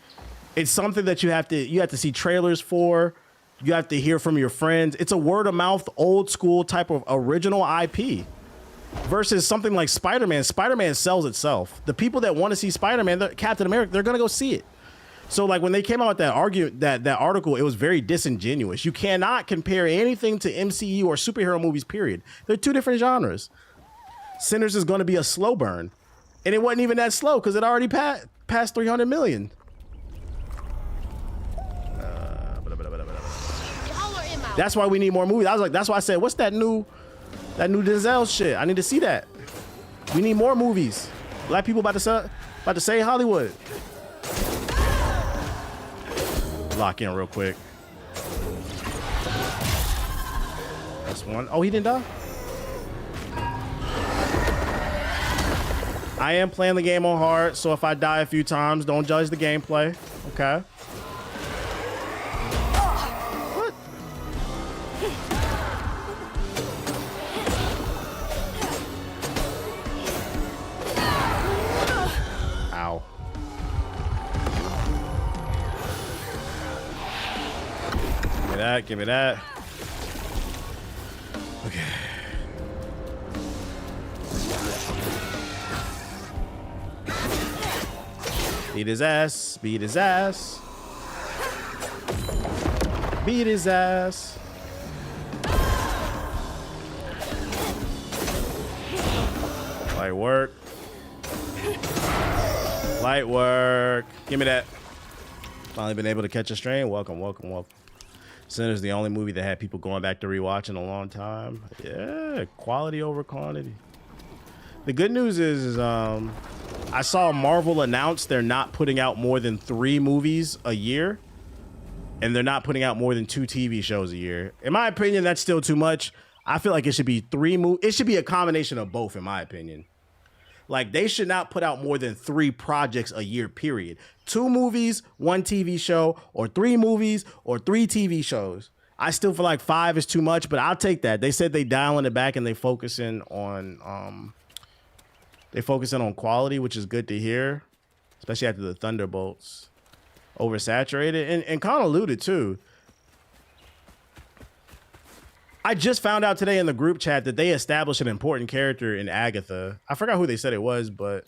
It's something that you have to see trailers for. You have to hear from your friends. It's a word of mouth, old school type of original IP. Versus something like Spider-Man. Spider-Man sells itself. The people that want to see Spider-Man, Captain America, they're gonna go see it. So like when they came out with that article, it was very disingenuous. You cannot compare anything to MCU or superhero movies, period. They're two different genres. Sinners is gonna be a slow burn. And it wasn't even that slow because it already passed 300 million. That's why we need more movies. I was like, that's why I said, what's that new Denzel shit? I need to see that. We need more movies. Black people about to say Hollywood. Lock in real quick. That's one. Oh, he didn't die? I am playing the game on hard, so if I die a few times, don't judge the gameplay. Okay. What? Ow. Give me that, give me that. Okay. Beat his ass, beat his ass. Beat his ass. Light work. Light work. Give me that. Finally been able to catch a strain. Welcome, welcome, welcome. Sinner's the only movie that had people going back to rewatch in a long time. Yeah, quality over quantity. The good news is I saw Marvel announce they're not putting out more than 3 movies a year, and they're not putting out more than 2 TV shows a year. In my opinion, that's still too much. I feel like it should be 3 movies. It should be a combination of both, in my opinion. Like, they should not put out more than 3 projects a year, period. 2 movies, 1 TV show, or 3 movies, or 3 TV shows. I still feel like 5 is too much, but I'll take that. They said they dialing it back and they focusing on quality, which is good to hear, especially after the Thunderbolts oversaturated and convoluted too. I just found out today in the group chat that they established an important character in Agatha. I forgot who they said it was, but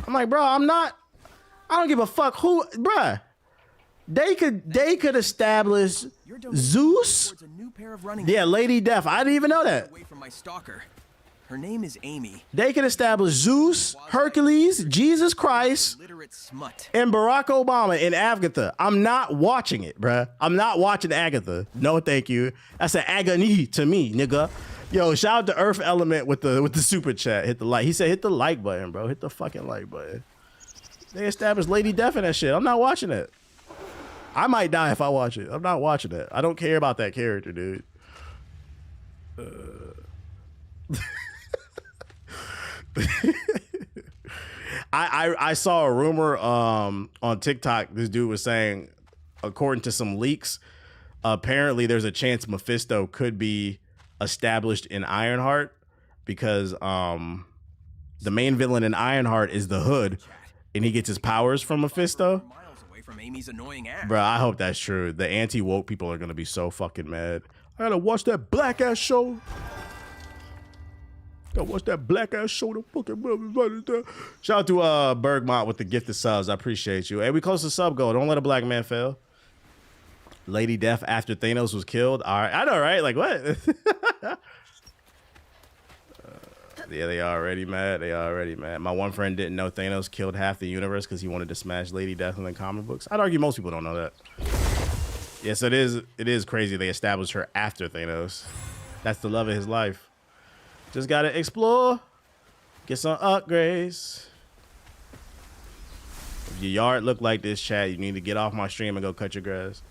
I'm like, bro, I'm not I don't give a fuck who, bruh. They could establish Zeus. Yeah, Lady Death. I didn't even know that. Away from my stalker. Her name is Amy. They could establish Zeus, Hercules, Jesus Christ, and Barack Obama in Agatha. I'm not watching it, bruh. I'm not watching Agatha. No, thank you. That's an agony to me, nigga. Yo, shout out to Earth Element with the super chat. Hit the like. He said hit the like button, bro. Hit the fucking like button. They established Lady Death in that shit. I'm not watching it. I might die if I watch it. I'm not watching it. I don't care about that character, dude. I saw a rumor on TikTok. This dude was saying, according to some leaks, apparently there's a chance Mephisto could be established in Ironheart because the main villain in Ironheart is the Hood, and he gets his powers from Mephisto. From Amy's annoying ass. Bro, I hope that's true. The anti-woke people are gonna be so fucking mad. I gotta watch that black ass show. Gotta watch that black ass show. The fucking shout out to Bergmont with the gifted subs. I appreciate you. Hey, we close to sub goal. Don't let a black man fail. Lady Death after Thanos was killed. All right, I know, right? Like what? Yeah, they already mad. They already mad. My one friend didn't know Thanos killed half the universe because he wanted to smash Lady Death in the comic books. I'd argue most people don't know that. Yes, it is crazy they established her after Thanos. That's the love of his life. Just gotta explore, get some upgrades. If your yard look like this, chat, you need to get off my stream and go cut your grass.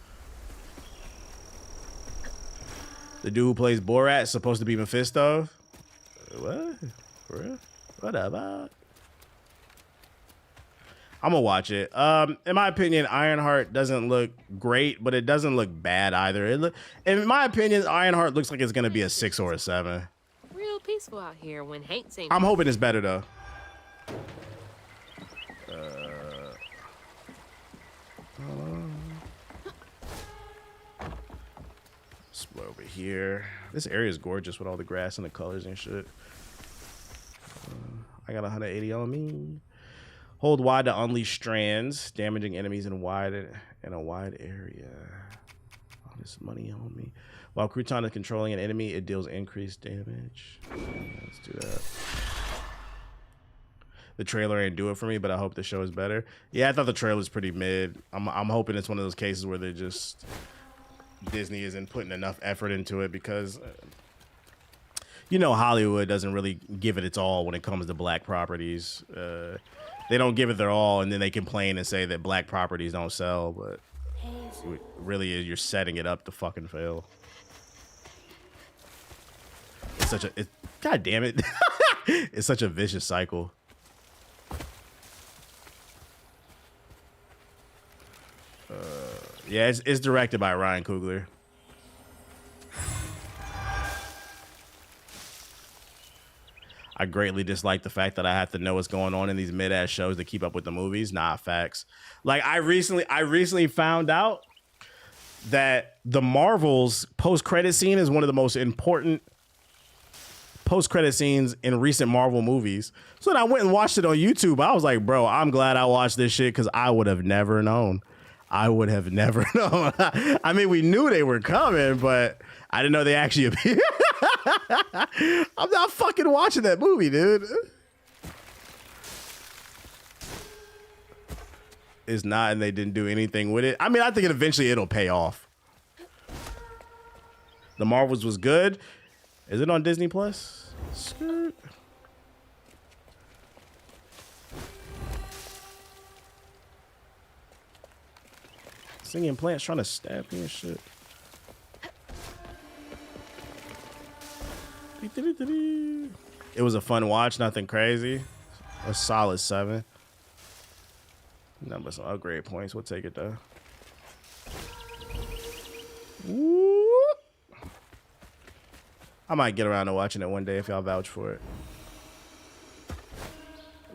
The dude who plays Borat is supposed to be Mephisto. What? For real? Whatever. I'm gonna watch it. In my opinion, Ironheart doesn't look great, but it doesn't look bad either. In my opinion, Ironheart looks like it's gonna be a 6 or a 7. Real peaceful out here when Hank's ain't. I'm hoping it's better though. Split over here. This area is gorgeous with all the grass and the colors and shit. I got 180 on me. Hold wide to unleash strands, damaging enemies in a wide area. All this money on me. While Crouton is controlling an enemy, it deals increased damage. Let's do that. The trailer ain't do it for me, but I hope the show is better. Yeah, I thought the trailer was pretty mid. I'm hoping it's one of those cases where they're just Disney isn't putting enough effort into it because you know Hollywood doesn't really give it its all when it comes to black properties. They don't give it their all, and then they complain and say that black properties don't sell, but it really is you're setting it up to fucking fail. It's such a god damn it. It's such a vicious cycle. Yeah, it's directed by Ryan Coogler. I greatly dislike the fact that I have to know what's going on in these mid-ass shows to keep up with the movies. Nah, facts. Like I recently found out that the Marvel's post-credit scene is one of the most important post-credit scenes in recent Marvel movies. So then I went and watched it on YouTube. I was like, bro, I'm glad I watched this shit because I would have never known. I would have never known. I mean, we knew they were coming, but I didn't know they actually appeared. I'm not fucking watching that movie, dude. It's not, and they didn't do anything with it. I mean, I think eventually it'll pay off. The Marvels was good. Is it on Disney Plus? Skirt. Singing plants trying to stab me and shit. It was a fun watch, nothing crazy. A solid 7. Number some upgrade points. We'll take it though. Whoop. I might get around to watching it one day if y'all vouch for it.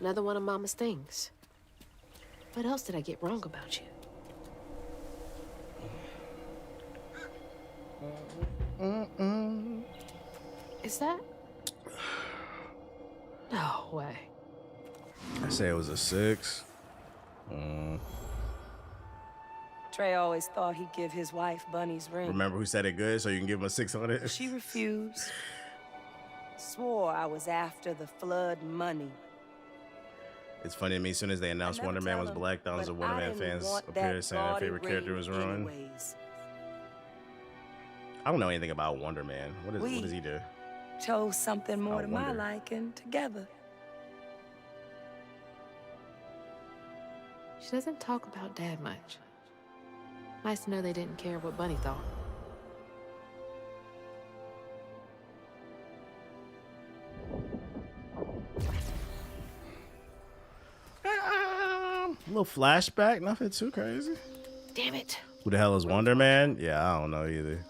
Another one of Mama's things. What else did I get wrong about you? Is that? No way. I say it was a 6. Trey always thought he'd give his wife Bunny's ring. Remember who said it good, so you can give him a 600? She refused. Swore I was after the flood money. It's funny to me, as soon as they announced Wonder Man was black, thousands of Wonder Man fans appeared saying their favorite character was ruined. I don't know anything about Wonder Man. What does he do? Chose something more to my liking together. She doesn't talk about Dad much. Nice to know they didn't care what Bunny thought. A little flashback, nothing too crazy. Damn it. Who the hell is Wonder Man? Yeah, I don't know either.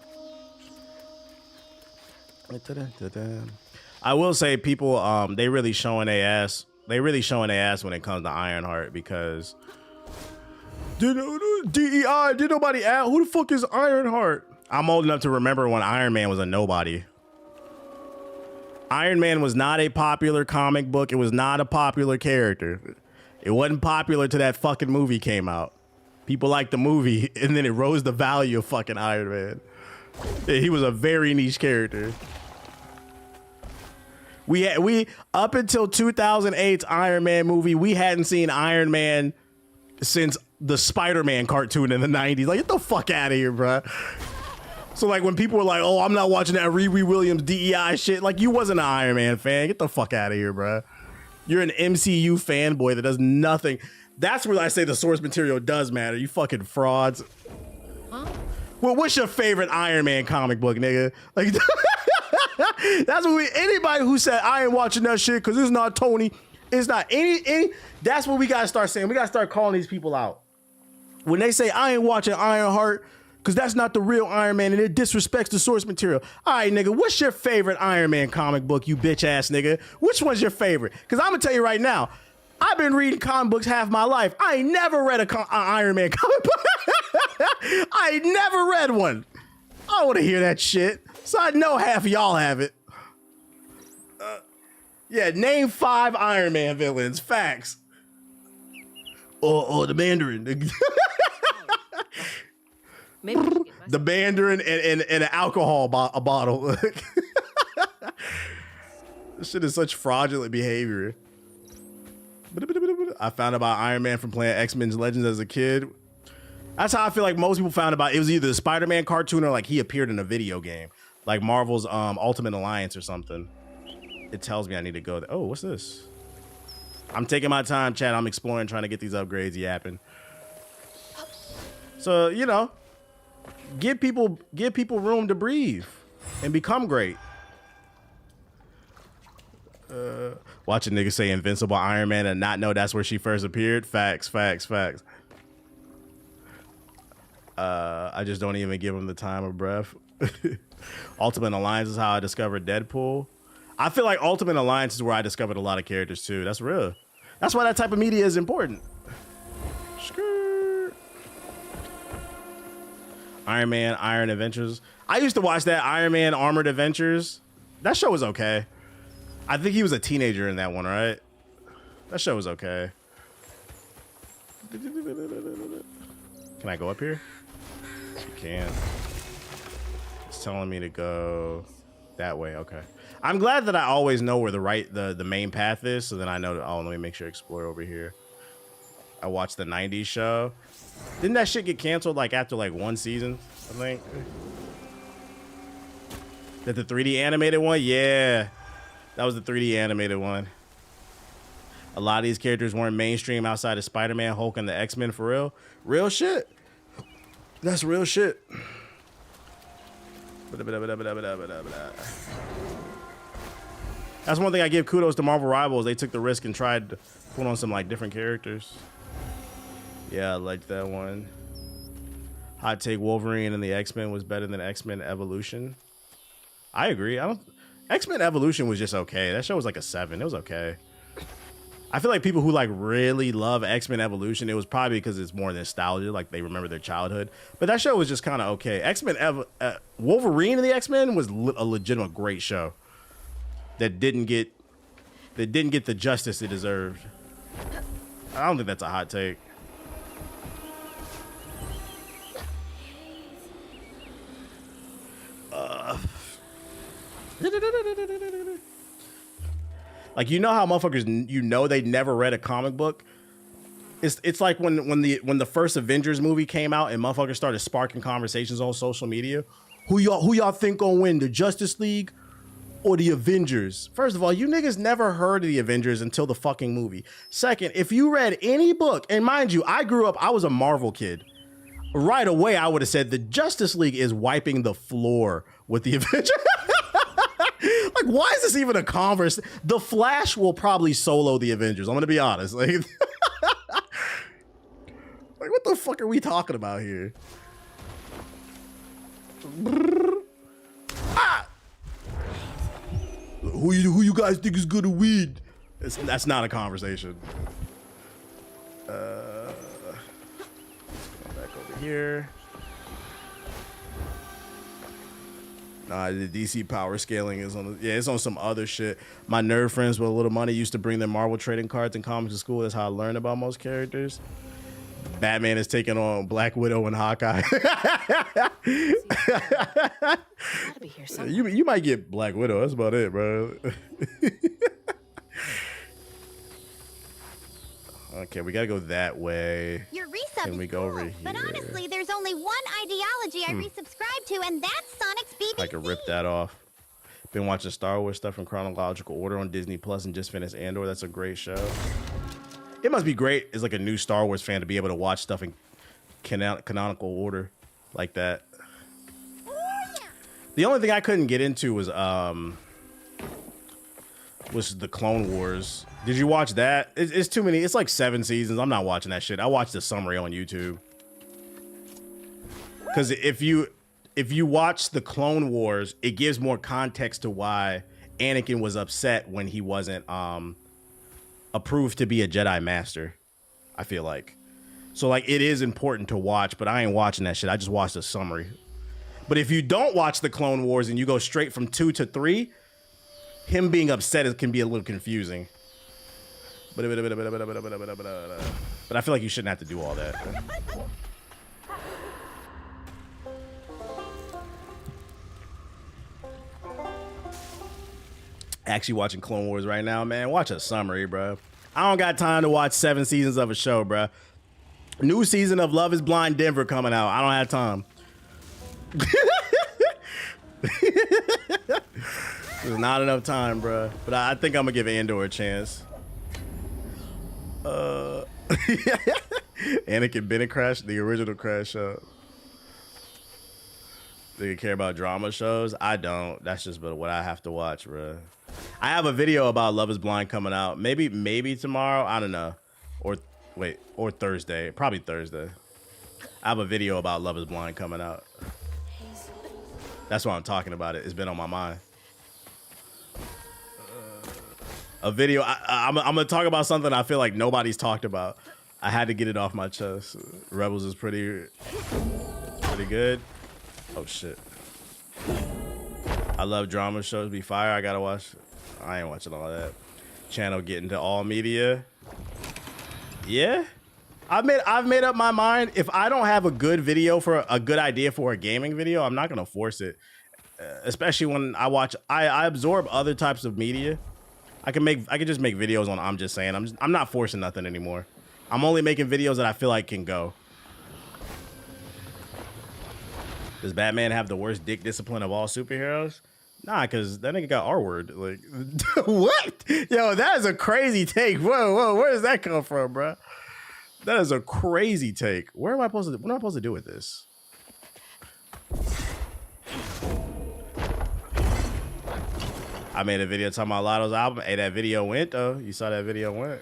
I will say people, they really showing their ass. They really showing their ass when it comes to Ironheart because DEI, did nobody ask who the fuck is Ironheart? I'm old enough to remember when Iron Man was a nobody. Iron Man was not a popular comic book. It was not a popular character. It wasn't popular till that fucking movie came out. People liked the movie, and then it rose the value of fucking Iron Man. He was a very niche character. We up until 2008's Iron Man movie, we hadn't seen Iron Man since the Spider-Man cartoon in the 90s. Like, get the fuck out of here, bro. So like when people were like, "Oh, I'm not watching that Riri Williams DEI shit," like you wasn't an Iron Man fan. Get the fuck out of here, bro. You're an MCU fanboy that does nothing. That's where I say the source material does matter. You fucking frauds. Huh? Well, what's your favorite Iron Man comic book, nigga? Like, that's what anybody who said I ain't watching that shit because it's not Tony, it's not any. That's what we gotta start saying. We gotta start calling these people out when they say I ain't watching Ironheart because that's not the real Iron Man and it disrespects the source material. All right, nigga, what's your favorite Iron Man comic book, you bitch ass nigga? Which one's your favorite? Because I'm gonna tell you right now, I've been reading comic books half my life. I ain't never read an Iron Man comic book. I ain't never read one. I don't want to hear that shit. So I know half of y'all have it. Yeah, name 5 Iron Man villains. Facts. Or the Mandarin. Maybe the Mandarin and an alcohol bottle. This shit is such fraudulent behavior. I found about Iron Man from playing X-Men Legends as a kid. That's how I feel like most people found about it. It was either the Spider-Man cartoon or like he appeared in a video game, like Marvel's Ultimate Alliance or something. It tells me I need to go there. Oh, what's this? I'm taking my time, chat. I'm exploring, trying to get these upgrades yapping. So, you know, give people room to breathe and become great. Watch a nigga say Invincible Iron Man and not know that's where she first appeared. Facts. I just don't even give him the time of breath. Ultimate Alliance is how I discovered Deadpool. I feel like Ultimate Alliance is where I discovered a lot of characters too. That's real. That's why that type of media is important. Iron Man, Iron Adventures. I used to watch that Iron Man Armored Adventures. That show was okay. I think he was a teenager in that one, right? That show was okay. Can I go up here? You can. It's telling me to go that way. Okay. I'm glad that I always know where the main path is, so then I know that, oh, let me make sure to explore over here. I watched the 90s show. Didn't that shit get canceled like after like 1 season, I think? That the 3D animated one? Yeah. That was the 3D animated one. A lot of these characters weren't mainstream outside of Spider-Man, Hulk, and the X-Men for real. Real shit. That's real shit. That's one thing I give kudos to Marvel Rivals. They took the risk and tried to put on some like different characters. Yeah, I liked that one. Hot take: Wolverine and the X-Men was better than X-Men Evolution. I agree. X-Men Evolution was just okay. That show was like a 7. It was okay. I feel like people who like really love X-Men Evolution, it was probably because it's more nostalgia, like they remember their childhood. But that show was just kind of okay. X-Men Wolverine and the X-Men was a legitimate great show that didn't get the justice it deserved. I don't think that's a hot take. Like, you know how motherfuckers, you know, they never read a comic book. It's like when the first Avengers movie came out and motherfuckers started sparking conversations on social media. Who y'all think gonna win, the Justice League or the Avengers? First of all, you niggas never heard of the Avengers until the fucking movie. Second, if you read any book, and mind you, I grew up, I was a Marvel kid. Right away, I would have said the Justice League is wiping the floor with the Avengers. Like, why is this even a converse? The Flash will probably solo the Avengers. I'm gonna be honest. Like, like, what the fuck are we talking about here? Ah! Who you guys think is gonna win? That's not a conversation. Let's go back over here. Nah, the DC power scaling is on it's on some other shit. My nerd friends with a little money used to bring their Marvel trading cards and comics to school. That's how I learned about most characters. Batman is taking on Black Widow and Hawkeye. You might get Black Widow. That's about it, bro. Okay, we gotta go that way. Your resub and we go over here. But honestly, there's only one ideology I resubscribe to, and that's Sonic's BBC. I could rip that off. Been watching Star Wars stuff in chronological order on Disney Plus and just finished Andor. That's a great show. It must be great as like a new Star Wars fan to be able to watch stuff in canonical order like that. The only thing I couldn't get into was the Clone Wars. Did you watch that? It's too many. It's like 7 seasons. I'm not watching that shit. I watched the summary on YouTube. Because if you watch the Clone Wars, it gives more context to why Anakin was upset when he wasn't approved to be a Jedi Master. I feel like. So like it is important to watch, but I ain't watching that shit. I just watched the summary. But if you don't watch the Clone Wars and you go straight from 2 to 3, him being upset can be a little confusing. But I feel like you shouldn't have to do all that. Actually watching Clone Wars right now, man. Watch a summary, bro. I don't got time to watch 7 seasons of a show, bro. New season of Love is Blind Denver coming out. I don't have time. There's not enough time, bro. But I think I'm gonna give Andor a chance. Anakin Bennett Crash, the original Crash show. Do you care about drama shows? I don't. That's just what I have to watch, bro. I have a video about Love is Blind coming out. Maybe tomorrow. I don't know. Or Thursday. Probably Thursday. I have a video about Love is Blind coming out. That's why I'm talking about it. It's been on my mind. A video. I'm gonna talk about something I feel like nobody's talked about. I had to get it off my chest. Rebels is pretty good. Oh shit. I love drama shows. Be fire. I gotta watch. I ain't watching all that. Channel get into all media. Yeah. I've made up my mind. If I don't have a good video for a good idea for a gaming video, I'm not gonna force it. Especially when I watch. I absorb other types of media. I can just make videos on I'm just saying. I'm not forcing nothing anymore. I'm only making videos that I feel like can go. Does Batman have the worst dick discipline of all superheroes? Nah, because that nigga got R-word. Like, what? Yo, that is a crazy take. Whoa, where does that come from, bro? That is a crazy take. What am I supposed to do with this? I made a video talking about Lotto's album. Hey, that video went, though. You saw that video went.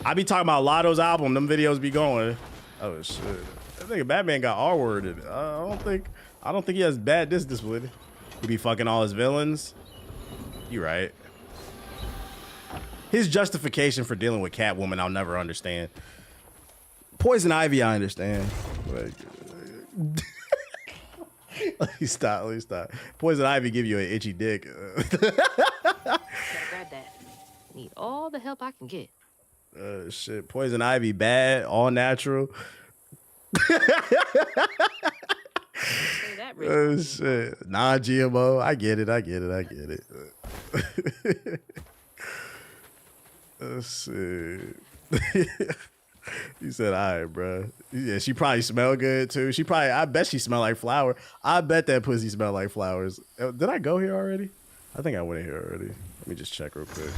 I be talking about Lotto's album. Them videos be going. Oh, shit. I think Batman got R-worded. I don't think he has bad discipline. He be fucking all his villains. You right. His justification for dealing with Catwoman, I'll never understand. Poison Ivy, I understand. Like, let me stop. Poison Ivy give you an itchy dick. Gotta grab that. Need all the help I can get. Shit. Poison Ivy, bad, all natural. Say that really. Oh shit. Non-GMO. I get it. Oh shit. You said, all right, bro. Yeah, she probably smell good too. I bet she smell like flower. I bet that pussy smell like flowers. Did I go here already? I think I went in here already. Let me just check real quick.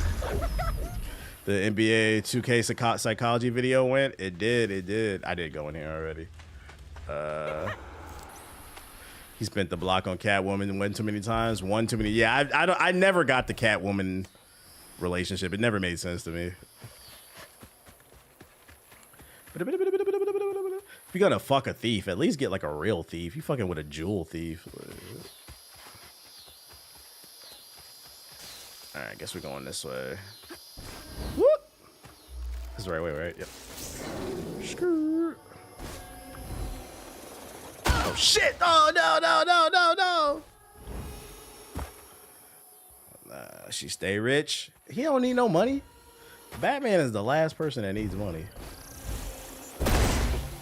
The NBA 2K psychology video went. It did. I did go in here already. He spent the block on Catwoman one too many times. One too many. Yeah, I never got the Catwoman relationship. It never made sense to me. If you're gonna fuck a thief, at least get like a real thief. You fucking with a jewel thief. All right, I guess we're going this way. Whoop. This is the right way, right? Yep. Skirt. Oh shit! Oh no! She stay rich. He don't need no money. Batman is the last person that needs money.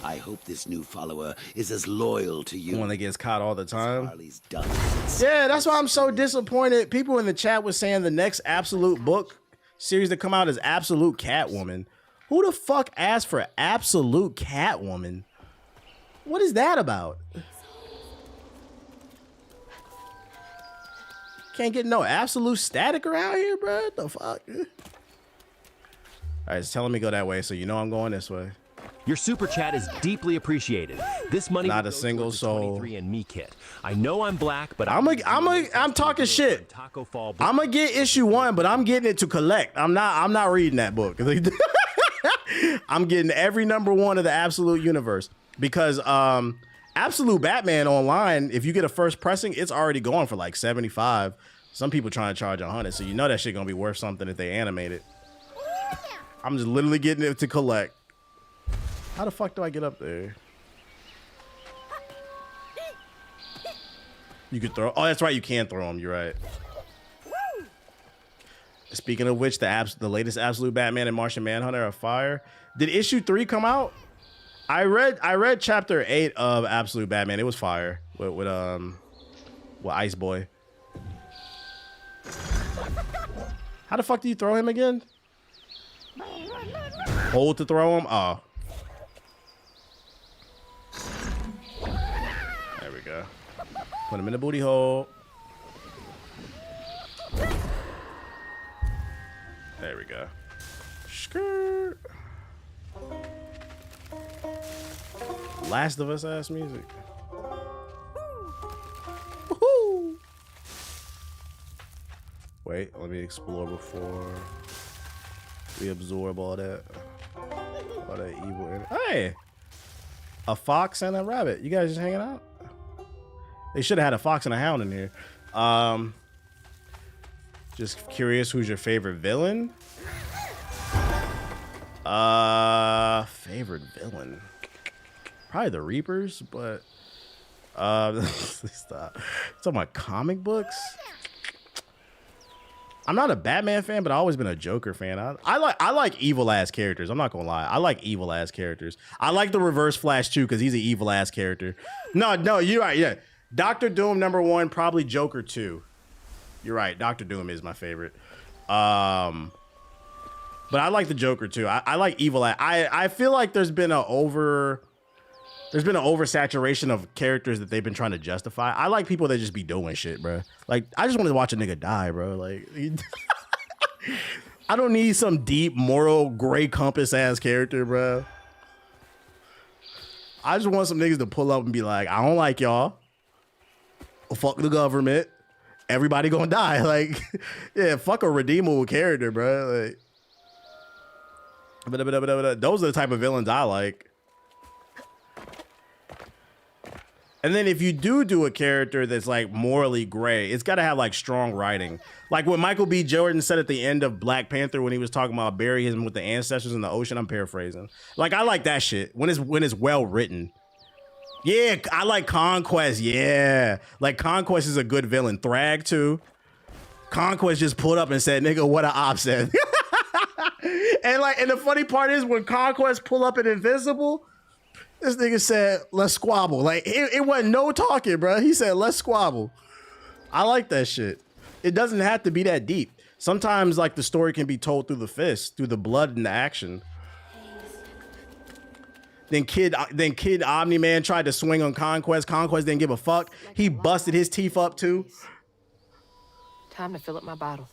I hope this new follower is as loyal to you. One that gets caught all the time. Harley's done. Yeah, that's why I'm so disappointed. People in the chat was saying the next Absolute book series to come out is Absolute Catwoman. Who the fuck asked for Absolute Catwoman? What is that about? Can't get no absolute static around here, bro. What the fuck? All right, it's telling me go that way, so you know I'm going this way. Your super chat is deeply appreciated. This money not a single soul. 23andMe kit. I know I'm black, but I'm talking shit. I'm gonna get issue 1, but I'm getting it to collect. I'm not reading that book. I'm getting every #1 of the Absolute universe because Absolute Batman online, if you get a first pressing, it's already going for like 75. Some people trying to charge 100, so you know that shit gonna be worth something if they animate it. I'm just literally getting it to collect. How the fuck do I get up there? You could throw. Oh, that's right. You can throw them. You're right. Speaking of which, the latest Absolute Batman and Martian Manhunter are fire. Did issue 3 come out? I read chapter 8 of Absolute Batman. It was fire with Ice Boy. How the fuck do you throw him again? Hold to throw him. Oh. There we go. Put him in the booty hole. There we go. Skirt. Last of Us ass music. Woohoo! Wait, let me explore before we absorb all that evil. Hey, a fox and a rabbit. You guys just hanging out? They should have had a fox and a hound in here. Just curious, who's your favorite villain? Favorite villain? Probably the Reapers, but stop. Talking about comic books. I'm not a Batman fan, but I've always been a Joker fan. I like evil ass characters. I'm not gonna lie. I like evil ass characters. I like the Reverse Flash too because he's an evil ass character. No, you're right. Yeah, Doctor Doom #1, probably Joker 2. You're right. Doctor Doom is my favorite. But I like the Joker too. I like evil. I feel like there's been an oversaturation of characters that they've been trying to justify. I like people that just be doing shit, bro. Like, I just want to watch a nigga die, bro. Like, I don't need some deep moral gray compass ass character, bro. I just want some niggas to pull up and be like, I don't like y'all. Fuck the government. Everybody gonna die. Like, yeah, fuck a redeemable character, bro. Like, those are the type of villains I like. And then if you do a character that's like morally gray, it's got to have like strong writing. Like what Michael B. Jordan said at the end of Black Panther when he was talking about burying him with the ancestors in the ocean. I'm paraphrasing. Like, I like that shit when it's well written. Yeah, I like Conquest. Yeah, like Conquest is a good villain. Thrag too. Conquest just pulled up and said, "Nigga, what a op said." And the funny part is when Conquest pull up in Invincible, This nigga said, let's squabble. Like, it wasn't no talking, bro. He said, let's squabble. I like that shit. It doesn't have to be that deep. Sometimes, like, the story can be told through the fist, through the blood and the action. Then Kid Omni-Man tried to swing on Conquest. Conquest didn't give a fuck. He busted his teeth up, too. Time to fill up my bottle.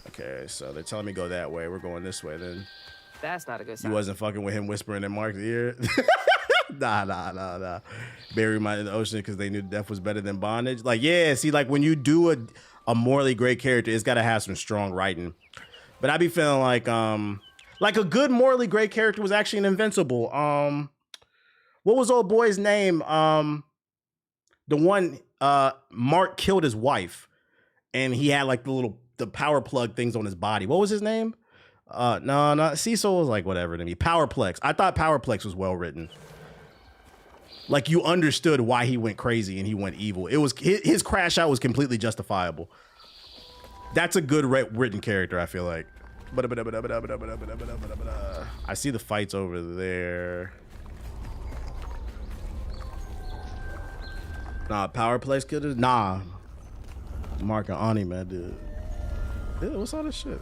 Okay, so they're telling me go that way. We're going this way then. That's not a good sign. You wasn't fucking with him whispering in Mark's ear? Nah. Bury mine in the ocean because they knew death was better than bondage. Like, yeah, see, like when you do a morally great character, it's got to have some strong writing. But I be feeling like a good morally great character was actually an Invincible. What was old boy's name? The one Mark killed his wife, and he had like the power plug things on his body. What was his name? No, Cecil was like whatever to me. Powerplex. I thought Powerplex was well written. Like you understood why he went crazy and he went evil. It was his crash out was completely justifiable. That's a good written character, I feel like. I see the fights over there. Nah, Powerplex killers? Nah. Mark and Ani, man, dude. Yeah, what's all this shit?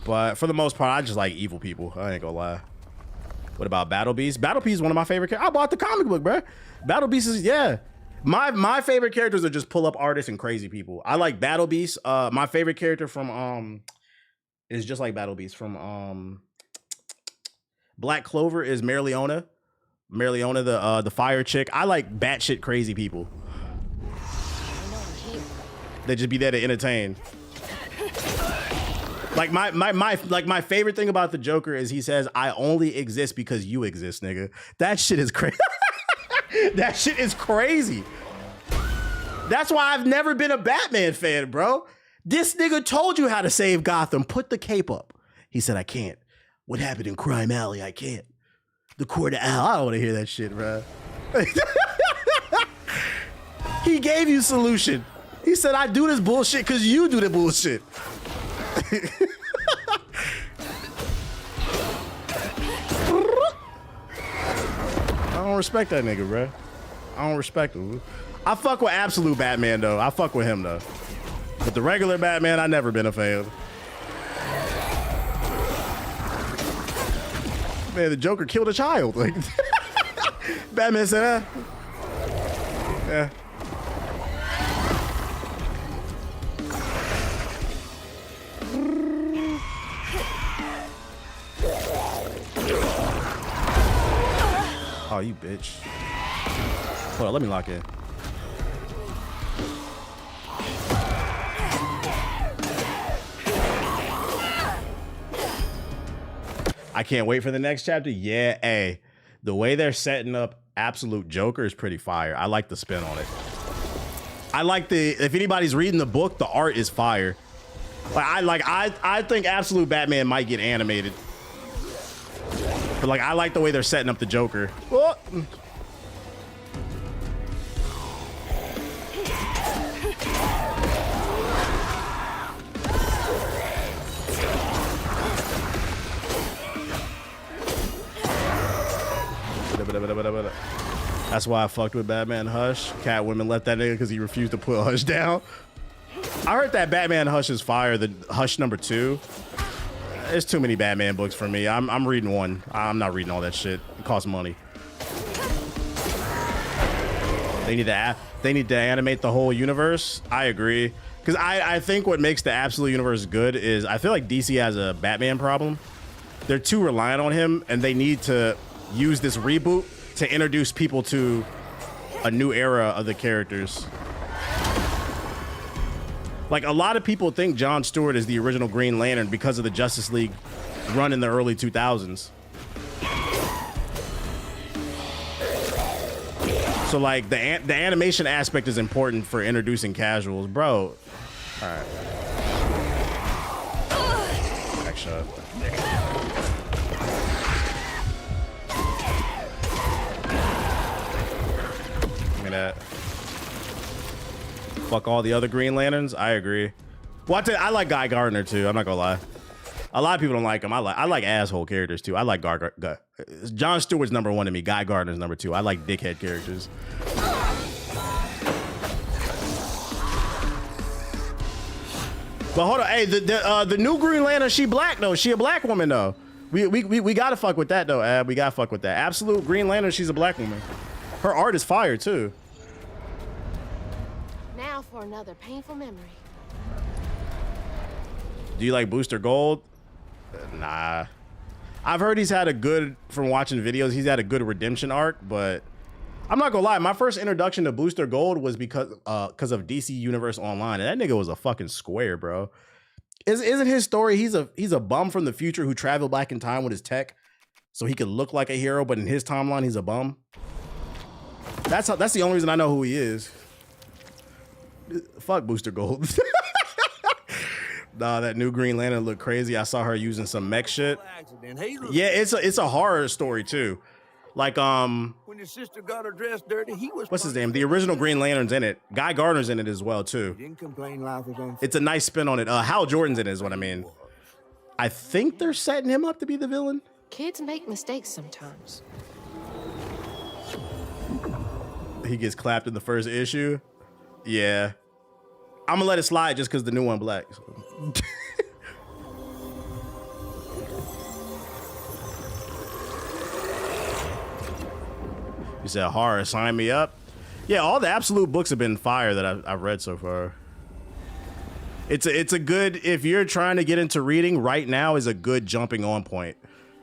But for the most part, I just like evil people. I ain't gonna lie. What about Battle Beast? Battle Beast is one of my favorite characters. I bought the comic book, bro. Battle Beast is, yeah. My favorite characters are just pull-up artists and crazy people. I like Battle Beast. My favorite character from is just like Battle Beast from Black Clover is Merleona. Merleona, the fire chick. I like batshit crazy people. They just be there to entertain. Like my favorite thing about the Joker is he says, "I only exist because you exist, nigga." That shit is crazy. That shit is crazy. That's why I've never been a Batman fan, bro. This nigga told you how to save Gotham. Put the cape up. He said, "I can't." What happened in Crime Alley? I can't. The Court of Al. I don't want to hear that shit, bro. He gave you solution. He said, "I do this bullshit because you do the bullshit." I don't respect that nigga, bro. I don't respect him. I fuck with Absolute Batman, though. I fuck with him, though. But the regular Batman, I never been a fan. Man, the Joker killed a child. Like, Batman said, yeah. Oh, you bitch. Hold on, let me lock in. I can't wait for the next chapter. Yeah, hey, the way they're setting up Absolute Joker is pretty fire. I like the spin on it. I like if anybody's reading the book, the art is fire. I think Absolute Batman might get animated. But like, I like the way they're setting up the Joker. Oh. That's why I fucked with Batman Hush. Catwoman left that nigga because he refused to put Hush down. I heard that Batman Hush is fire. The Hush #2. There's too many Batman books for me. I'm reading one. I'm not reading all that shit. It costs money. They need to animate the whole universe. I agree. Because I think what makes the Absolute Universe good is I feel like DC has a Batman problem. They're too reliant on him, and they need to use this reboot to introduce people to a new era of the characters. Like, a lot of people think Jon Stewart is the original Green Lantern because of the Justice League run in the early 2000s. So, like, the animation aspect is important for introducing casuals. Bro. All right. Back shot. Give me that. Fuck all the other Green Lanterns. I agree. Well, I like Guy Gardner too. I'm not gonna lie. A lot of people don't like him. I like asshole characters too. I like Jon Stewart's number 1 to me. Guy Gardner's number 2. I like dickhead characters. But hold on, hey, the new Green Lantern, she black though. She a black woman though. We gotta fuck with that though, Ab. We gotta fuck with that. Absolute Green Lantern, she's a black woman. Her art is fire too. Now for another painful memory. Do you like Booster Gold? Nah. I've heard he's had a good, from watching videos, he's had a good redemption arc, but I'm not gonna lie, my first introduction to Booster Gold was because of DC Universe Online, and that nigga was a fucking square, bro. Isn't his story, he's a bum from the future who traveled back in time with his tech so he could look like a hero, but in his timeline, he's a bum? That's the only reason I know who he is. Fuck Booster Gold. Nah, that new Green Lantern looked crazy. I saw her using some mech shit. Yeah, it's a horror story too. Like when his sister got her dress dirty, he was. What's his name? The original Green Lantern's in it. Guy Gardner's in it as well too. He didn't complain life was unfair. It's a nice spin on it. Hal Jordan's in it is what I mean. I think they're setting him up to be the villain. Kids make mistakes sometimes. He gets clapped in the first issue. Yeah. I'm gonna let it slide just because the new one black. So. You said horror, sign me up. Yeah, all the Absolute books have been fire that I've read so far. It's a good, if you're trying to get into reading right now, is a good jumping on point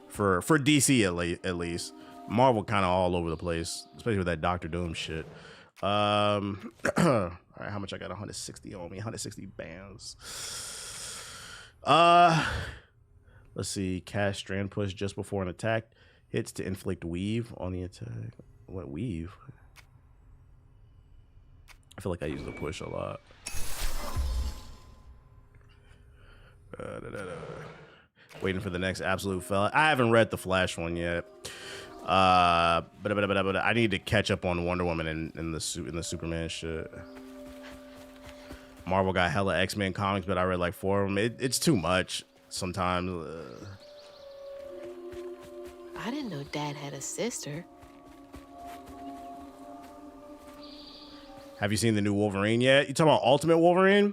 for DC at least. Marvel kind of all over the place, especially with that Doctor Doom shit. All right, how much I got? 160 on me, 160 bands. Let's see. Cast Strand Push just before an attack. Hits to inflict weave on the attack. What weave? I feel like I use the push a lot. Waiting for the next Absolute fella. I haven't read the Flash one yet. But I need to catch up on Wonder Woman in the Superman shit. Marvel got hella X-Men comics, but I read like 4 of them. It's too much sometimes. I didn't know Dad had a sister. Have you seen the new Wolverine yet? You talking about Ultimate Wolverine?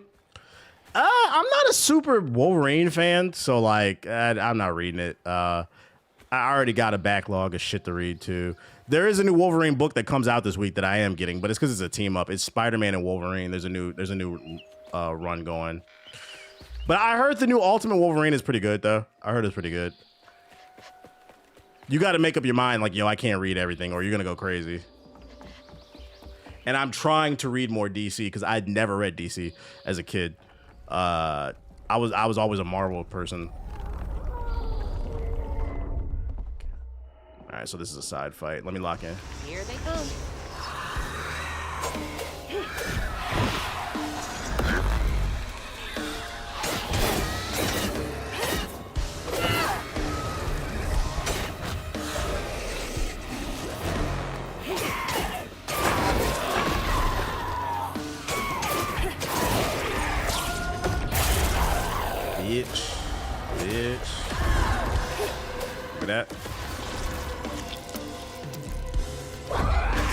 I'm not a super Wolverine fan, so like I'm not reading it. I already got a backlog of shit to read too. There is a new Wolverine book that comes out this week that I am getting, but it's because it's a team up. It's Spider-Man and Wolverine. There's a new run going. But I heard the new Ultimate Wolverine is pretty good though. I heard it's pretty good. You got to make up your mind like, yo, I can't read everything or you're gonna go crazy. And I'm trying to read more DC because I'd never read DC as a kid. I was always a Marvel person. All right, so this is a side fight. Let me lock in. Here they come. Bitch. Look at that.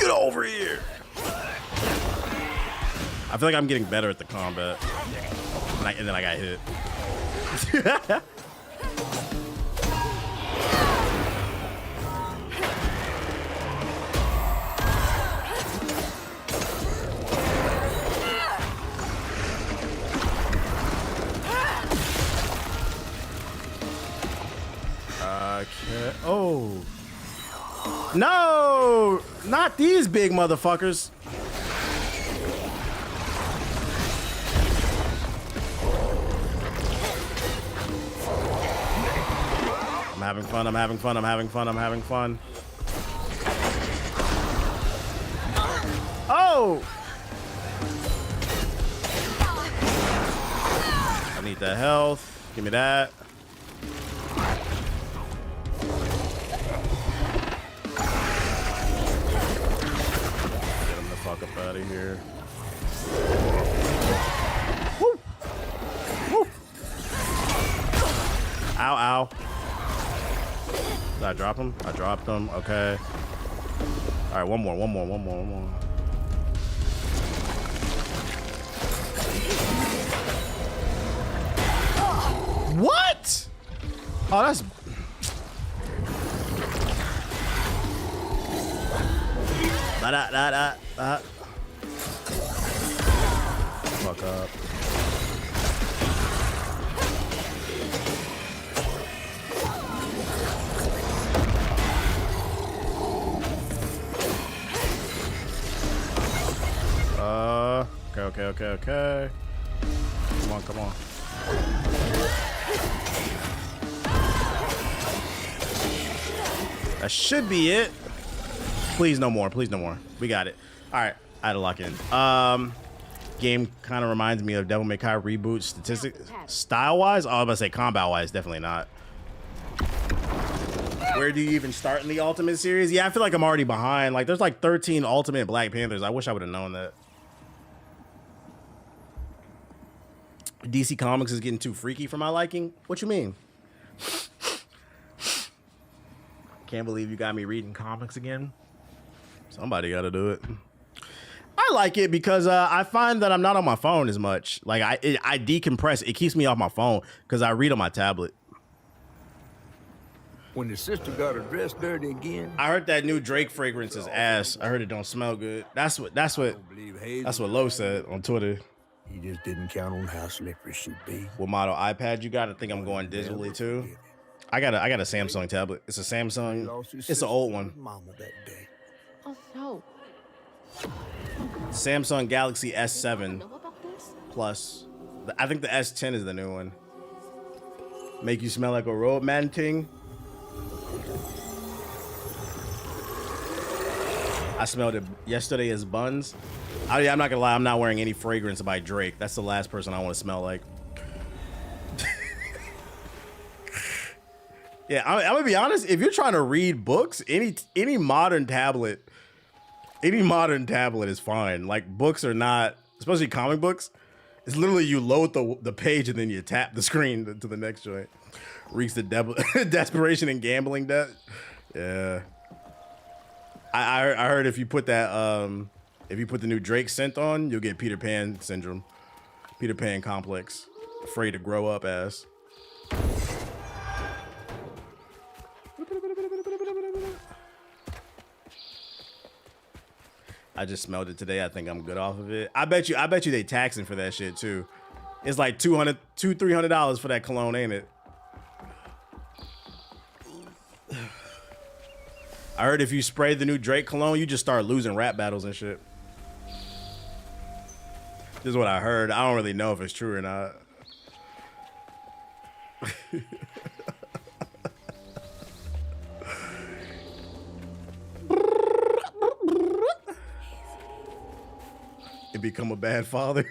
Get over here. I feel like I'm getting better at the combat. And then I got hit. Okay. Oh. No! Not these big motherfuckers. I'm having fun, I'm having fun, I'm having fun, I'm having fun. Oh! I need that health. Give me that. Get him the fuck up out of here. Ow, ow. Did I drop him? I dropped him. Okay. All right, one more. What? Oh, that's... Fuck up. Okay. Come on. That should be it. Please no more. We got it. All right, I had to lock in. Game kind of reminds me of Devil May Cry reboot style-wise. Oh, I was about to say combat-wise, definitely not. Where do you even start in the Ultimate series? Yeah, I feel like I'm already behind. Like, there's like 13 Ultimate Black Panthers. I wish I would have known that. DC Comics is getting too freaky for my liking. What you mean? Can't believe you got me reading comics again. Somebody got to do it. I like it because I find that I'm not on my phone as much. Like I decompress. It keeps me off my phone because I read on my tablet. When the sister got her dress dirty again. I heard that new Drake fragrance is ass. I heard it don't smell good. That's what Lo said on Twitter. He just didn't count on how slippery she'd be. What model iPad you got? I think I'm going digitally too. I got a Samsung tablet. It's a Samsung. It's an old one. Oh no. Samsung Galaxy S7 Plus. I think the S10 is the new one. Make you smell like a road man ting. I smelled it yesterday as buns. I'm not gonna lie, I'm not wearing any fragrance by Drake. That's the last person I want to smell like. Yeah, I'm gonna be honest. If you're trying to read books, any modern tablet is fine. Like, books are not, especially comic books. It's literally you load the page and then you tap the screen to the next joint. Reeks the desperation and gambling debt. Yeah. I heard if you put that if you put the new Drake scent on, you'll get Peter Pan syndrome. Peter Pan complex. Afraid to grow up ass. I just smelled it today. I think I'm good off of it. I bet you they taxing for that shit too. It's like $200-$300 for that cologne, ain't it? I heard if you spray the new Drake cologne, you just start losing rap battles and shit. This is what I heard. I don't really know if it's true or not. And become a bad father.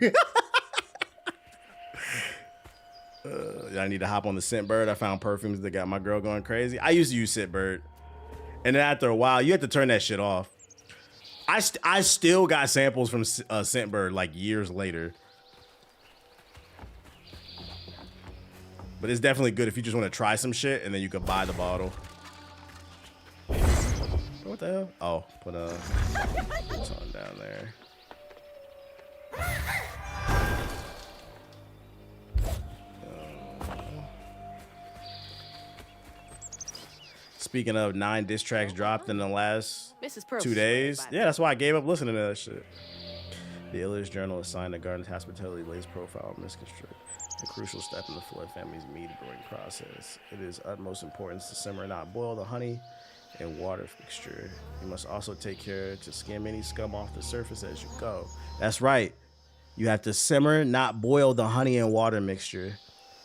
I need to hop on the Scentbird. I found perfumes that got my girl going crazy. I used to use Scentbird. And then after a while, you have to turn that shit off. I still got samples from Scentbird like years later. But it's definitely good if you just want to try some shit and then you can buy the bottle. What the hell? Oh, put something down there. Speaking of, 9 diss tracks dropped in the last 2 days. Yeah, that's why I gave up listening to that shit. The Illustrated Journal assigned the Garden's hospitality lays profile misconstrued. A crucial step in the Flood family's mead brewing process. It is utmost importance to simmer, not boil the honey and water mixture. You must also take care to skim any scum off the surface as you go. That's right. You have to simmer, not boil the honey and water mixture.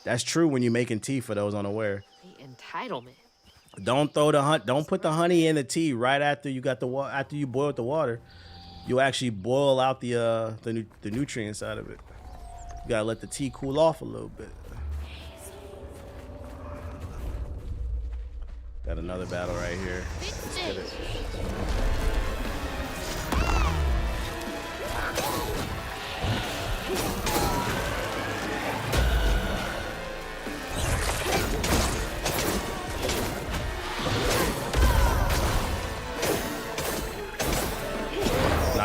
That's true when you're making tea, for those unaware. The entitlement. Don't put the honey in the tea right after you got after you boil the water. You'll actually boil out the nutrients out of it. You gotta let the tea cool off a little bit. Got another battle right here. Let's get it.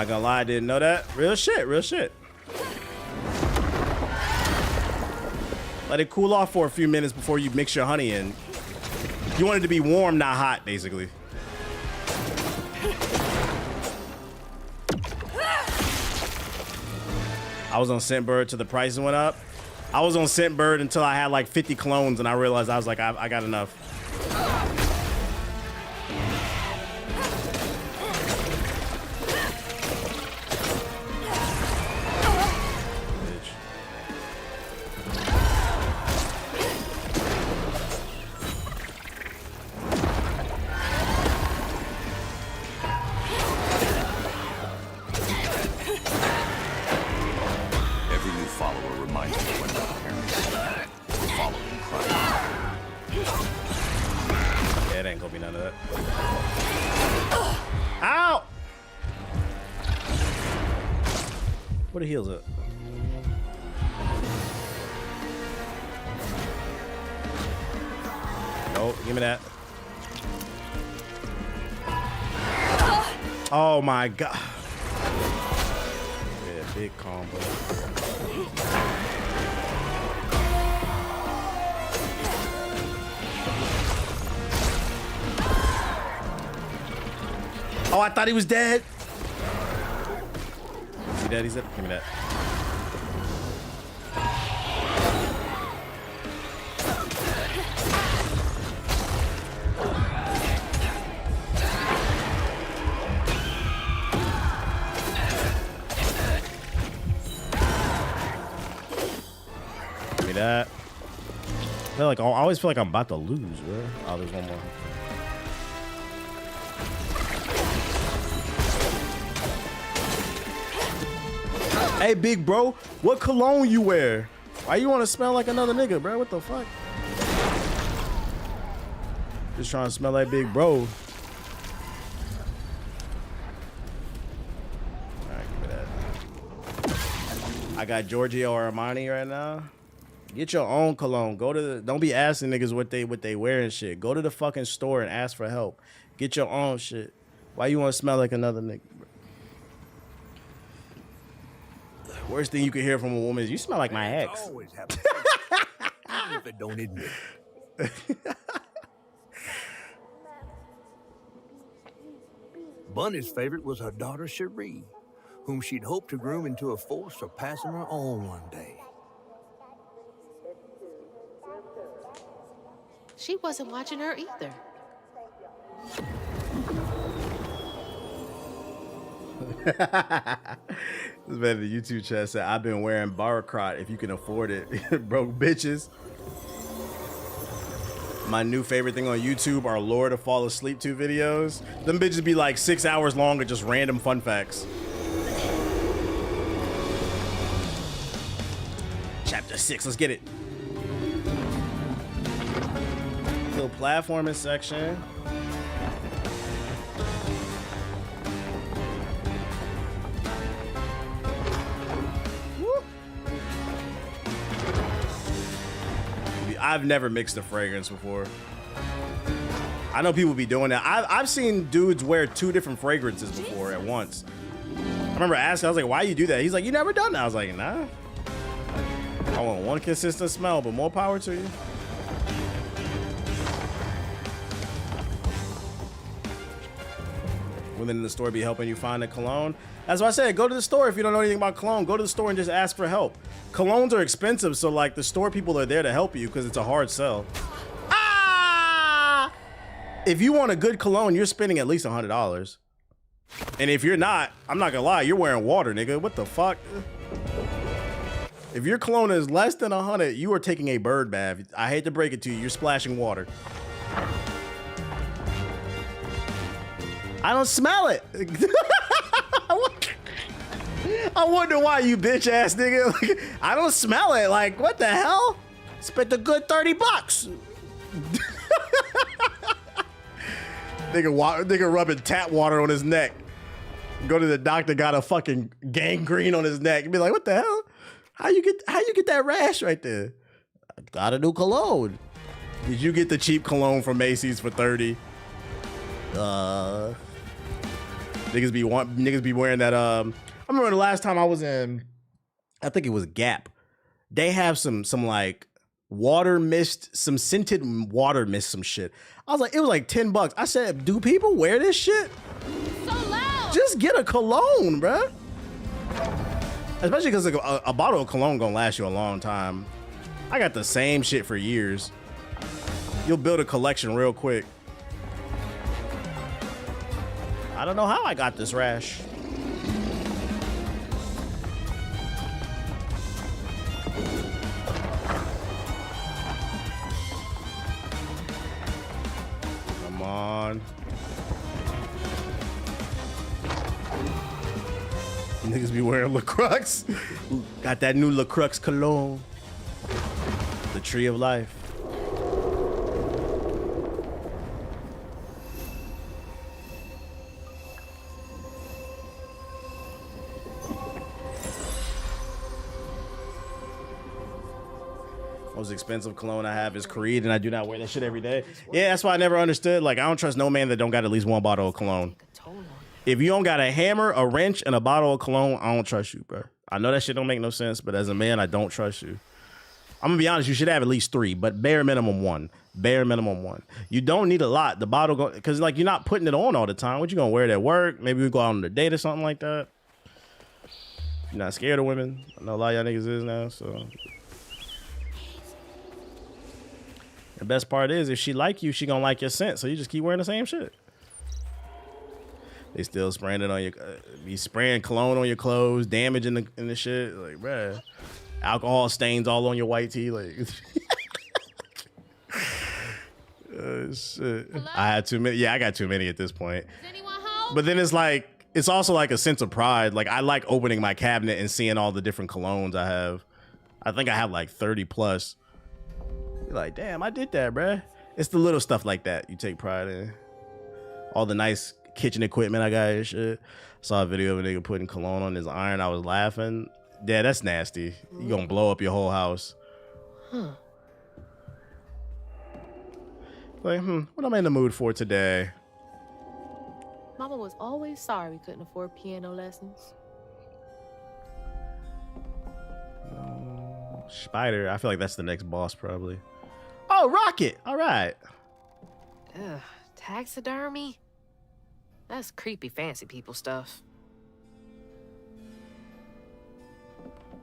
gonna lie, I didn't know that. Real shit, real shit. Let it cool off for a few minutes before you mix your honey in. You want it to be warm, not hot, basically. I was on Scentbird till the prices went up. I was on Scentbird until I had like 50 clones and I realized I was like, I got enough. Where the heels at? Nope, give me that. Oh my god. Yeah, big combo. Oh, I thought he was dead. See that? He's up. Give me that. Give me that. I always feel like I'm about to lose, bro. Oh, there's one more. Hey, big bro, what cologne you wear? Why you want to smell like another nigga, bro? What the fuck? Just trying to smell like big bro. All right, give me that. I got Giorgio Armani right now. Get your own cologne. Go to the. Don't be asking niggas what they wear and shit. Go to the fucking store and ask for help. Get your own shit. Why you want to smell like another nigga? Worst thing you can hear from a woman is, you smell like my ex. Always happens. Even if it don't admit it. Bunny's favorite was her daughter Cherie, whom she'd hoped to groom into a force for passing her on one day. She wasn't watching her either. This man in the YouTube chat said, I've been wearing Baracrot if you can afford it. Broke bitches. My new favorite thing on YouTube are lore to fall asleep to videos. Them bitches be like 6 hours long of just random fun facts. Chapter 6, let's get it. Little platforming section. I've never mixed a fragrance before. I know people be doing that. I've seen dudes wear 2 different fragrances before at once. I remember asking, I was like, why you do that? He's like, you never done that? I was like, nah. I want one consistent smell, but more power to you. Women in the store be helping you find a cologne. That's why I said, go to the store if you don't know anything about cologne. Go to the store and just ask for help. Colognes are expensive, so like the store people are there to help you because it's a hard sell. Ah! If you want a good cologne, you're spending at least $100. And if you're not, I'm not gonna lie, you're wearing water, nigga. What the fuck? If your cologne is less than 100, you are taking a bird bath. I hate to break it to you, you're splashing water. I don't smell it. I wonder why, you bitch ass nigga. Like, I don't smell it. Like, what the hell? Spent a good $30. Nigga rubbing tap water on his neck. Go to the doctor, got a fucking gangrene on his neck. Be like, what the hell? How you get that rash right there? I got a new cologne. Did you get the cheap cologne from Macy's for $30? Niggas be wearing that. I remember the last time I was in, I think it was Gap. They have some like water mist, some scented water mist, some shit. I was like, it was like $10. I said, do people wear this shit? So loud. Just get a cologne, bruh. Especially because a bottle of cologne gonna last you a long time. I got the same shit for years. You'll build a collection real quick. I don't know how I got this rash. Come on. Niggas be wearing LaCrux. Got that new LaCrux cologne. The tree of life. Most expensive cologne I have is Creed, and I do not wear that shit every day. Yeah, that's why I never understood. Like, I don't trust no man that don't got at least one bottle of cologne. If you don't got a hammer, a wrench, and a bottle of cologne, I don't trust you, bro. I know that shit don't make no sense, but as a man, I don't trust you. I'm gonna be honest, you should have at least 3, but bare minimum 1. Bare minimum 1. You don't need a lot. The bottle, because like you're not putting it on all the time. What you gonna wear it at work? Maybe we go out on a date or something like that. You're not scared of women. I know a lot of y'all niggas is now, so. The best part is, if she like you, she gonna like your scent, so you just keep wearing the same shit. They still spraying it on your, be spraying cologne on your clothes, damaging the shit, like, bruh. Alcohol stains all on your white tee, like. Shit. Hello? I had too many. Yeah, I got too many at this point. Is anyone home? But then it's like, it's also like a sense of pride. Like, I like opening my cabinet and seeing all the different colognes I have. I think I have like 30 plus. You're like, damn, I did that, bruh. It's the little stuff like that you take pride in. All the nice kitchen equipment I got and shit. Saw a video of a nigga putting cologne on his iron. I was laughing. Yeah, that's nasty. You gonna blow up your whole house. Huh. Like, what am I in the mood for today? Mama was always sorry we couldn't afford piano lessons. Spider. I feel like that's the next boss, probably. Oh, Rocket. All right. Ugh, taxidermy? That's creepy fancy people stuff.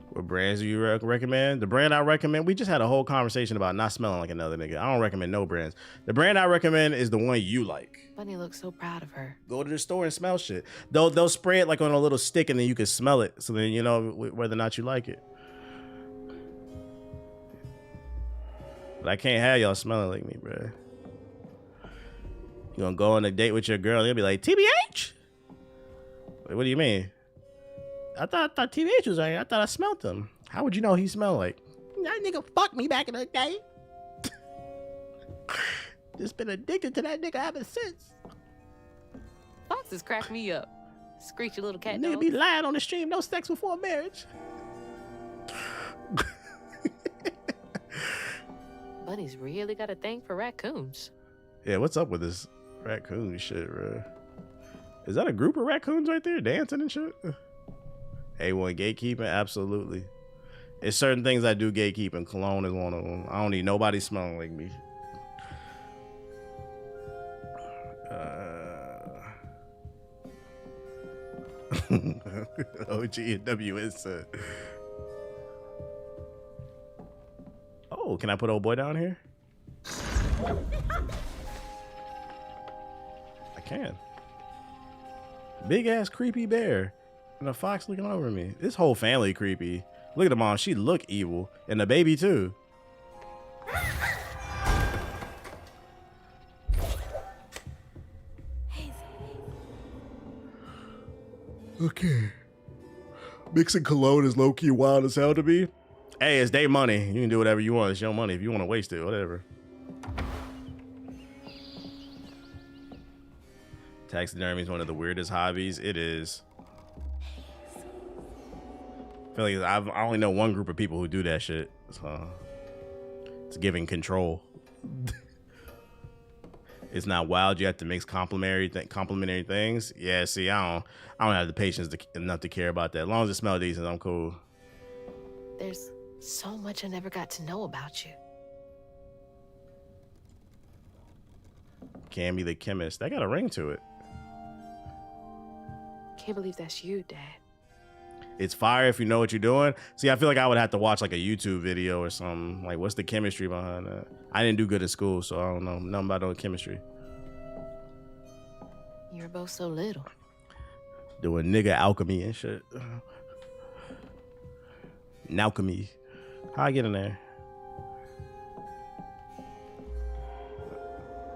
What brands do you recommend? The brand I recommend, we just had a whole conversation about not smelling like another nigga. I don't recommend no brands. The brand I recommend is the one you like. Bunny looks so proud of her. Go to the store and smell shit. They'll spray it like on a little stick and then you can smell it. So then you know whether or not you like it. But I can't have y'all smelling like me, bro. You gonna go on a date with your girl and you'll be like, TBH? Like, what do you mean? I thought TBH was right. I thought I smelled him. How would you know he smelled like? That nigga fucked me back in the day. Just been addicted to that nigga ever since. Foxes crack me up. Screechy little cat. Nigga be lying on the stream. No sex before marriage. Bunny's really got a thing for raccoons. Yeah, what's up with this raccoon shit, bro? Is that a group of raccoons right there dancing and shit? A1 gatekeeping, absolutely. It's certain things I do gatekeeping. Cologne is one of them. I don't need nobody smelling like me. OG and WS. Oh, can I put old boy down here? I can. Big ass creepy bear. And a fox looking over me. This whole family creepy. Look at the mom. She look evil. And the baby too. Okay. Mixing cologne is low-key wild as hell to me. Hey, it's their money. You can do whatever you want. It's your money. If you want to waste it, whatever. Taxidermy is one of the weirdest hobbies. It is. I feel like I only know one group of people who do that shit. So it's giving control. It's not wild. You have to mix complementary things. Yeah, see, I don't have the patience enough to care about that. As long as it smells decent, I'm cool. There's so much I never got to know about you. Cammy the chemist. That got a ring to it. Can't believe that's you, Dad. It's fire if you know what you're doing. See, I feel like I would have to watch like a YouTube video or something. Like, what's the chemistry behind that? I didn't do good at school, so I don't know nothing about no chemistry. You were both so little. Doing nigga alchemy and shit. Nalchemy. How I get in there?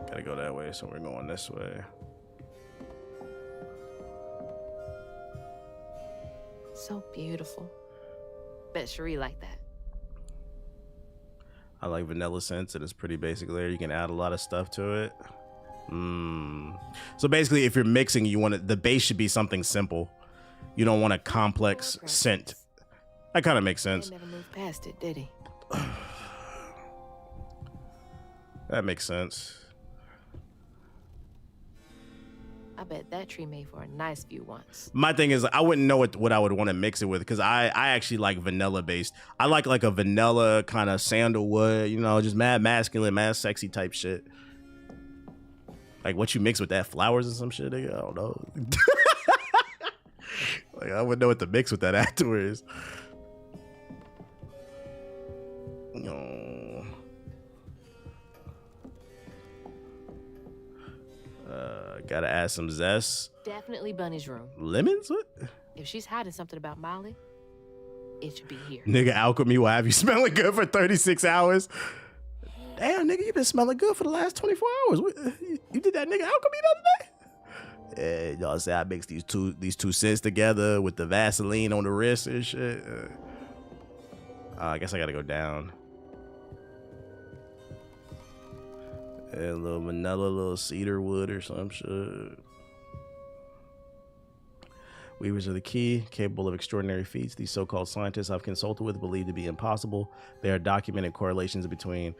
Gotta go that way, so we're going this way. So beautiful. Bet Cherie like that. I like vanilla scents, and it's pretty basic there. You can add a lot of stuff to it. So basically, if you're mixing, you want the base should be something simple. You don't want a complex scent. That kind of makes sense. He never moved past it, did he? That makes sense. I bet that tree made for a nice view once. My thing is, I wouldn't know what I would want to mix it with, because I actually like vanilla based. I like a vanilla kind of sandalwood, you know, just mad masculine, mad sexy type shit. Like what you mix with that, flowers and some shit, nigga? I don't know. Like I wouldn't know what to mix with that afterwards. No. Gotta add some zest. Definitely Bunny's room. Lemons? What? If she's hiding something about Molly, it should be here. Nigga, alchemy will have you smelling good for 36 hours. Damn, nigga, you been smelling good for the last 24 hours. You did that nigga alchemy the other day? Yeah, y'all say I mixed these two scents together with the Vaseline on the wrist and shit. I guess I gotta go down. Yeah, a little vanilla, a little cedar wood or some shit. Weavers are the key, capable of extraordinary feats. These so-called scientists I've consulted with believe to be impossible. They are documented correlations between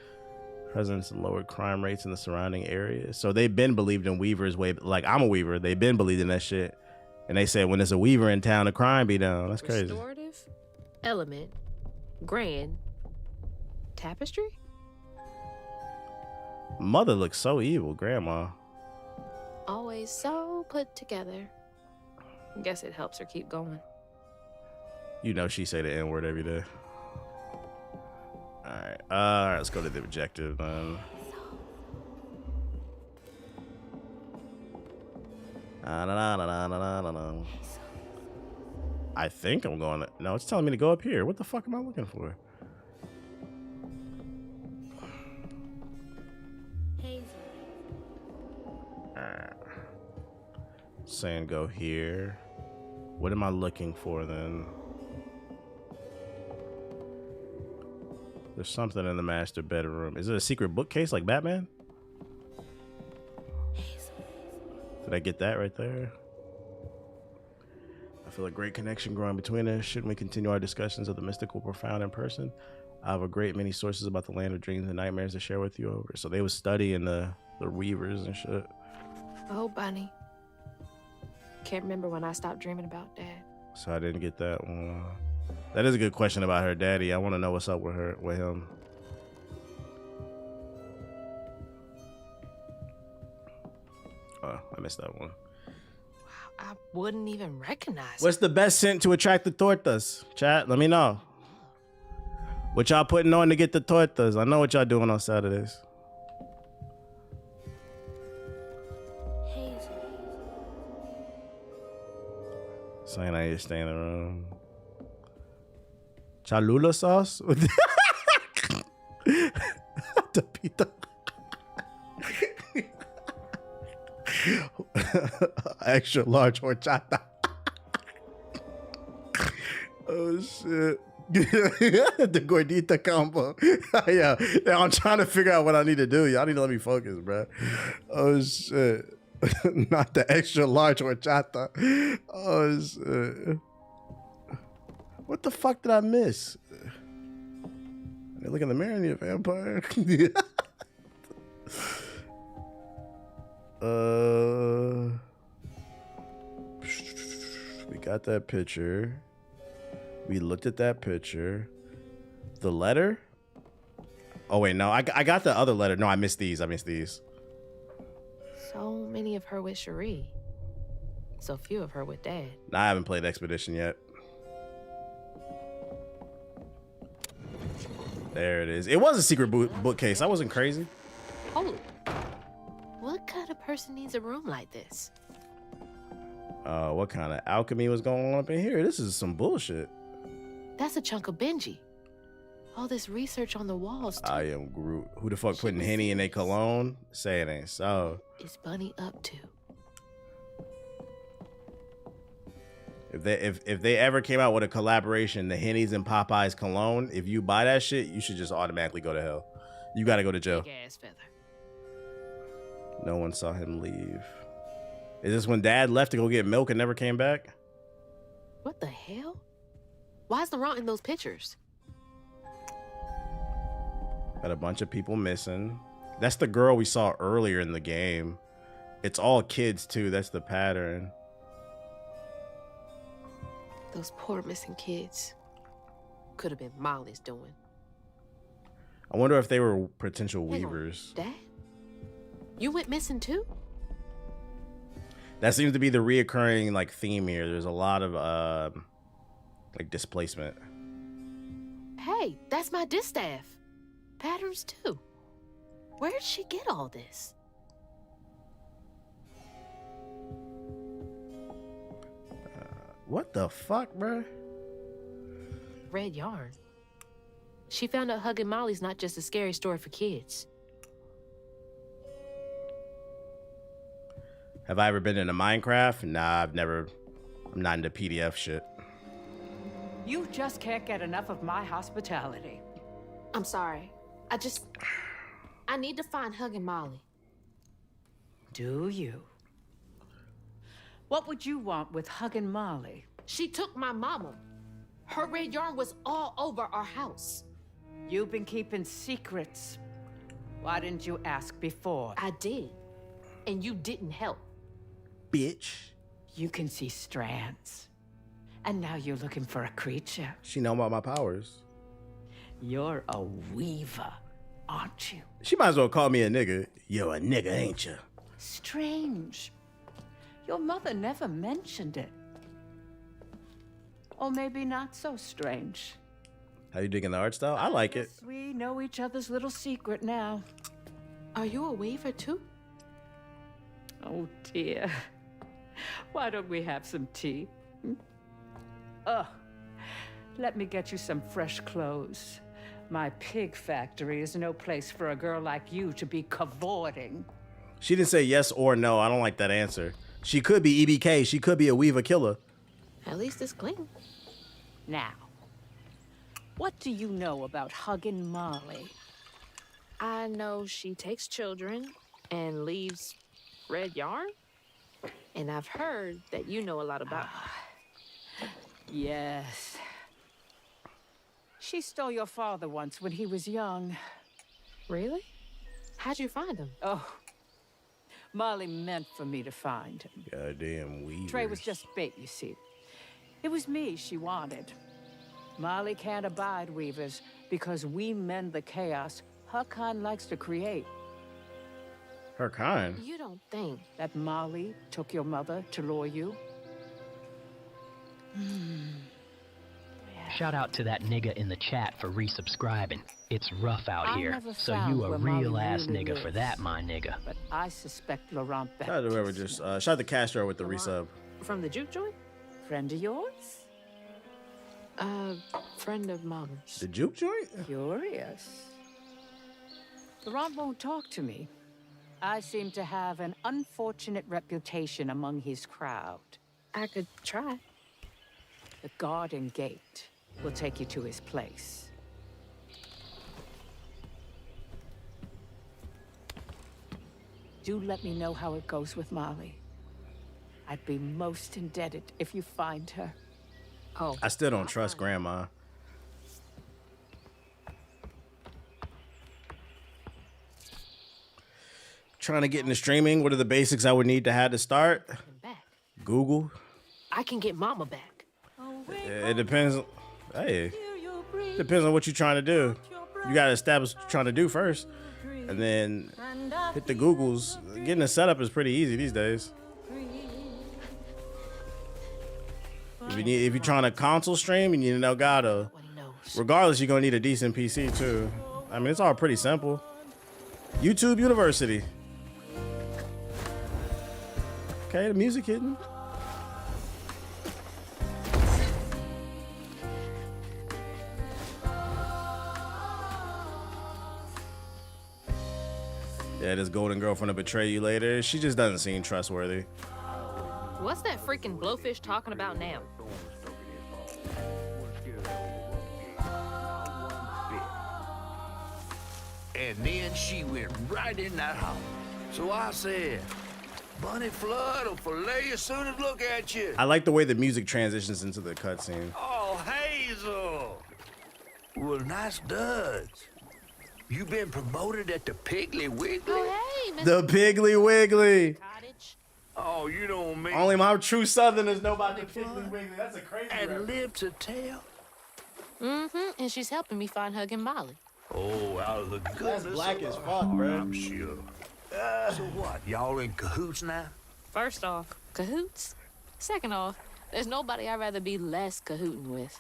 presence and lowered crime rates in the surrounding areas. So they've been believed in weavers way, like I'm a weaver. They've been believed in that shit. And they said when there's a weaver in town, the crime be down. That's crazy. Restorative, element, grand, tapestry? Mother looks so evil, grandma. Always so put together. Guess it helps her keep going. You know she say the N-word every day. All right, let's go to the objective then. I think I'm going. No, it's telling me to go up here. What the fuck am I looking for? Saying go here. What am I looking for then? There's something in the master bedroom. Is it a secret bookcase like Batman? Did I get that right there? I feel a great connection growing between us. Shouldn't we continue our discussions of the mystical profound in person? I have a great many sources about the land of dreams and nightmares to share with you over. So they was studying the weavers and shit. Oh, Bunny. Can't remember when I stopped dreaming about Dad. So I didn't get that one. That is a good question about her daddy. I want to know what's up with him. Oh, I missed that one. Wow, I wouldn't even recognize What's the best scent to attract the tortas? Chat, let me know. What y'all putting on to get the tortas? I know what y'all doing on Saturdays. Saying I need to stay in the room. Cholula sauce? Tapita. Extra large horchata. Oh shit. The gordita combo. Yeah, I'm trying to figure out what I need to do. Y'all need to let me focus, bro. Oh shit. Not the extra large horchata. Oh shit. What the fuck did I miss? Look in the mirror and you're a vampire. We got that picture. We looked at that picture. The letter? Oh wait, no, I got the other letter. No, I missed these. So many of her with Cherie. So few of her with Dad. No, I haven't played Expedition yet. There it is. It was a secret bookcase. I wasn't crazy. Holy. What kind of person needs a room like this? What kind of alchemy was going on up in here? This is some bullshit. That's a chunk of Benji. All this research on the walls, too. I am Groot. Who the fuck putting Henny in a cologne? Say it ain't so. Is Bunny up to? If they ever came out with a collaboration, the Henny's and Popeye's cologne, if you buy that shit, you should just automatically go to hell. You gotta go to jail. Big ass feather. No one saw him leave. Is this when Dad left to go get milk and never came back? What the hell? Why's Laurent in those pictures? Got a bunch of people missing. That's the girl we saw earlier in the game. It's all kids too. That's the pattern. Those poor missing kids. Could have been Molly's doing. I wonder if they were potential weavers. Dad? You went missing too? That seems to be the reoccurring like theme here. There's a lot of like displacement. Hey, that's my distaff. Patterns too. Where'd she get all this? What the fuck, bruh? Red yarn. She found out Hugging Molly's not just a scary story for kids. Have I ever been into Minecraft? Nah, I'm not into PDF shit. You just can't get enough of my hospitality. I'm sorry. I need to find Hugging Molly. Do you? What would you want with Hugging Molly? She took my mama. Her red yarn was all over our house. You've been keeping secrets. Why didn't you ask before? I did. And you didn't help. Bitch. You can see strands. And now you're looking for a creature. She know about my powers. You're a weaver, aren't you? She might as well call me a nigga. You're a nigga, ain't you? Strange. Your mother never mentioned it. Or maybe not so strange. How you digging the art style? I like it. We know each other's little secret now. Are you a weaver too? Oh dear. Why don't we have some tea? Oh, let me get you some fresh clothes. My pig factory is no place for a girl like you to be cavorting. She didn't say yes or no. I don't like that answer. She could be EBK. She could be a weaver killer. At least it's clean. Now, what do you know about Hugging Molly? I know she takes children and leaves red yarn. And I've heard that you know a lot about her. Yes. She stole your father once when he was young. Really? How'd you find him? Oh, Molly meant for me to find him. Goddamn weavers. Trey was just bait, you see. It was me she wanted. Molly can't abide weavers because we mend the chaos her kind likes to create. Her kind? You don't think that Molly took your mother to lure you? Shout out to that nigga in the chat for resubscribing. It's rough out here, so you a real ass nigga for that, my nigga. But I suspect Laurent Shout out to whoever just shout out to Castro with the resub. From the juke joint? Friend of yours? Friend of Mama's. The juke joint? Curious. Laurent won't talk to me. I seem to have an unfortunate reputation among his crowd. I could try. The garden gate will take you to his place. Do let me know how it goes with Molly. I'd be most indebted if you find her. Oh. I still don't trust Grandma. trying to get into streaming, what are the basics I would need to have to start? Google. I can get Mama back. It depends. Hey, depends on what you're trying to do. You gotta establish what you're trying to do first, and then hit the Googles. Getting a setup is pretty easy these days. If you're trying to console stream, you need an Elgato. Regardless, you're gonna need a decent PC too. I mean, it's all pretty simple. YouTube University. Okay, the music hitting. Yeah, this golden girlfriend will betray you later. She just doesn't seem trustworthy. What's that freaking blowfish talking about now? And then she went right in that house. So I said, Bunny Flood will fillet you as soon as look at you. I like the way the music transitions into the cutscene. Oh, Hazel. Well, nice duds. You been promoted at the Piggly Wiggly? Oh, hey, The Piggly Wiggly. Oh, you don't mean... Only my true Southerners know about the Piggly Wiggly. That's a crazy And reference. live to tell. Mm-hmm, and she's helping me find Huggin' Molly. Oh, out of the goodness That's black of as her fuck, heart, bro. I'm sure. So what, y'all in cahoots now? First off, cahoots. Second off, there's nobody I'd rather be less cahooting with.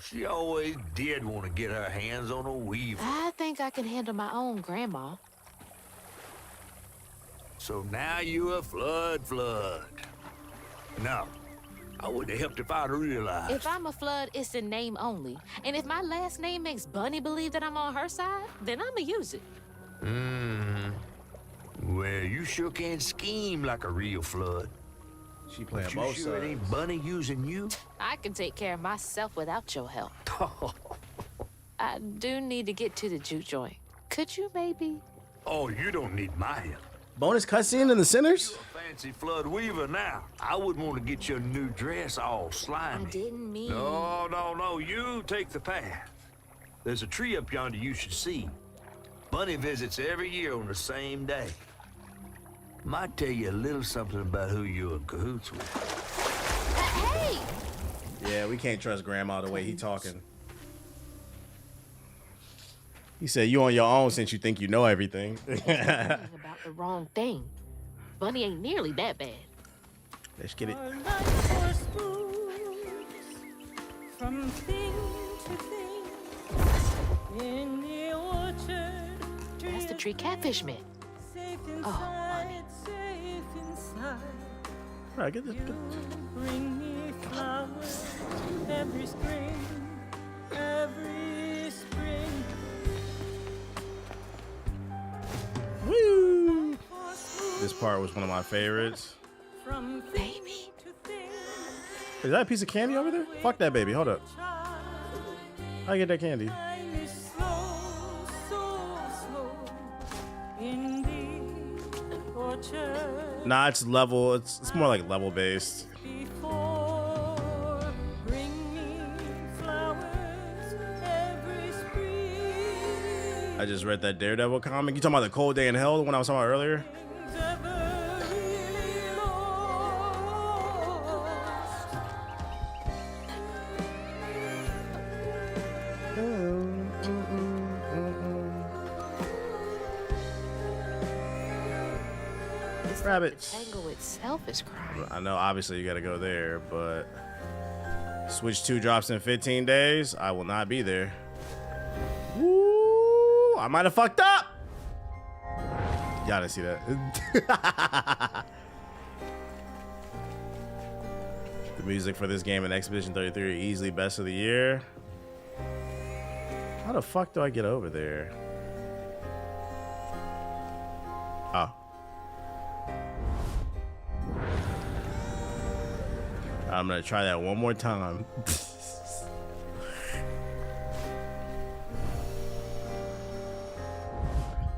She always did want to get her hands on a weaver. I think I can handle my own grandma. So now you're a flood. No, I would have helped if I'd realized. If I'm a flood, it's in name only. And if my last name makes Bunny believe that I'm on her side, then I'ma use it. Well, you sure can scheme like a real flood. She playing But you both sure it ain't sides. Bunny using you? I can take care of myself without your help. I do need to get to the juke joint. Could you maybe? Oh, you don't need my help. Bonus cutscene in the Sinners? Fancy flood weaver now. I wouldn't want to get your new dress all slimy. I didn't mean... No, you take the path. There's a tree up yonder you should see. Bunny visits every year on the same day. Might tell you a little something about who you're in cahoots with. Hey! Yeah, we can't trust Grandma the way he talking. He said you on your own since you think you know everything. About the wrong thing. Bunny ain't nearly that bad. Let's get it. From thing to thing in the orchard. That's the tree catfish meant. Oh, Bunny. Safe inside. All right, get this. Bring me flowers every spring, every spring. Woo! This part was one of my favorites. From baby to thing. Is that a piece of candy over there? Fuck that baby. Hold up. How you get that candy? Time is slow, so slow in the orchard. Nah, it's level. It's more like level based. Before, bring me flowers every spring. I just read that Daredevil comic. You talking about the Cold Day in Hell, the one I was talking about earlier? Rabbits. The tango itself is crying. I know, obviously, you got to go there, but Switch 2 drops in 15 days. I will not be there. Woo! I might have fucked up. Y'all didn't see that. The music for this game in Expedition 33 are easily best of the year. How the fuck do I get over there? Oh. I'm gonna try that one more time.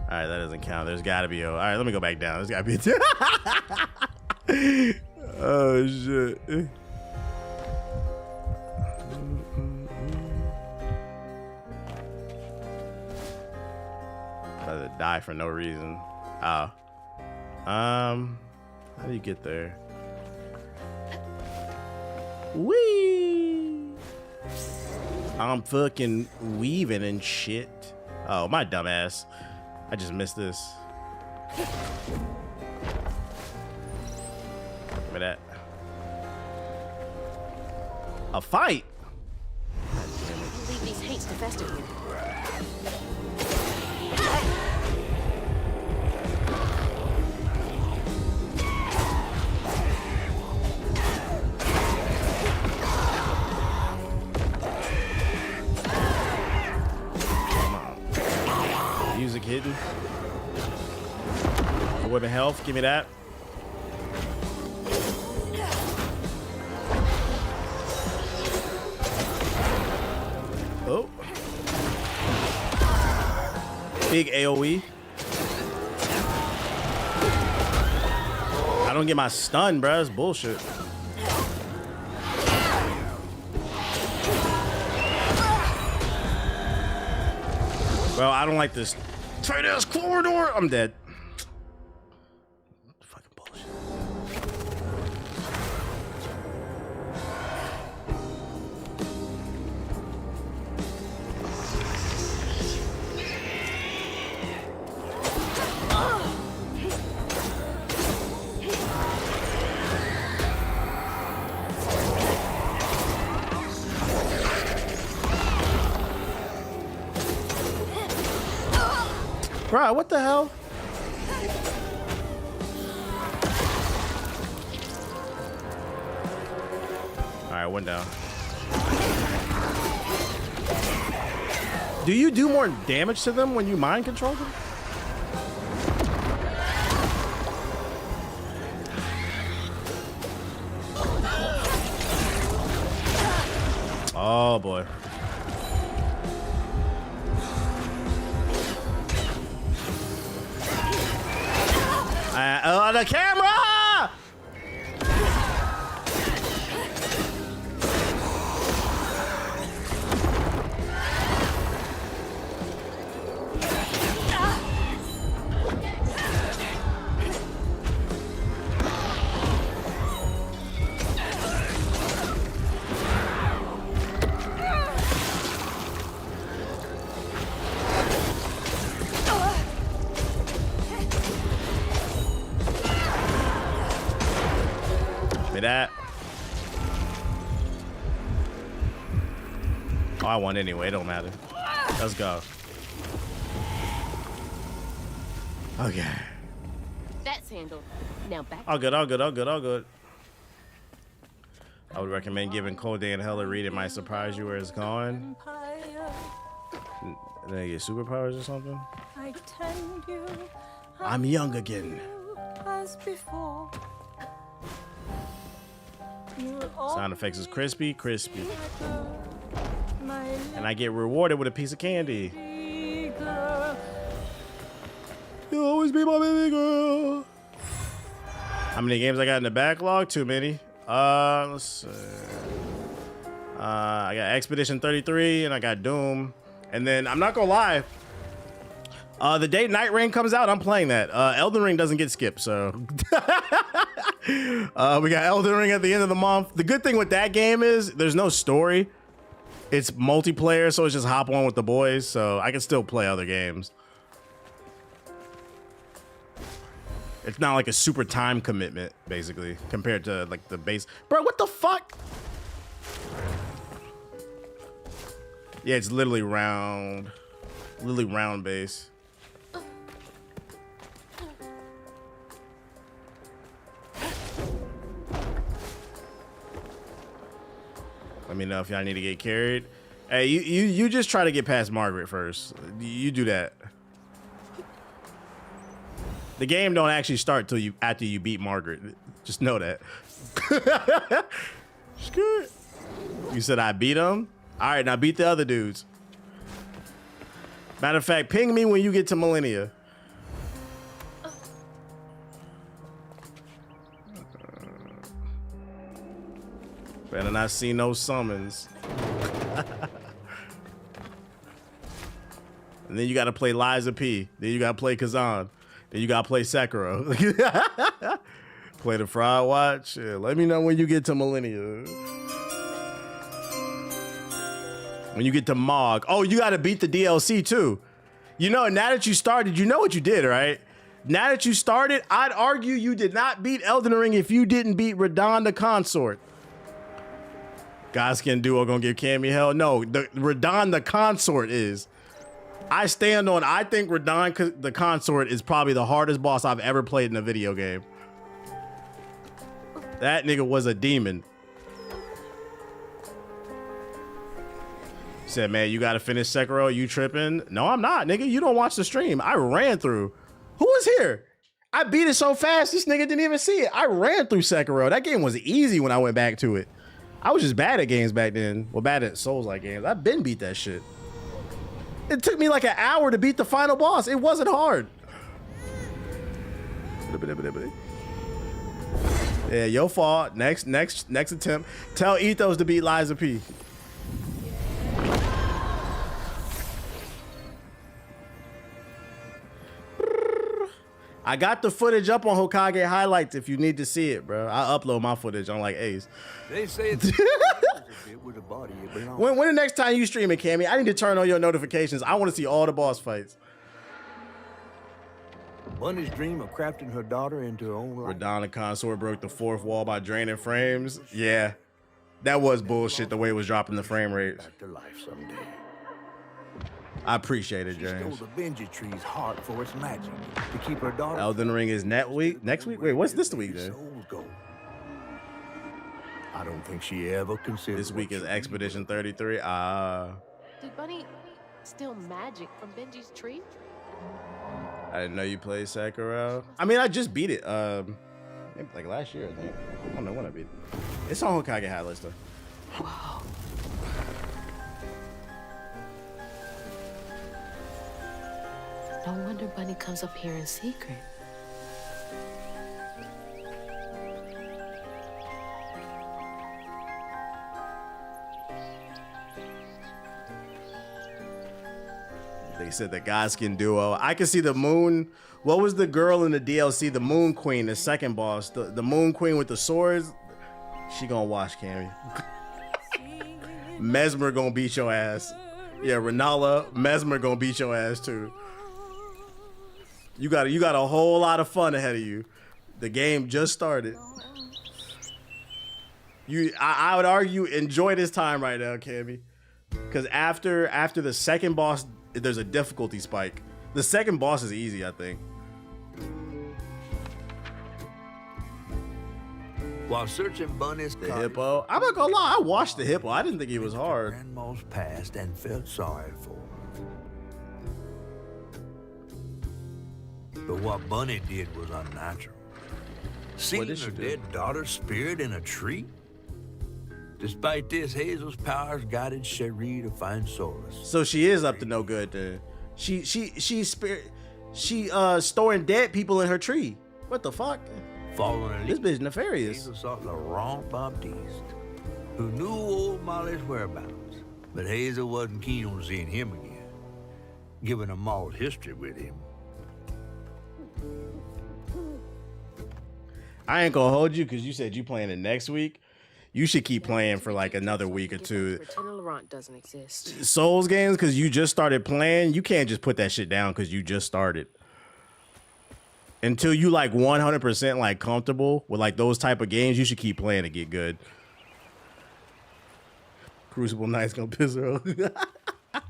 All right, that doesn't count. There's gotta be all right, let me go back down. There's gotta be oh shit. I'd rather die for no reason. Oh. How do you get there? Wee! I'm fucking weaving and shit. Oh, my dumbass. I just missed this. Give me that. A fight? Leave these hates to fester here. Music hidden. Weapon health, give me that. Oh. Big AoE. I don't get my stun, bruh. It's bullshit. Bro, I don't like this tight ass corridor. I'm dead. Fucking bullshit. Bro, what the hell? Alright, one down. Do you do more damage to them when you mind control them? Oh boy. The camera! That. Oh, I won anyway. It don't matter. Let's go. Okay. That's handled. Now back. All good, all good, all good, all good. I would recommend giving Cold Day and Hell a read. It might surprise you where it's going. And then you get superpowers or something. I'm young again. As before. Sound effects is crispy, crispy. And I get rewarded with a piece of candy. You'll always be my baby girl. How many games I got in the backlog? Too many. Let's see. I got Expedition 33 and I got Doom. And then I'm not gonna lie. The day Night Rain comes out, I'm playing that. Elden Ring doesn't get skipped, so. We got Elden Ring at the end of the month. The good thing with that game is there's no story. It's multiplayer, so it's just hop on with the boys, so I can still play other games. It's not like a super time commitment, basically, compared to like the base. Bro, what the fuck? Yeah, it's literally round base. Let me know if y'all need to get carried. Hey, you just try to get past Margaret first. You do that. The game don't actually start till after you beat Margaret. Just know that. Good. You said I beat him? All right, now beat the other dudes. Matter of fact, ping me when you get to Millennia. Better not see no summons. And then you got to play Liza P. Then you got to play Kazan. Then you gotta play Sekiro. Play the Fried Watch. Yeah, let me know when you get to Millennia. When you get to Mog. Oh, you gotta beat the DLC too. You know, now that you started, you know what you did, right? Now that you started, I'd argue you did not beat Elden Ring if you didn't beat Radon the Consort. Godskin Duo gonna give Cammy hell? No, the Radon the Consort is. I stand on, I think Radon the Consort is probably the hardest boss I've ever played in a video game. That nigga was a demon. Said, man, you gotta finish Sekiro, you tripping? No, I'm not, nigga. You don't watch the stream. I ran through. Who was here? I beat it so fast, this nigga didn't even see it. I ran through Sekiro. That game was easy when I went back to it. I was just bad at games back then. Well, bad at Souls-like games. I've been beat that shit. It took me like an hour to beat the final boss. It wasn't hard. Yeah, your fault. Next attempt. Tell Ethos to beat Liza P. I got the footage up on Hokage highlights if you need to see it, bro. I upload my footage on like Ace. They say it's with a body. When the next time you stream it, Cammy, I need to turn on your notifications. I want to see all the boss fights. Bunny's dream of crafting her daughter into her own life. Radon the Consort broke the fourth wall by draining frames. Yeah, that was bullshit the way it was dropping the frame rates. Back to life someday. I appreciate it, James. She stole the Benji tree's heart for its magic to keep her daughter. Elden Ring is next week. Wait, what's this week then? I don't think she ever considered. This week is Expedition 33. Did Bunny steal magic from Benji's tree? I didn't know you played Sekiro. I mean, I just beat it. Maybe like last year, I think. I don't know when I beat it. It's on Hokage High List though. Wow. No wonder Bunny comes up here in secret. They said the Godskin Duo. I can see the Moon. What was the girl in the DLC? The Moon Queen, the second boss. The Moon Queen with the swords. She gonna watch Cammy. Mesmer gonna beat your ass. Yeah, Renala, Mesmer gonna beat your ass too. You got a whole lot of fun ahead of you. The game just started. I would argue enjoy this time right now, Cammy. Because after the second boss, there's a difficulty spike. The second boss is easy, I think. While searching Bunny's the hippo, I'm not gonna lie, I watched the hippo. I didn't think he was hard. Grandma's past and felt sorry for her. But what Bunny did was unnatural. Seeing her dead daughter's spirit in a tree? Despite this, Hazel's powers guided Cherie to find solace. So she is up to no good then. She's storing dead people in her tree. What the fuck? Following this bitch nefarious. Hazel sought Laurent Baptiste, who knew old Molly's whereabouts. But Hazel wasn't keen on seeing him again, given a mauled history with him. I ain't gonna hold you because you said you playing it next week. You should keep playing for like another week or two. Pretend Laurent doesn't exist. Souls games, because you just started playing, you can't just put that shit down because you just started. Until you like 100% like comfortable with like those type of games, you should keep playing to get good. Crucible Knight's gonna piss her off. All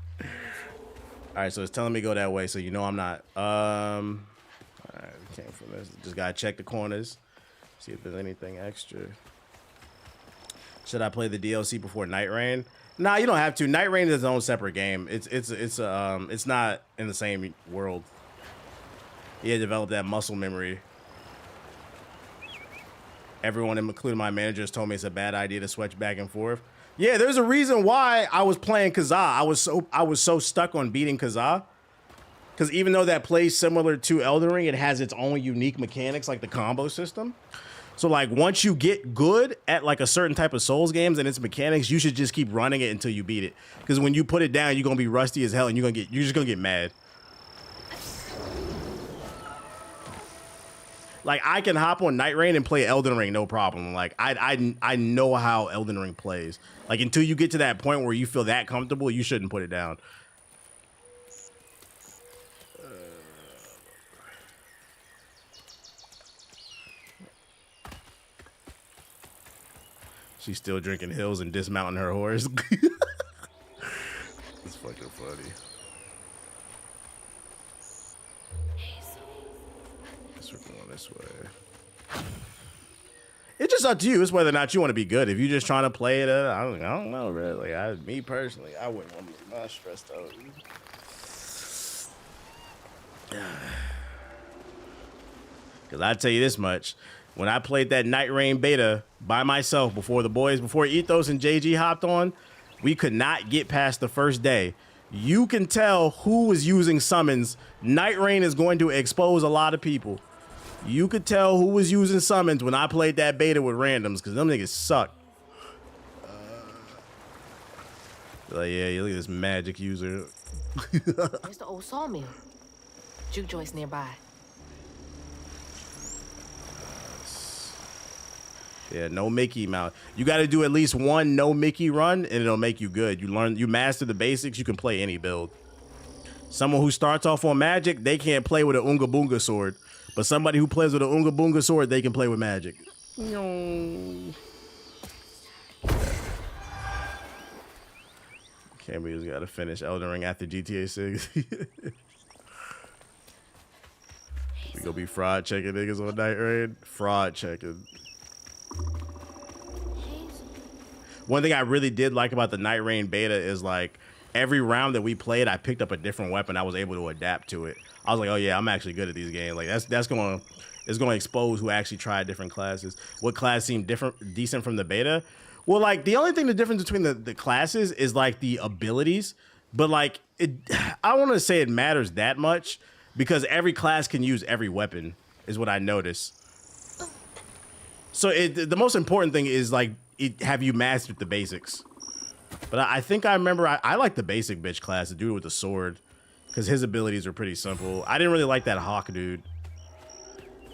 right, so it's telling me to go that way, so you know I'm not. All right, came from this. Just gotta check the corners, see if there's anything extra. Should I play the DLC before Night Rain? Nah, you don't have to. Night Rain is its own separate game. It's not in the same world. He developed that muscle memory. Everyone, including my managers, told me it's a bad idea to switch back and forth. Yeah, there's a reason why I was playing Kazaa. I was so stuck on beating Kazaa. Because even though that plays similar to Elden Ring, it has its own unique mechanics, like the combo system. So like once you get good at like a certain type of Souls games and its mechanics, you should just keep running it until you beat it. Because when you put it down, you're gonna be rusty as hell and you're just gonna get mad. Like I can hop on Night Rain and play Elden Ring, no problem. Like I know how Elden Ring plays. Like until you get to that point where you feel that comfortable, you shouldn't put it down. She's still drinking hills and dismounting her horse. It's fucking funny. Guess we're going this way. It's just up to you. It's whether or not you want to be good. If you're just trying to play it, I don't know, bro. Like me personally, I wouldn't want to be that stressed out. Because I tell you this much. When I played that Night Rain beta by myself before Ethos and JG hopped on, we could not get past the first day. You can tell who was using summons. Night Rain is going to expose a lot of people. You could tell who was using summons when I played that beta with randoms, because them niggas suck. Like, yeah, look at this magic user. There's the old sawmill. Juke joints nearby. Yeah, no Mickey Mouse. You got to do at least one no Mickey run, and it'll make you good. You master the basics, you can play any build. Someone who starts off on magic, they can't play with an Unga Boonga sword. But somebody who plays with an Unga Boonga sword, they can play with magic. Cameo's got to finish Elden Ring after GTA 6. We gonna be fraud checking niggas on Night Rain. Fraud checking. One thing I really did like about the Night Rain beta is like every round that we played, I picked up a different weapon. I was able to adapt to it. I was like, oh yeah, I'm actually good at these games. Like it's gonna expose who actually tried different classes. What class seemed decent from the beta? Well, like the only thing, the difference between the classes is like the abilities, but like I don't want to say it matters that much because every class can use every weapon is what I noticed. So the most important thing is like, have you mastered the basics? But I think I remember I like the basic bitch class, the dude with the sword, because his abilities are pretty simple. I didn't really like that hawk dude.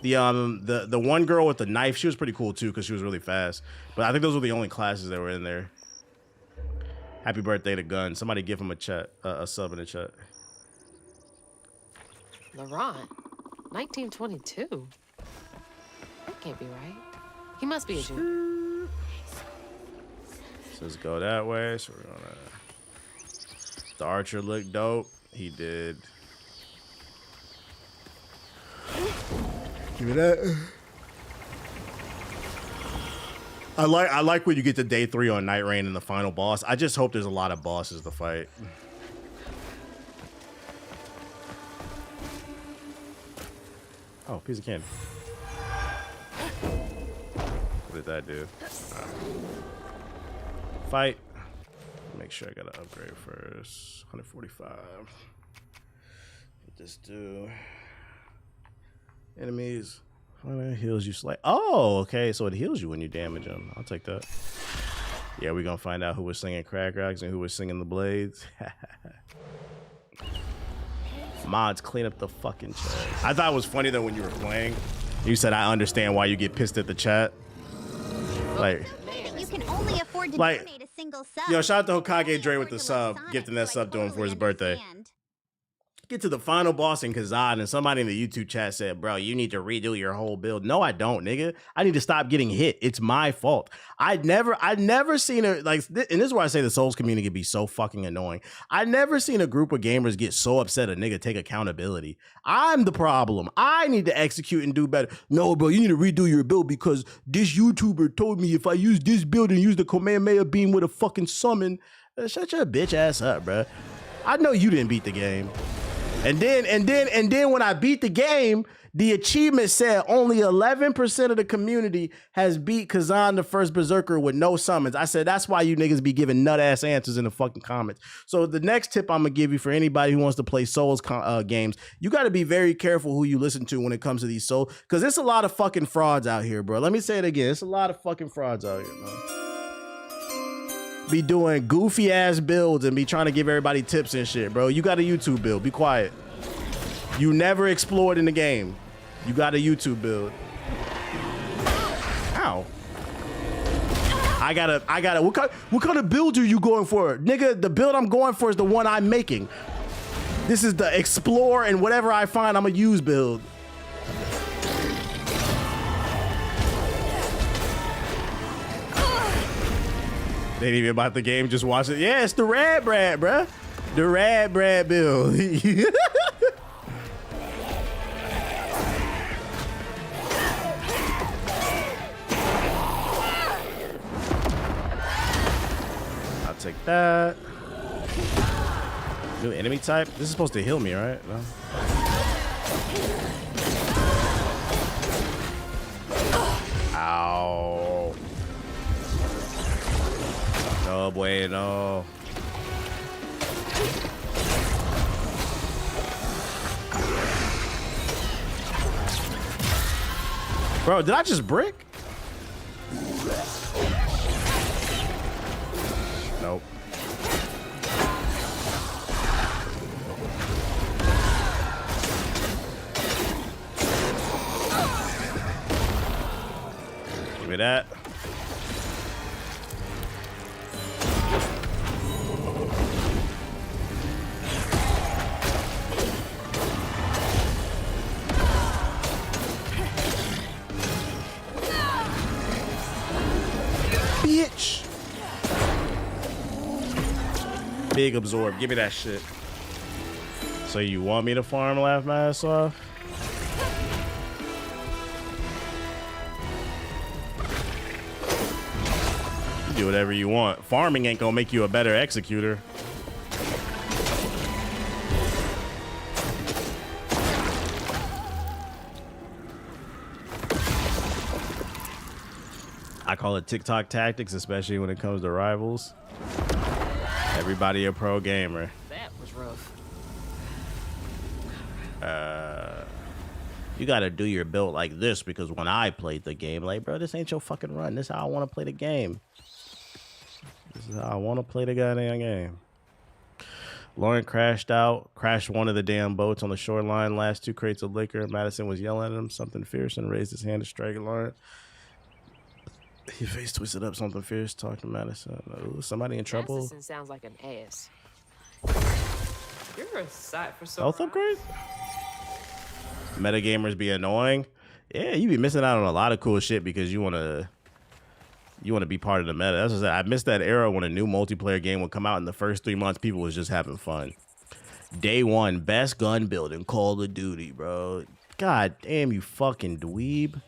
The one girl with the knife, she was pretty cool too because she was really fast. But I think those were the only classes that were in there. Happy birthday to Gun. Somebody give him a sub in the chat. Laurent, 1922. That can't be right. He must be a Jew. So let's go that way. So we're gonna. The archer looked dope. He did. Give me that. I like when you get to day 3 on Night Rain and the final boss. I just hope there's a lot of bosses to fight. Oh, piece of candy. What did that do? Fight. Make sure I got to upgrade first. 145. Just do enemies. It heals you slightly. Oh, okay. So it heals you when you damage them. I'll take that. Yeah, we're gonna find out who was singing Crack Rocks and who was singing the Blades. Mods, clean up the fucking chat. I thought it was funny though when you were playing. You said, I understand why you get pissed at the chat. Like, you can only afford to like, donate a single sub. yo, shout out to Hokage Dre with the sub, gifting that sub to him for his birthday. Get to the final boss in Kazan, and somebody in the YouTube chat said, bro, you need to redo your whole build. No, I don't, nigga. I need to stop getting hit. It's my fault. I'd never seen a, like, and this is why I say the Souls community can be so fucking annoying. I've never seen a group of gamers get so upset a nigga take accountability. I'm the problem. I need to execute and do better. No, bro, you need to redo your build because this YouTuber told me if I use this build and use the Kamehameha beam with a fucking summon, shut your bitch ass up, bro. I know you didn't beat the game. And then when I beat the game, the achievement said only 11% of the community has beat Kazan the First Berserker with no summons. I said, that's why you niggas be giving nut-ass answers in the fucking comments. So the next tip I'm going to give you for anybody who wants to play Souls games, you got to be very careful who you listen to when it comes to these Souls, because there's a lot of fucking frauds out here, bro. Let me say it again. There's a lot of fucking frauds out here, man. Be doing goofy ass builds and be trying to give everybody tips and shit, bro. You got a YouTube build. Be quiet. You never explored in the game. You got a YouTube build. Ow. I gotta, what kind of build are you going for? Nigga, the build I'm going for is the one I'm making. This is the explore and whatever I find I'm gonna use build. They ain't even about the game, just watch it. Yeah, it's the Rad Brad, bruh. The Rad Brad build. I'll take that. New enemy type? This is supposed to heal me, right? No? Ow. No bueno. Bro, did I just brick? Nope. Give me that. Bitch. Big absorb. Give me that shit. So you want me to farm laugh my ass off? You do whatever you want. Farming ain't gonna make you a better executor. I call it TikTok tactics, especially when it comes to rivals. Everybody a pro gamer. That was rough. You gotta do your build like this because when I played the game, like, bro, this ain't your fucking run. This is how I want to play the game. This is how I want to play the goddamn game. Lauren crashed one of the damn boats on the shoreline. Last 2 crates of liquor. Madison was yelling at him something fierce and raised his hand to strike Lauren. He face twisted up something fierce, talking to Madison. Ooh, somebody in trouble. Madison sounds like an ass. You're a sight for sore Health upgrade? Metagamers be annoying. Yeah, you be missing out on a lot of cool shit because you wanna be part of the meta. That's what I missed that era when a new multiplayer game would come out in the first 3 months. People was just having fun. Day 1, best gun build in Call of Duty, bro. God damn, you fucking dweeb.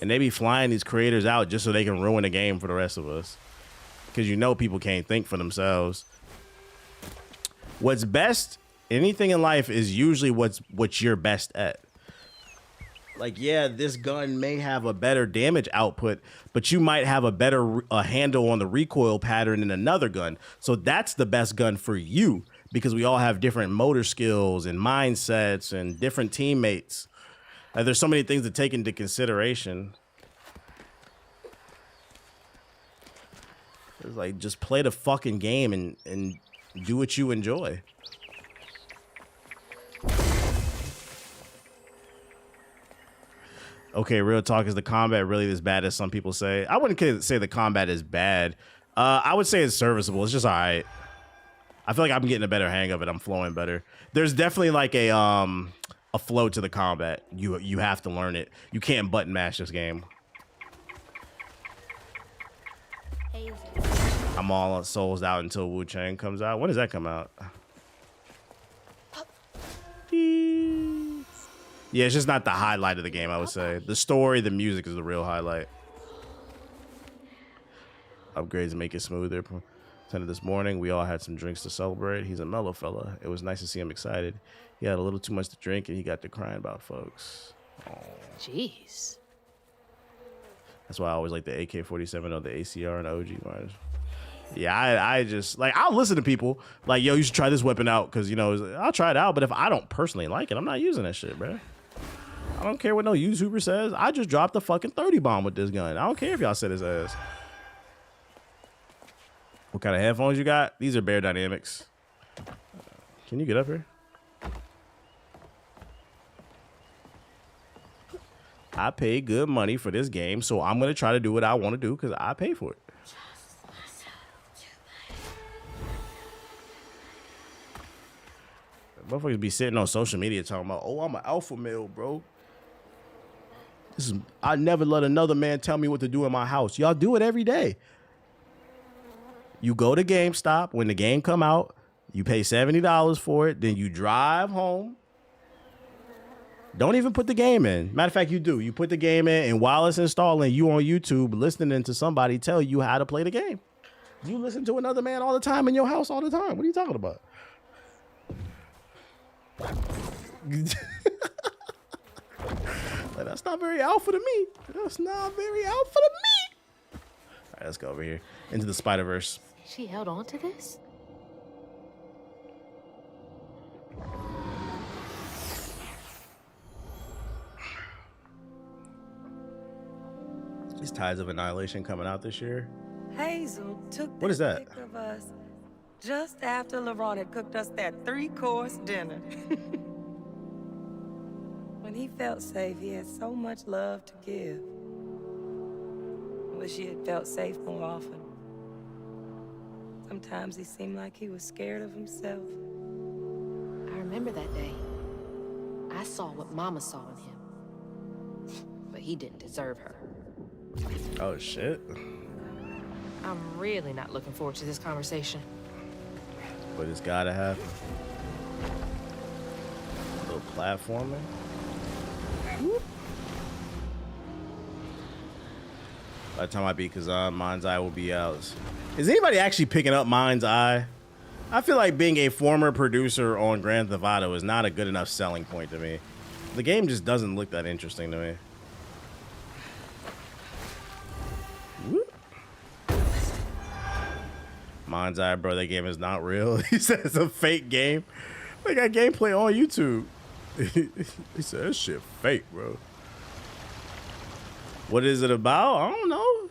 And they be flying these creators out just so they can ruin the game for the rest of us. Because you know people can't think for themselves. What's best, anything in life is usually what you're best at. Like, yeah, this gun may have a better damage output, but you might have a better handle on the recoil pattern than another gun. So that's the best gun for you because we all have different motor skills and mindsets and different teammates. There's so many things to take into consideration. It's like, just play the fucking game and do what you enjoy. Okay, real talk, is the combat really as bad as some people say? I wouldn't say the combat is bad. I would say it's serviceable. It's just all right. I feel like I'm getting a better hang of it. I'm flowing better. There's definitely like a flow to the combat. You have to learn it. You can't button mash this game. I'm all souls out until Wu Chang comes out. When does that come out? Yeah, it's just not the highlight of the game, I would say. The story, the music is the real highlight. Upgrades make it smoother. Attended this morning. We all had some drinks to celebrate. He's a mellow fella. It was nice to see him excited. He had a little too much to drink, and he got to crying about folks. Oh. Jeez. That's why I always like the AK-47 or the ACR and OG ones. Yeah, I just, like, I'll listen to people. Like, yo, you should try this weapon out, because, you know, I'll try it out, but if I don't personally like it, I'm not using that shit, bro. I don't care what no YouTuber says. I just dropped a fucking 30 bomb with this gun. I don't care if y'all said his ass. What kind of headphones you got? These are Bear Dynamics. Can you get up here? I pay good money for this game, so I'm gonna try to do what I want to do because I pay for it. Motherfuckers be sitting on social media talking about, oh, I'm an alpha male, bro. I never let another man tell me what to do in my house. Y'all do it every day. You go to GameStop when the game come out, you pay $70 for it, then you drive home. Don't even put the game in. Matter of fact, you do. You put the game in, and while it's installing, you on YouTube listening to somebody tell you how to play the game. You listen to another man all the time in your house all the time. What are you talking about? Like, that's not very alpha to me. That's not very alpha to me. All right, let's go over here into the Spider-Verse. She held on to this? These Tides of Annihilation coming out this year. Hazel took What is that? pic of us just after LeBron had cooked us that 3-course dinner. When he felt safe, he had so much love to give. I wish he had felt safe more often. Sometimes he seemed like he was scared of himself. I remember that day. I saw what Mama saw in him. But he didn't deserve her. Oh, shit. I'm really not looking forward to this conversation. But it's gotta happen. A little platforming. By the time I beat Kazan, Mind's Eye will be out. Is anybody actually picking up Mind's Eye? I feel like being a former producer on Grand Theft Auto is not a good enough selling point to me. The game just doesn't look that interesting to me. Whoop. Mind's Eye, bro, that game is not real. He said it's a fake game. They got gameplay on YouTube. He said that shit fake, bro. What is it about? I don't know.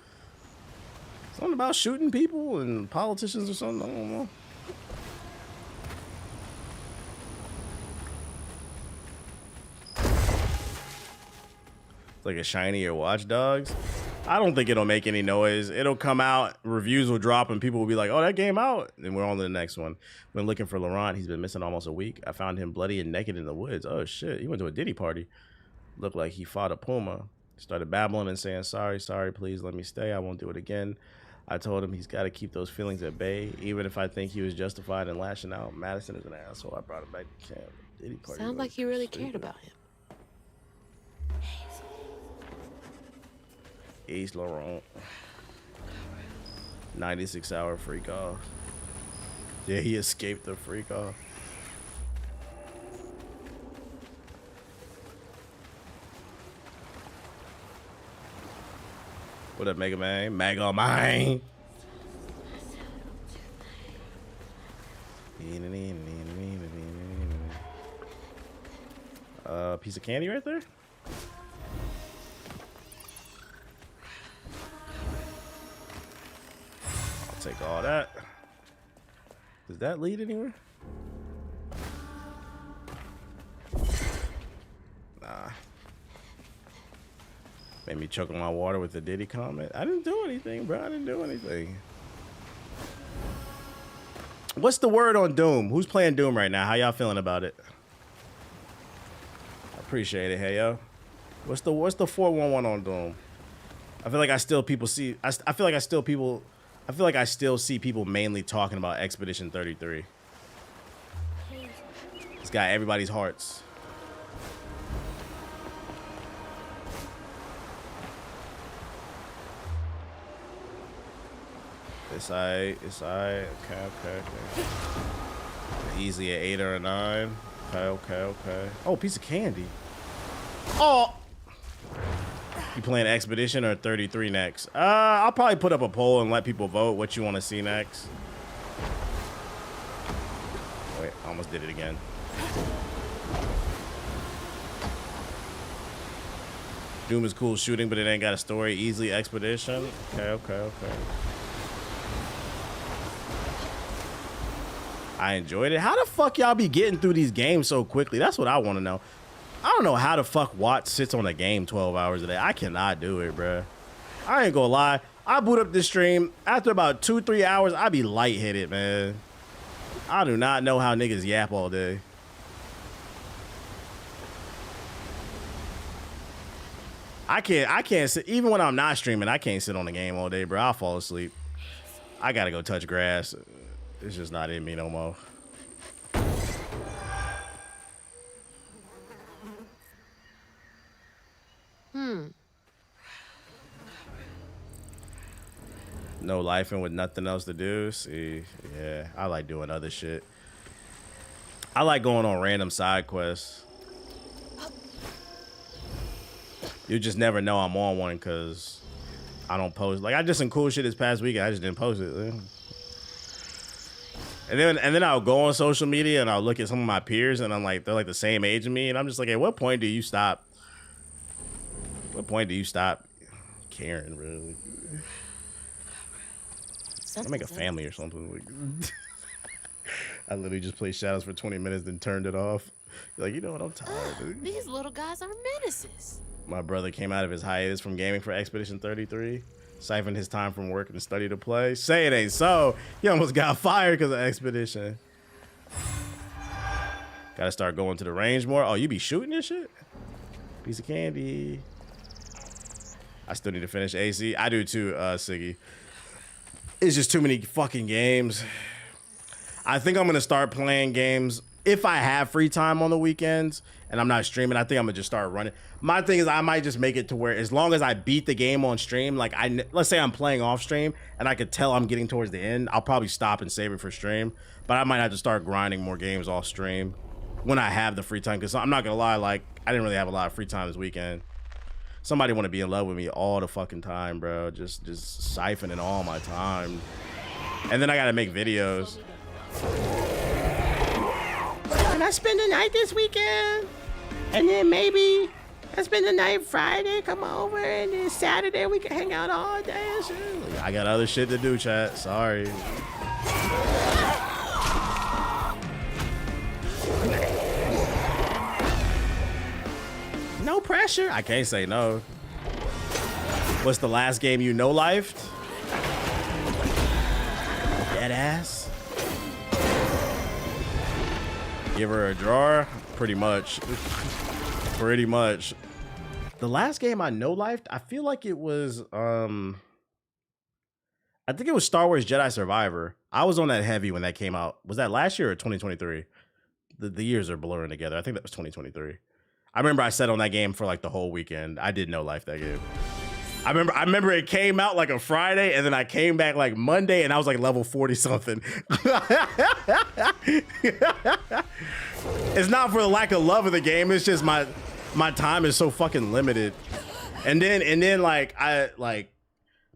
Something about shooting people and politicians or something. I don't know. It's like a shiny or Watch Dogs. I don't think it'll make any noise. It'll come out, reviews will drop, and people will be like, oh, that game out. And we're on to the next one. When looking for Laurent, he's been missing almost a week. I found him bloody and naked in the woods. Oh, shit. He went to a Diddy party. Looked like he fought a puma. Started babbling and saying, sorry, please let me stay. I won't do it again. I told him he's got to keep those feelings at bay, even if I think he was justified in lashing out. Madison is an asshole. I brought him back to camp. Diddy party. Sounds like he really cared about him. East Laurent. 96-hour freak off. Yeah, he escaped the freak off. What up, Mega Man? Mega Man. Piece of candy right there. I'll take all that. Does that lead anywhere? Nah. Made me choke on my water with the Diddy comment. I didn't do anything, bro. I didn't do anything. What's the word on Doom? Who's playing Doom right now? How y'all feeling about it? I appreciate it, hey yo. What's the 411 on Doom? I feel like I still see people mainly talking about Expedition 33. It's got everybody's hearts. It's alright. Okay. Easily an 8 or a 9. Okay. Oh, piece of candy. Oh! You playing Expedition or 33 next? I'll probably put up a poll and let people vote what you want to see next. Wait, I almost did it again. Doom is cool shooting, but it ain't got a story. Easily Expedition. Okay. I enjoyed it. How the fuck y'all be getting through these games so quickly? That's what I want to know. I don't know how the fuck Watts sits on a game 12 hours a day. I cannot do it, bro. I ain't gonna lie. I boot up this stream. After about 2-3 hours, I be lightheaded, man. I do not know how niggas yap all day. I can't sit, even when I'm not streaming, I can't sit on the game all day, bro. I'll fall asleep. I gotta go touch grass. It's just not in me no more. No life and with nothing else to do. See, yeah, I like doing other shit. I like going on random side quests. You just never know I'm on one because I don't post. Like I did some cool shit this past weekend. I just didn't post it. And then I'll go on social media and I'll look at some of my peers and I'm like, they're like the same age as me, and I'm just like, at what point do you stop? What point do you stop caring, really? I make a family or something. I literally just played Shadows for 20 minutes, then turned it off. Like, you know what? I'm tired, dude. These little guys are menaces. My brother came out of his hiatus from gaming for Expedition 33, siphoned his time from work and study to play. Say it ain't so. He almost got fired because of Expedition. Gotta start going to the range more. Oh, you be shooting this shit? Piece of candy. I still need to finish AC. I do too, Siggy. It's just too many fucking games. I think I'm gonna start playing games if I have free time on the weekends and I'm not streaming. I think I'm gonna just start running. My thing is I might just make it to where as long as I beat the game on stream, like let's say I'm playing off stream and I could tell I'm getting towards the end, I'll probably stop and save it for stream. But I might have to start grinding more games off stream when I have the free time, because I'm not gonna lie, like I didn't really have a lot of free time this weekend. Somebody want to be in love with me all the fucking time, bro. Just siphoning all my time. And then I gotta make videos. Can I spend the night this weekend? And then maybe I spend the night Friday, come over, and then Saturday we can hang out all day and shit. I got other shit to do, chat. Sorry. No pressure. I can't say no. What's the last game you no-lifed? Dead ass. Give her a drawer? Pretty much. Pretty much. The last game I no-lifed, I feel like it was, I think it was Star Wars Jedi Survivor. I was on that heavy when that came out. Was that last year or 2023? The years are blurring together. I think that was 2023. I remember I sat on that game for like the whole weekend. I did no-life that game. I remember it came out like a Friday, and then I came back like Monday, and I was like level 40 something. It's not for the lack of love of the game. It's just my time is so fucking limited. And then like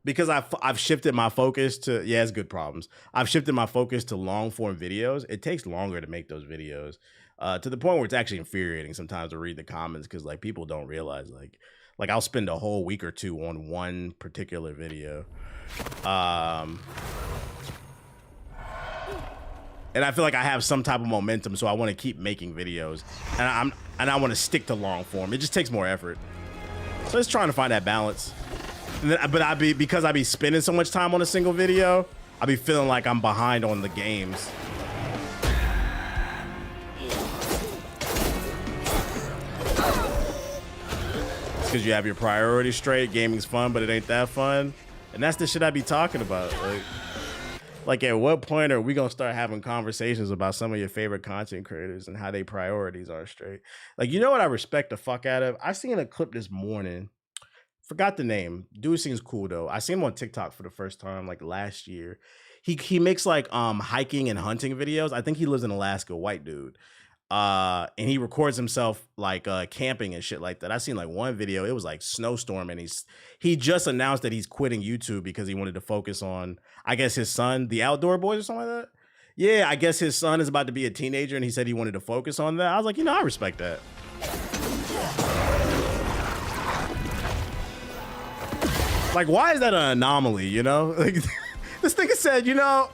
because I've shifted my focus to, yeah, it's good problems. I've shifted my focus to long form videos. It takes longer to make those videos, to the point where it's actually infuriating sometimes to read the comments, because like people don't realize like I'll spend a whole week or two on one particular video. And I feel like I have some type of momentum, so I want to keep making videos, and I want to stick to long form. It just takes more effort. So it's trying to find that balance. But because I be spending so much time on a single video, I be feeling like I'm behind on the games. Because you have your priorities straight. Gaming's fun, but it ain't that fun. And that's the shit I be talking about. Like at what point are we gonna start having conversations about some of your favorite content creators and how their priorities are straight? Like, you know what I respect the fuck out of? I seen a clip this morning. Forgot the name. Dude seems cool though. I seen him on TikTok for the first time like last year. He makes like hiking and hunting videos. I think he lives in Alaska, white dude. And he records himself like camping and shit like that. I seen like one video, it was like snowstorm, and he just announced that he's quitting YouTube because he wanted to focus on, I guess, his son, the Outdoor Boys or something like that. Yeah, I guess his son is about to be a teenager, and he said he wanted to focus on that. I was like, you know, I respect that. Like, why is that an anomaly, you know? Like, this nigga said, you know,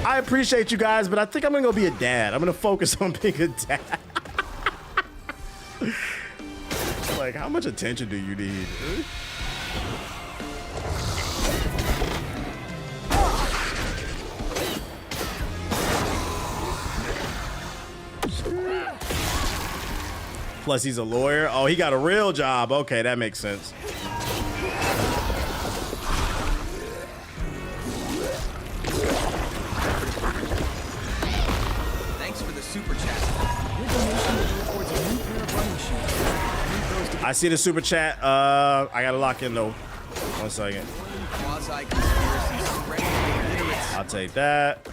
I appreciate you guys, but I think I'm gonna go be a dad. I'm gonna focus on being a dad. Like, how much attention do you need? Plus, he's a lawyer. Oh, he got a real job. Okay, that makes sense. Thanks for the super chat. Your donation will go towards a new pair of running shoes. I see the super chat. I gotta lock in though. 1 second. I'll take that.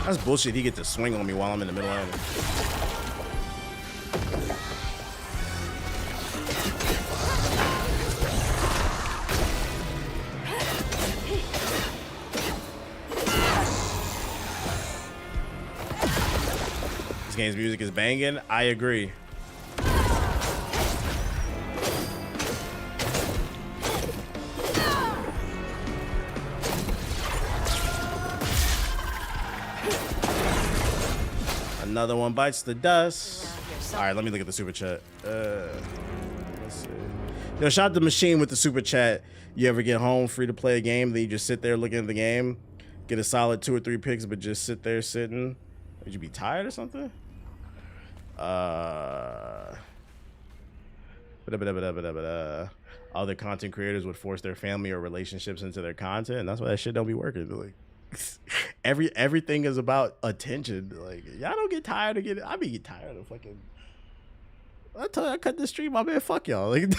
That's bullshit. He gets to swing on me while I'm in the middle of it. This game's music is banging. I agree. Another one bites the dust. All right, let me look at the super chat. Let's see. Yo, shout out the machine with the super chat. You ever get home free to play a game, then you just sit there looking at the game, get a solid 2 or 3 picks, but just sit there sitting? Would you be tired or something? Other content creators would force their family or relationships into their content, and that's why that shit don't be working. Like, everything is about attention. Like, y'all don't get tired of getting. I be get tired of fucking. I tell you, I cut this stream, my man. Fuck y'all. Like,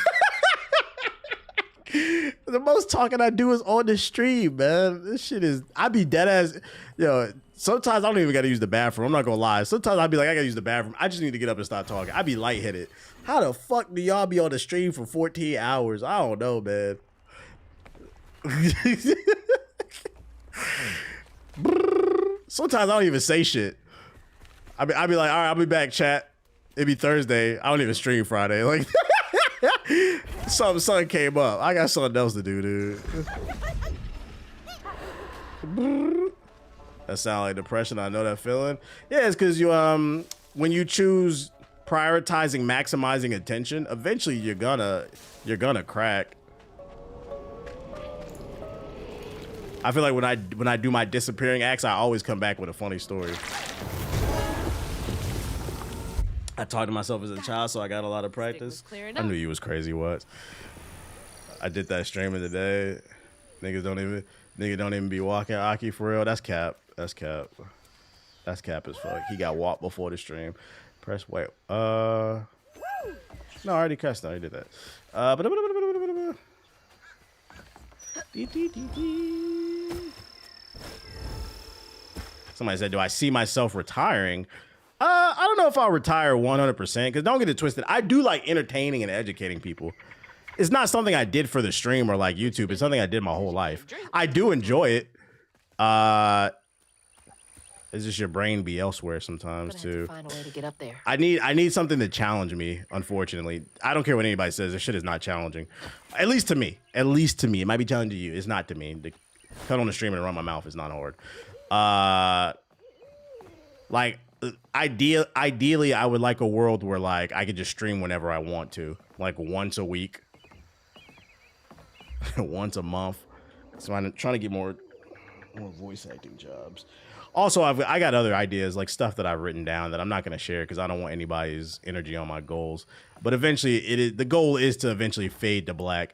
the most talking I do is on the stream, man. This shit is. I be dead ass. Yo, sometimes I don't even gotta use the bathroom. I'm not gonna lie. Sometimes I'll be like, I gotta use the bathroom. I just need to get up and start talking. I be lightheaded. How the fuck do y'all be on the stream for 14 hours? I don't know, man. Sometimes I don't even say shit. I be like, all right, I'll be back, chat. It'd be Thursday. I don't even stream Friday. Like, something came up. I got something else to do, dude. That sound like depression. I know that feeling. Yeah, it's because you when you choose prioritizing maximizing attention, eventually you're gonna crack. I feel like when I do my disappearing acts, I always come back with a funny story. I talked to myself as a child, so I got a lot of practice. I knew you was crazy. What? I did that streaming today. Niggas don't even be walking Aki for real. That's cap. That's cap. That's cap as fuck. He got walked before the stream. Press wait. No, I already cussed. I already did that. Somebody said, do I see myself retiring? I don't know if I'll retire 100%, because don't get it twisted. I do like entertaining and educating people. It's not something I did for the stream or like YouTube. It's something I did my whole life. I do enjoy it. It's just your brain be elsewhere sometimes too. Find a way to get up there. I need something to challenge me, unfortunately. I don't care what anybody says. This shit is not challenging. At least to me. At least to me. It might be challenging to you. It's not to me. To cut on the stream and run my mouth is not hard. Like, ideally, I would like a world where, like, I could just stream whenever I want to. Like, once a week. Once a month. So I'm trying to get more voice acting jobs. Also, I got other ideas, like stuff that I've written down that I'm not going to share because I don't want anybody's energy on my goals. But eventually, the goal is to eventually fade to black.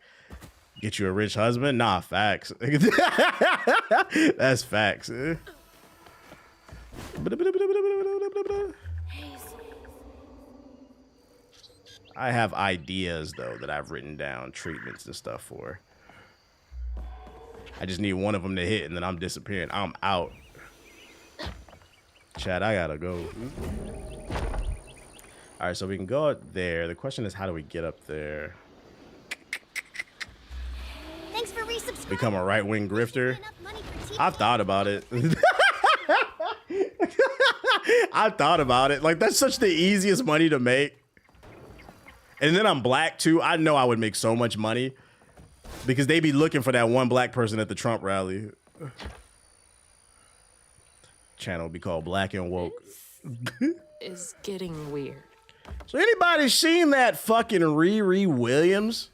Get you a rich husband? Nah, facts. That's facts. I have ideas, though, that I've written down, treatments and stuff for. I just need one of them to hit, and then I'm disappearing. I'm out. Chat, I gotta go. All right, so we can go out there. The question is, how do we get up there? Thanks for resubscribing. Become a right-wing grifter? I've thought about it. I thought about it. Like, that's such the easiest money to make. And then I'm black, too. I know I would make so much money. Because they be looking for that one black person at the Trump rally. channel would be called Black and Woke. Is getting weird. So anybody seen that fucking Riri Williams?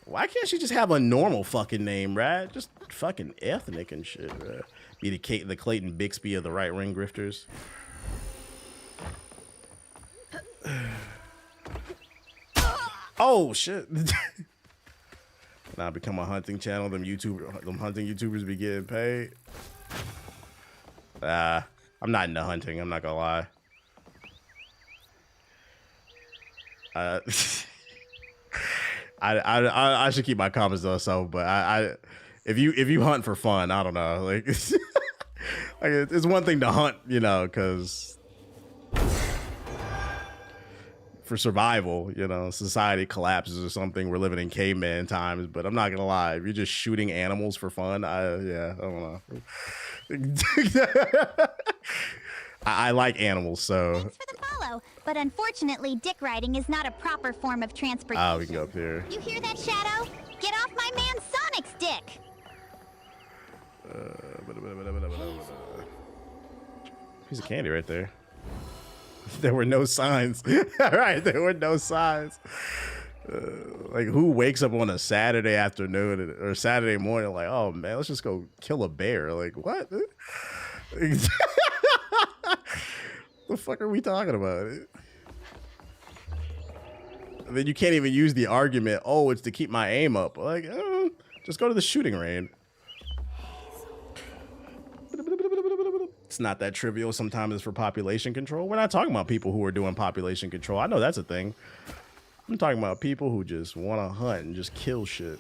Why can't she just have a normal fucking name, right? Just fucking ethnic and shit, right? Be the Clayton Bixby of the right ring grifters. Oh shit. Now become a hunting channel. Them hunting YouTubers be getting paid. I'm not into hunting, I'm not gonna lie. I should keep my comments to myself, but if you hunt for fun, I don't know. Like, like it's one thing to hunt, you know, because for survival, you know, society collapses or something. We're living in caveman times, but I'm not gonna lie. If you're just shooting animals for fun, I don't know. I like animals, so. Thanks for the follow, but unfortunately, dick riding is not a proper form of transportation. Oh, we can go up here. You hear that, Shadow? Get off my man Sonic's dick! Piece of candy right there. There were no signs. All right, there were no signs. Like, who wakes up on a Saturday afternoon or Saturday morning like, oh man, let's just go kill a bear? Like, what? The fuck are we talking about? And then you can't even use the argument, oh, it's to keep my aim up. Like, just go to the shooting range. It's not that trivial. Sometimes it's for population control. We're not talking about people who are doing population control. I know that's a thing. I'm talking about people who just want to hunt and just kill shit.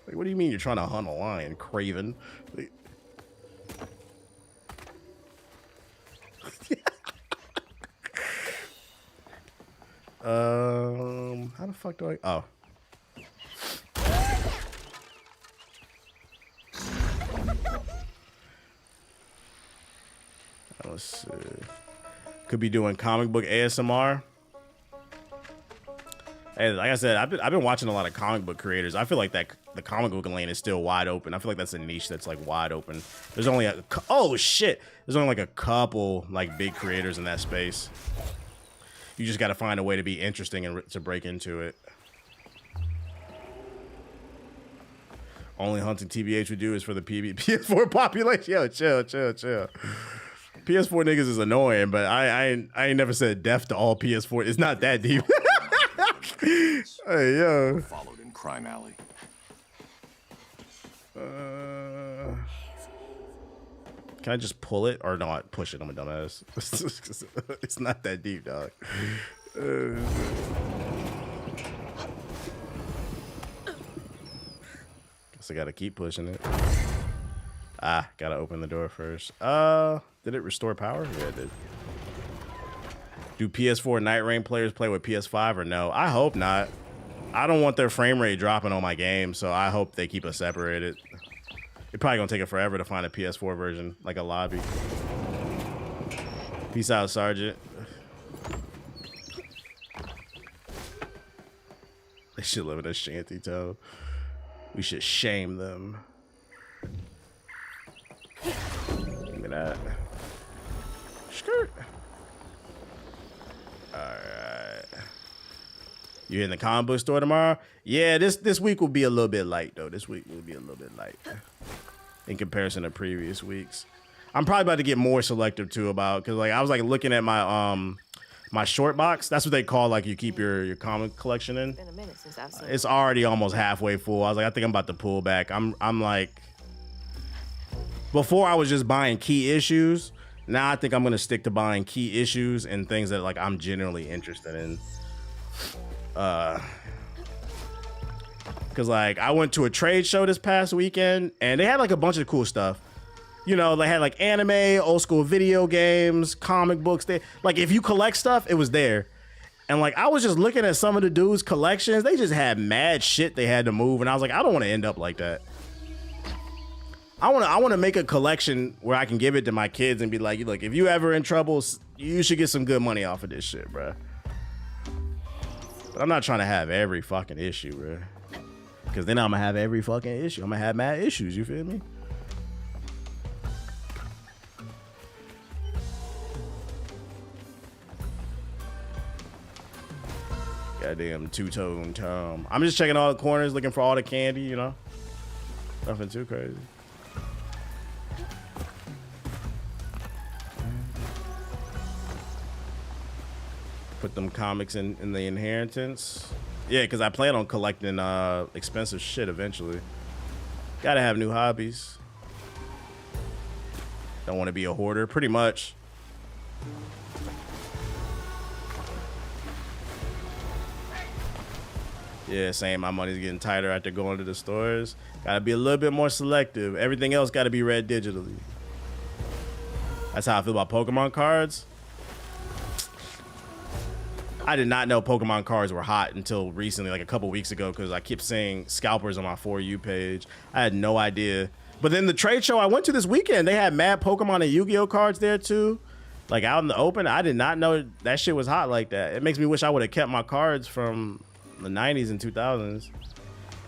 Like, what do you mean you're trying to hunt a lion, Craven? Like, how the fuck do I? Oh. Let's see. Could be doing comic book ASMR. Hey, like I said, I've been watching a lot of comic book creators. I feel like that the comic book lane is still wide open. I feel like that's a niche that's like wide open. There's only there's only like a couple like big creators in that space. You just got to find a way to be interesting and to break into it. Only hunting TBH would do is for the PS4 population. Yo, chill. PS4 niggas is annoying, but I ain't never said death to all PS4. It's not that deep. Hey, yo. Followed in Crime Alley. Can I just pull it or not push it? I'm a dumbass. It's not that deep, dog. Guess I gotta keep pushing it. Gotta open the door first. Did it restore power? Yeah, it did. Do PS4 Night Rain players play with PS5 or no? I hope not. I don't want their frame rate dropping on my game, so I hope they keep us separated. It's probably gonna take it forever to find a PS4 version, like a lobby. Peace out, Sergeant. They should live in a shanty town. We should shame them. Give me that. Skirt. Alright. You in the comic book store tomorrow? Yeah, this week will be a little bit light though. This week will be a little bit light in comparison to previous weeks. I'm probably about to get more selective too about because like I was like looking at my my short box. That's what they call like you keep your comic collection in. It's been a minute since I've seen It's already almost halfway full. I was like, I think I'm about to pull back. I'm like, before I was just buying key issues. Now I think I'm gonna stick to buying key issues and things that like I'm generally interested in. Cause like I went to a trade show this past weekend and they had like a bunch of cool stuff. You know, they had like anime, old school video games, comic books. They like if you collect stuff, it was there. And like I was just looking at some of the dudes' collections, they just had mad shit they had to move, and I was like, I don't want to end up like that. I want to make a collection where I can give it to my kids and be like, look, if you ever in trouble, you should get some good money off of this shit, bro. But I'm not trying to have every fucking issue, bro. Because then I'm gonna have every fucking issue. I'm gonna have mad issues, you feel me? Goddamn two-tone Tom. I'm just checking all the corners, looking for all the candy, you know? Nothing too crazy. Put them comics in the inheritance. Yeah, because I plan on collecting expensive shit eventually. Gotta have new hobbies. Don't want to be a hoarder, pretty much. Yeah, same. My money's getting tighter after going to the stores. Gotta be a little bit more selective. Everything else gotta be read digitally. That's how I feel about Pokemon cards. I did not know Pokemon cards were hot until recently, like a couple weeks ago, because I kept seeing scalpers on my For You page. I had no idea. But then the trade show I went to this weekend, they had mad Pokemon and Yu-Gi-Oh cards there too. Like out in the open. I did not know that shit was hot like that. It makes me wish I would have kept my cards from the 90s and 2000s.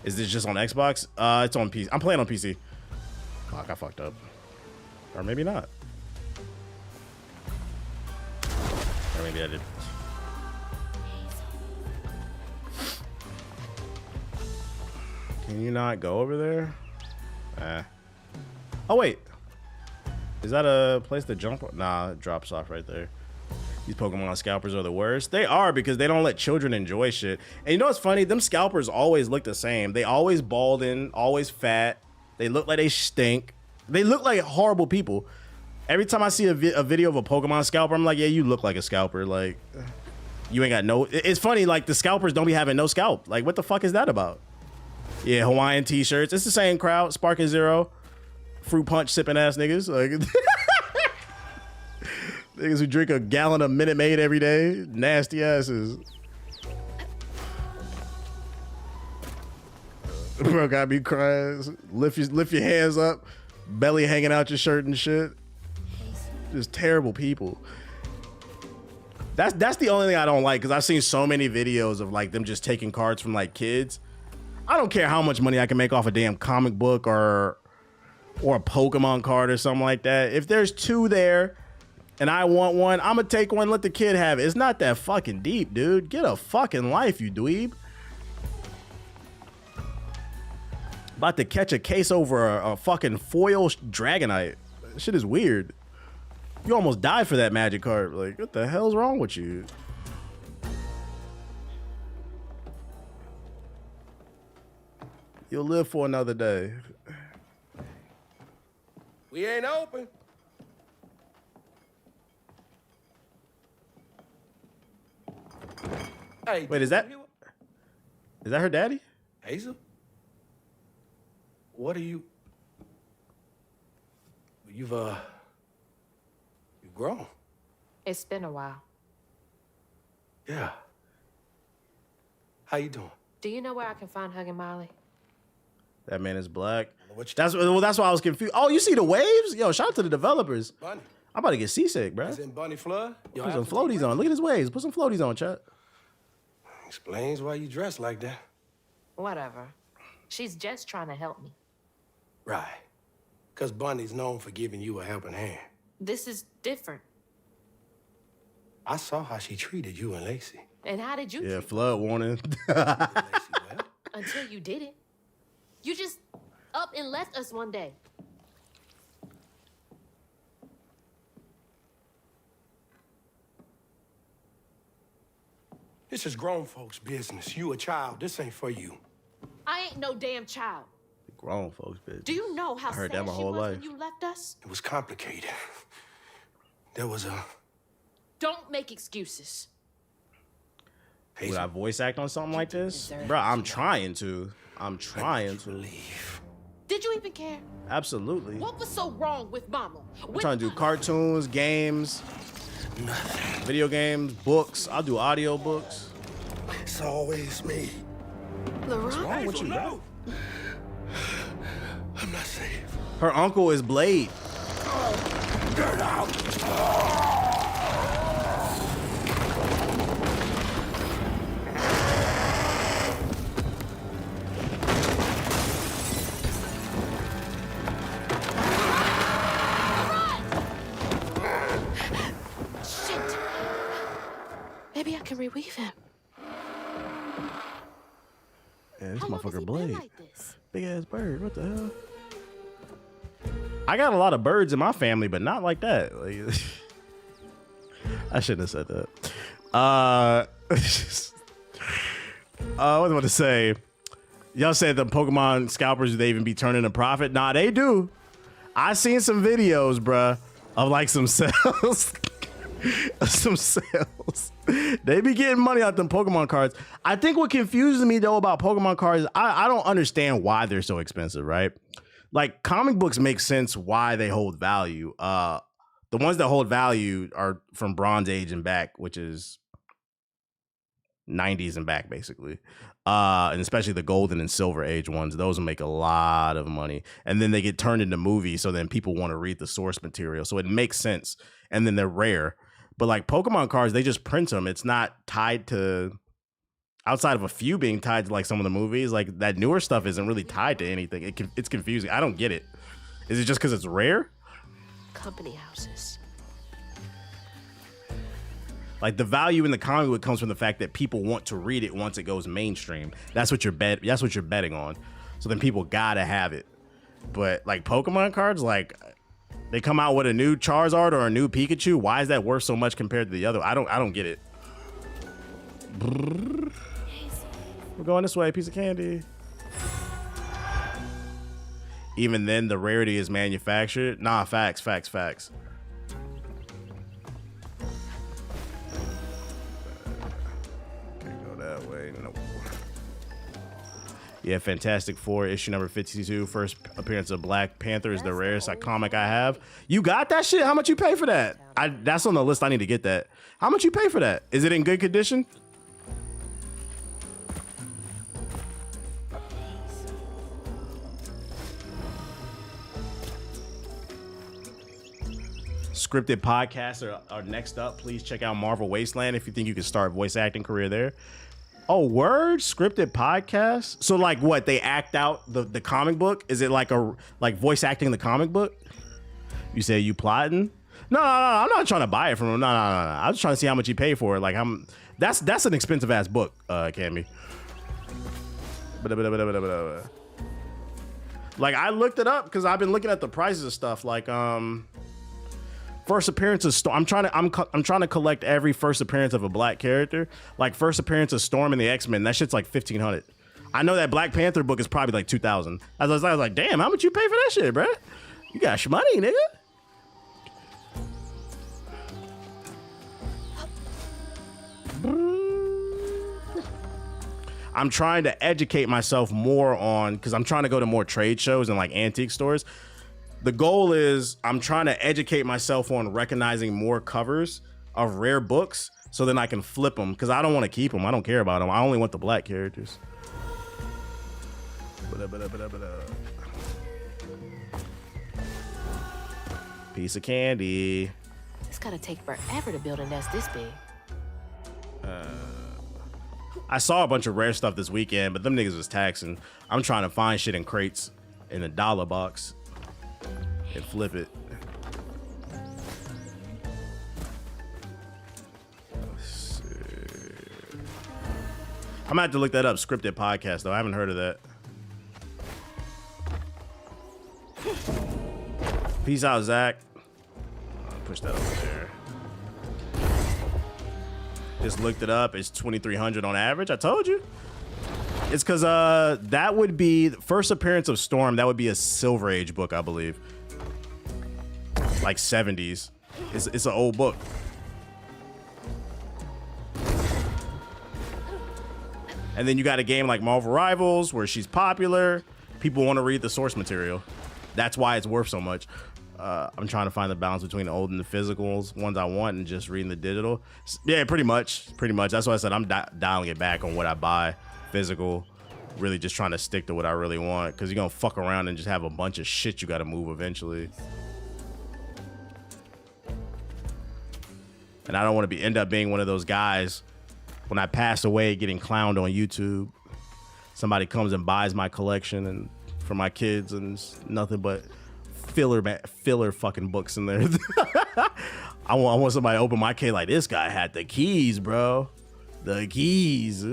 Is this just on Xbox? It's on PC. I'm playing on PC. Fuck, I fucked up. Or maybe not. Or maybe I did. Can you not go over there? Oh, wait. Is that a place to jump? Nah, it drops off right there. These Pokemon scalpers are the worst. They are, because they don't let children enjoy shit. And you know what's funny? Them scalpers always look the same. They always balding, always fat. They look like they stink. They look like horrible people. Every time I see a video of a Pokemon scalper, I'm like, yeah, you look like a scalper. Like, you ain't got no... It's funny, like, the scalpers don't be having no scalp. Like, what the fuck is that about? Yeah, Hawaiian t-shirts. It's the same crowd. Sparking Zero. Fruit punch sipping ass niggas. Like, niggas who drink a gallon of Minute Maid every day. Nasty asses. Bro, got me crying. Lift your hands up. Belly hanging out your shirt and shit. Just terrible people. That's the only thing I don't like, because I've seen so many videos of like them just taking cards from like kids. I don't care how much money I can make off a damn comic book or a Pokemon card or something like that. If there's two there and I want one, I'm gonna take one, let the kid have it. It's not that fucking deep, dude. Get a fucking life, you dweeb. About to catch a case over a fucking foil Dragonite. That shit is weird. You almost died for that magic card. Like, what the hell's wrong with you? You'll live for another day. We ain't open. Hey, wait, is that her daddy? Hazel? What are you? You've grown. It's been a while. Yeah. How you doing? Do you know where I can find Hugging Molly? That man is black. That's why I was confused. Oh, you see the waves? Yo, shout out to the developers. Bunny. I'm about to get seasick, bro. As in Bunny Flood? Put some floaties on. Look at his waves. Put some floaties on, chat. Explains why you dress like that. Whatever. She's just trying to help me. Right. Because Bunny's known for giving you a helping hand. This is different. I saw how she treated you and Lacey. And how did you Yeah, flood warning. Until you did it. You just up and left us one day. This is grown folks' business. You a child. This ain't for you. I ain't no damn child. Grown folks, bitch. Do you know how I heard sad that my she whole was life. when you left us? It was complicated. There was a... Don't make excuses. Would I voice act on something like this? Bro, I'm trying to. I'm trying to. Did you even care? Absolutely. What was so wrong with Mama? I'm trying to do cartoons, games, video games, books. I'll do audio books. It's always me. What's wrong with you, bro? I'm not safe. Her uncle is Blade. Get out. reweave him. Yeah, this How long has motherfucker he been Blade. like this? Big ass bird. What the hell? I got a lot of birds in my family, but not like that. Like, I shouldn't have said that. What was I about to say? Y'all said the Pokemon scalpers, do they even be turning a profit? Nah, they do. I seen some videos, bruh, of like some sales. Some sales. They be getting money out them Pokemon cards. I think what confuses me though about Pokemon cards, I don't understand why they're so expensive, right? Like comic books make sense why they hold value. The ones that hold value are from Bronze Age and back, which is 90s and back basically. And especially the Golden and Silver Age ones, those make a lot of money. And then they get turned into movies, so then people want to read the source material. So it makes sense. And then they're rare. But like Pokemon cards, they just print them. It's not tied to, outside of a few being tied to like some of the movies, like that newer stuff isn't really tied to anything. It's confusing. I don't get it. Is it just because it's rare? Company houses. Like the value in the comic book comes from the fact that people want to read it once it goes mainstream. That's what you're betting on. So then people gotta have it. But like Pokemon cards, like they come out with a new Charizard or a new Pikachu. Why is that worth so much compared to the other? I don't get it. We're going this way, piece of candy. Even then, the rarity is manufactured. Nah, facts. Yeah, Fantastic Four, issue number 52, first appearance of Black Panther is the rarest comic I have. You got that shit? How much you pay for that? That's on the list. I need to get that. How much you pay for that? Is it in good condition? Scripted podcasts are next up. Please check out Marvel Wasteland if you think you can start a voice acting career there. Oh, word? Scripted podcast? So like what? They act out the comic book? Is it like voice acting the comic book? You say you plotting? No, I'm not trying to buy it from him. No. I was trying to see how much you pay for it. Like that's an expensive ass book, Cammy. Like I looked it up because I've been looking at the prices of stuff. Like first appearance of Storm. I'm trying to collect every first appearance of a black character. Like first appearance of Storm in the X-Men. That shit's like $1,500. I know that Black Panther book is probably like $2,000. I was like, damn, how much you pay for that shit, bro? You got money, nigga. I'm trying to educate myself more on, because I'm trying to go to more trade shows and like antique stores. The goal is I'm trying to educate myself on recognizing more covers of rare books so then I can flip them, because I don't want to keep them. I don't care about them. I only want the black characters. Piece of candy. It's gotta take forever to build a nest this big. I saw a bunch of rare stuff this weekend, but them niggas was taxing. I'm trying to find shit in crates in a dollar box and flip it. I'm gonna have to look that up. Scripted podcast though. I haven't heard of that. Peace out, Zach. Push that over there. Just looked it up. It's 2,300 on average. I told you. It's because that would be the first appearance of Storm. That would be a Silver Age book, I believe. Like 70s. It's an old book. And then you got a game like Marvel Rivals where she's popular. People want to read the source material. That's why it's worth so much. I'm trying to find the balance between the old and the physicals, ones I want, and just reading the digital. Yeah, pretty much. That's why I said I'm dialing it back on what I buy physical. Really just trying to stick to what I really want, because you're going to fuck around and just have a bunch of shit you got to move eventually. And I don't want to end up being one of those guys when I pass away getting clowned on YouTube. Somebody comes and buys my collection and for my kids, and it's nothing but filler fucking books in there. I want somebody to open my case like, this guy had the keys, bro. The keys.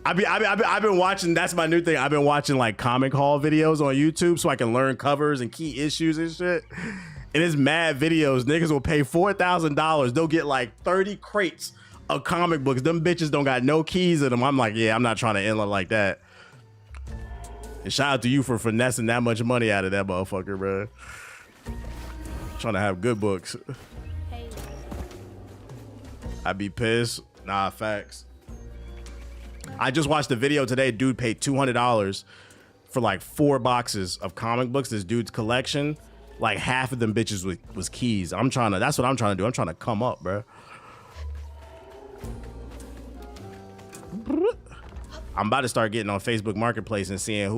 I've been watching. That's my new thing. I've been watching like comic haul videos on YouTube so I can learn covers and key issues and shit. And it's mad videos. Niggas will pay $4,000. They'll get like 30 crates of comic books. Them bitches don't got no keys in them. I'm like, yeah, I'm not trying to end up like that. And shout out to you for finessing that much money out of that motherfucker, bro. Trying to have good books. I'd be pissed. Nah, facts. I just watched a video today. Dude paid $200 for like 4 boxes of comic books. This dude's collection, like half of them bitches was keys. That's what I'm trying to do. I'm trying to come up, bro. I'm about to start getting on Facebook Marketplace and seeing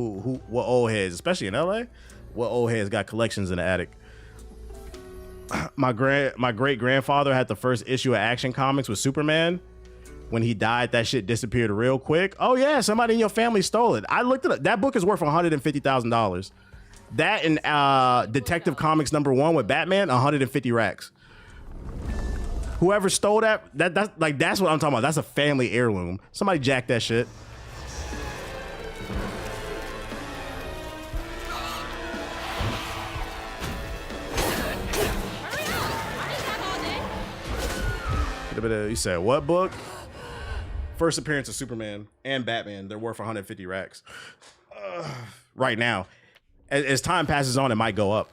what old heads, especially in LA, what old heads got collections in the attic. My great grandfather had the first issue of Action Comics with Superman. When he died, that shit disappeared real quick. Oh yeah, somebody in your family stole it. I looked it up. That book is worth $150,000. That and Detective Comics #1 with Batman, 150 racks. Whoever stole that's what I'm talking about. That's a family heirloom. Somebody jacked that shit. You said what book? First appearance of Superman and Batman. They're worth 150 racks. Right now. As time passes on, it might go up.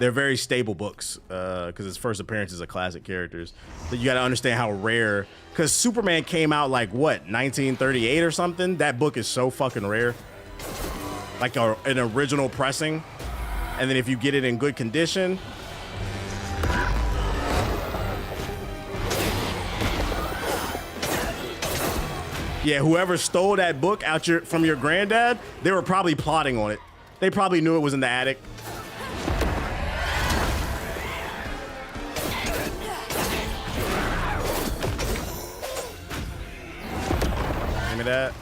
They're very stable books because his first appearances are classic characters. But you got to understand how rare, because Superman came out like what, 1938 or something? That book is so fucking rare. Like an original pressing. And then if you get it in good condition, yeah, whoever stole that book from your granddad, they were probably plotting on it. They probably knew it was in the attic. Give me that.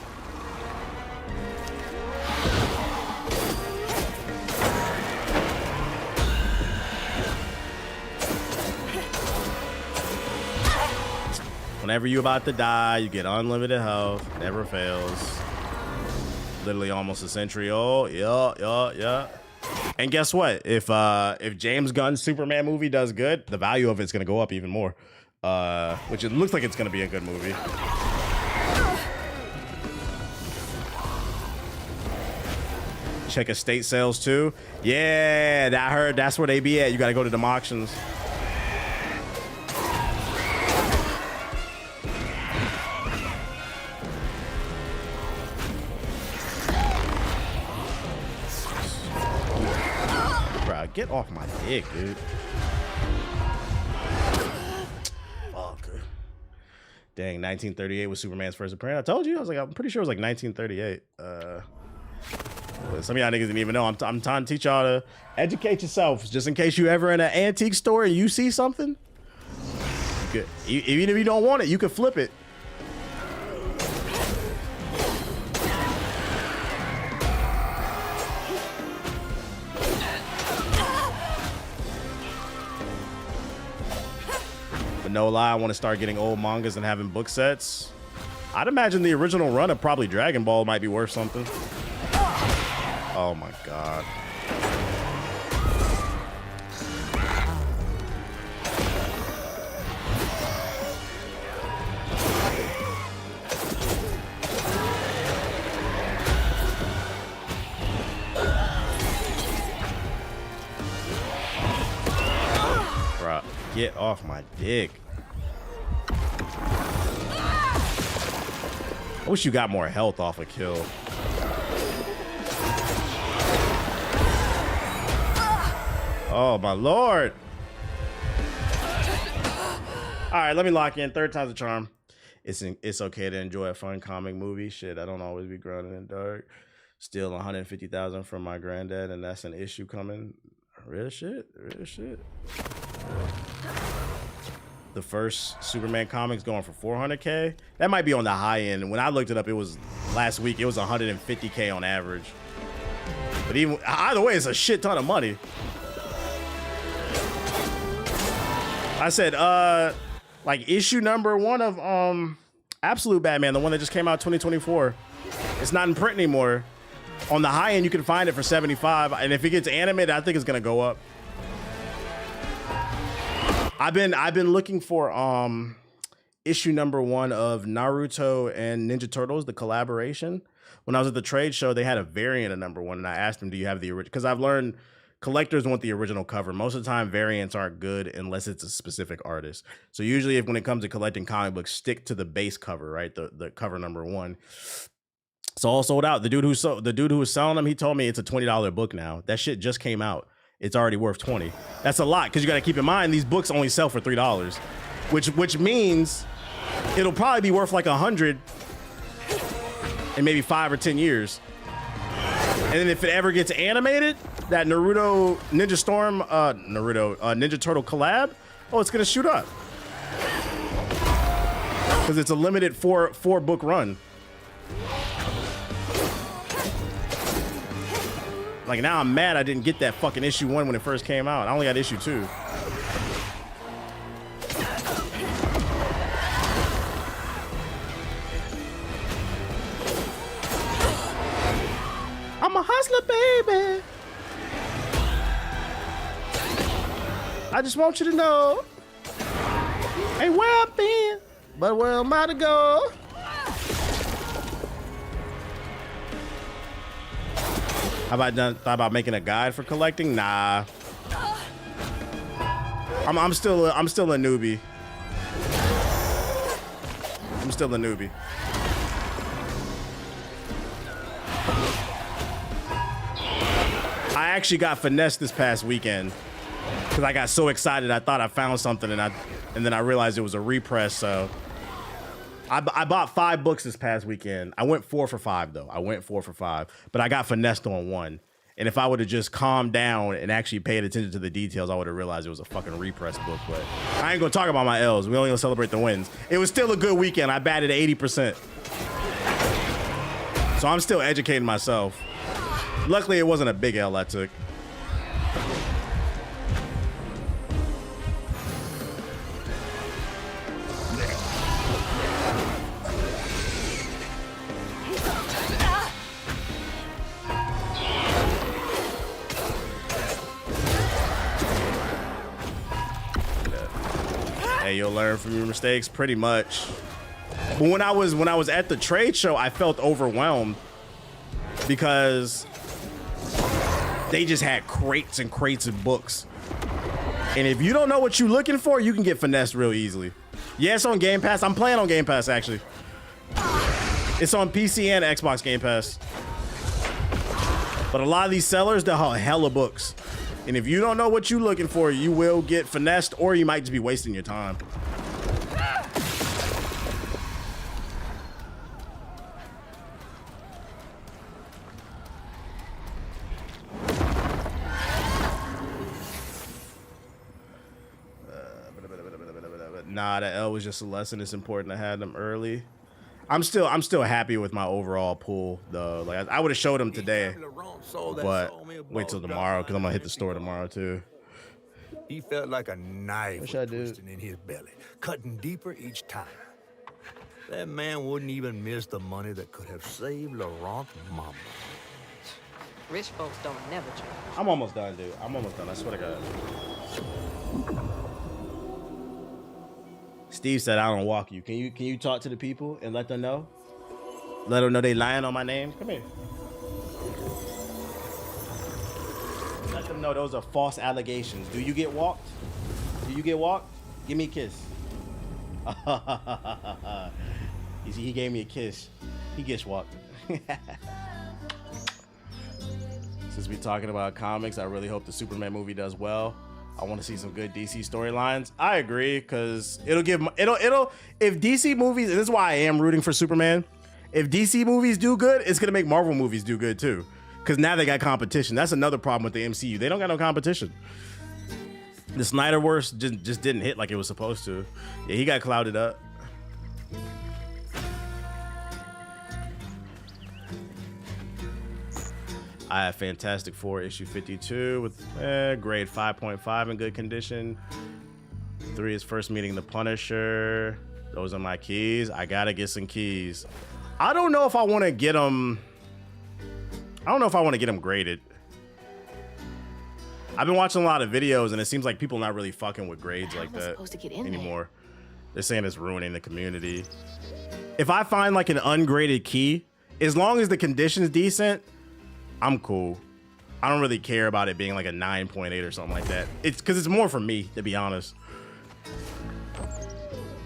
Whenever you're about to die, you get unlimited health. Never fails. Literally almost a century old. Yeah. And guess what? If James Gunn's Superman movie does good, the value of it's gonna go up even more. Which it looks like it's gonna be a good movie. Check estate sales too. Yeah, I heard that's where they be at. You gotta go to them auctions. Get off my dick, dude. Fuck. Dang, 1938 was Superman's first appearance. I told you. I'm pretty sure it was like 1938. Some of y'all niggas didn't even know. I'm trying to teach y'all to educate yourself, just in case you ever in an antique store and you see something. Even if you don't want it, you can flip it. But no lie, I want to start getting old mangas and having book sets. I'd imagine the original run of probably Dragon Ball might be worth something. Oh my god. Bruh, get off my dick. I wish you got more health off a kill. Oh my lord. All right, let me lock in. Third time's a charm. It's okay to enjoy a fun comic movie. Shit, I don't always be grounded in dark. Still 150,000 from my granddad, and that's an issue coming. Real shit. The first Superman comics going for 400K. That might be on the high end. When I looked it up, it was last week. It was 150K on average. But either way, it's a shit ton of money. I said, like issue number 1 of Absolute Batman, the one that just came out 2024. It's not in print anymore. On the high end, you can find it for $75, and if it gets animated, I think it's gonna go up. I've been looking for issue number 1 of Naruto and Ninja Turtles, the collaboration. When I was at the trade show, they had a variant of number 1, and I asked them, "Do you have the original?" Because I've learned collectors want the original cover. Most of the time, variants aren't good unless it's a specific artist. So usually, when it comes to collecting comic books, stick to the base cover, right? The cover number 1. It's all sold out. The dude who was selling them, he told me it's a $20 book now. That shit just came out. It's already worth $20. That's a lot, because you got to keep in mind these books only sell for $3, which means it'll probably be worth like $100 in maybe 5 or 10 years. And then if it ever gets animated, that Naruto Ninja Storm Ninja Turtle collab, oh, it's gonna shoot up because it's a limited four book run. Like, now I'm mad I didn't get that fucking issue 1 when it first came out. I only got issue 2. I'm a hustler, baby. I just want you to know, ain't where I've been, but where I'm about to go. Have I thought about making a guide for collecting? Nah. I'm still a newbie. I'm still a newbie. I actually got finessed this past weekend because I got so excited. I thought I found something, and then I realized it was a repress. So I bought 5 books this past weekend. I went 4 for 5 though. But I got finessed on 1. And if I would have just calmed down and actually paid attention to the details, I would have realized it was a fucking repress book. But I ain't gonna talk about my L's. We only gonna celebrate the wins. It was still a good weekend. I batted 80%. So I'm still educating myself. Luckily, it wasn't a big L I took. Hey, you'll learn from your mistakes, pretty much. But when I was at the trade show, I felt overwhelmed because they just had crates and crates of books. And if you don't know what you're looking for, you can get finessed real easily. Yeah, it's on Game Pass. I'm playing on Game Pass, actually. It's on PC and Xbox Game Pass. But a lot of these sellers, they'll have hella books. And if you don't know what you're looking for, you will get finessed, or you might just be wasting your time. Nah, that L was just a lesson. It's important to have them early. I'm still happy with my overall pool though. Like I would have showed them today, but wait till tomorrow because I'm gonna hit the store tomorrow too. He felt like a knife twisting in his belly, cutting deeper each time. That man wouldn't even miss the money that could have saved Laurent's mama. Rich folks don't never change. I'm almost done, dude. I'm almost done. I swear to God. Steve said I don't walk you. Can you talk to the people and let them know? Let them know they lying on my name. Come here. Let them know those are false allegations. Do you get walked? Do you get walked? Give me a kiss. You see, he gave me a kiss. He gets walked. Since we're talking about comics, I really hope the Superman movie does well. I want to see some good DC storylines. I agree, because it'll if DC movies, and this is why I am rooting for Superman. If DC movies do good, it's gonna make Marvel movies do good too, because now they got competition. That's another problem with the MCU. They don't got no competition. The Snyderverse just didn't hit like it was supposed to. Yeah, he got clouded up. I have Fantastic Four issue 52 with grade 5.5 in good condition. 3 is first meeting the Punisher. Those are my keys. I gotta get some keys. I don't know if I want to get them. I don't know if I want to get them graded. I've been watching a lot of videos, and it seems like people not really fucking with grades like that anymore. They're saying it's ruining the community. If I find like an ungraded key, as long as the condition's decent, I'm cool. I don't really care about it being like a 9.8 or something like that. It's because it's more for me, to be honest.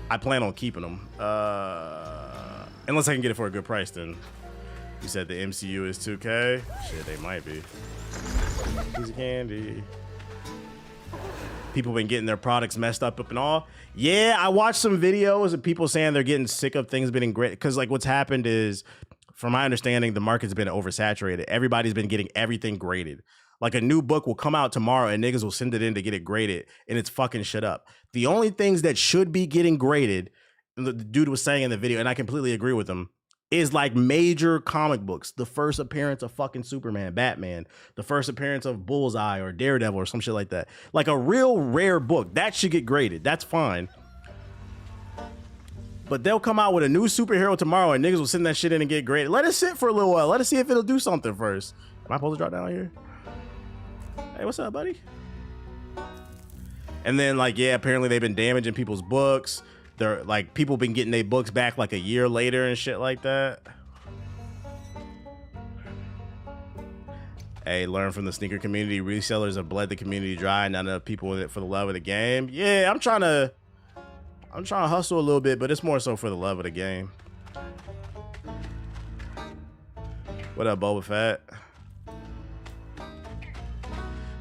I plan on keeping them. Unless I can get it for a good price, then. You said the MCU is 2K? Shit, they might be. Piece of candy. People been getting their products messed up and all. Yeah, I watched some videos of people saying they're getting sick of things being great. Because like what's happened is, from my understanding, the market's been oversaturated. Everybody's been getting everything graded. Like a new book will come out tomorrow and niggas will send it in to get it graded, and it's fucking shit up. The only things that should be getting graded, the dude was saying in the video, and I completely agree with him, is like major comic books. The first appearance of fucking Superman, Batman, the first appearance of Bullseye or Daredevil or some shit like that. Like a real rare book, that should get graded. That's fine. But they'll come out with a new superhero tomorrow and niggas will send that shit in and get graded. Let it sit for a little while. Let us see if it'll do something first. Am I supposed to drop down here? Hey, what's up, buddy? And then like, yeah, apparently they've been damaging people's books. They're like, people been getting their books back like a year later and shit like that. Hey, learn from the sneaker community. Resellers have bled the community dry. Not enough people in it for the love of the game. Yeah, I'm trying to hustle a little bit, but it's more so for the love of the game. What up, Boba Fett?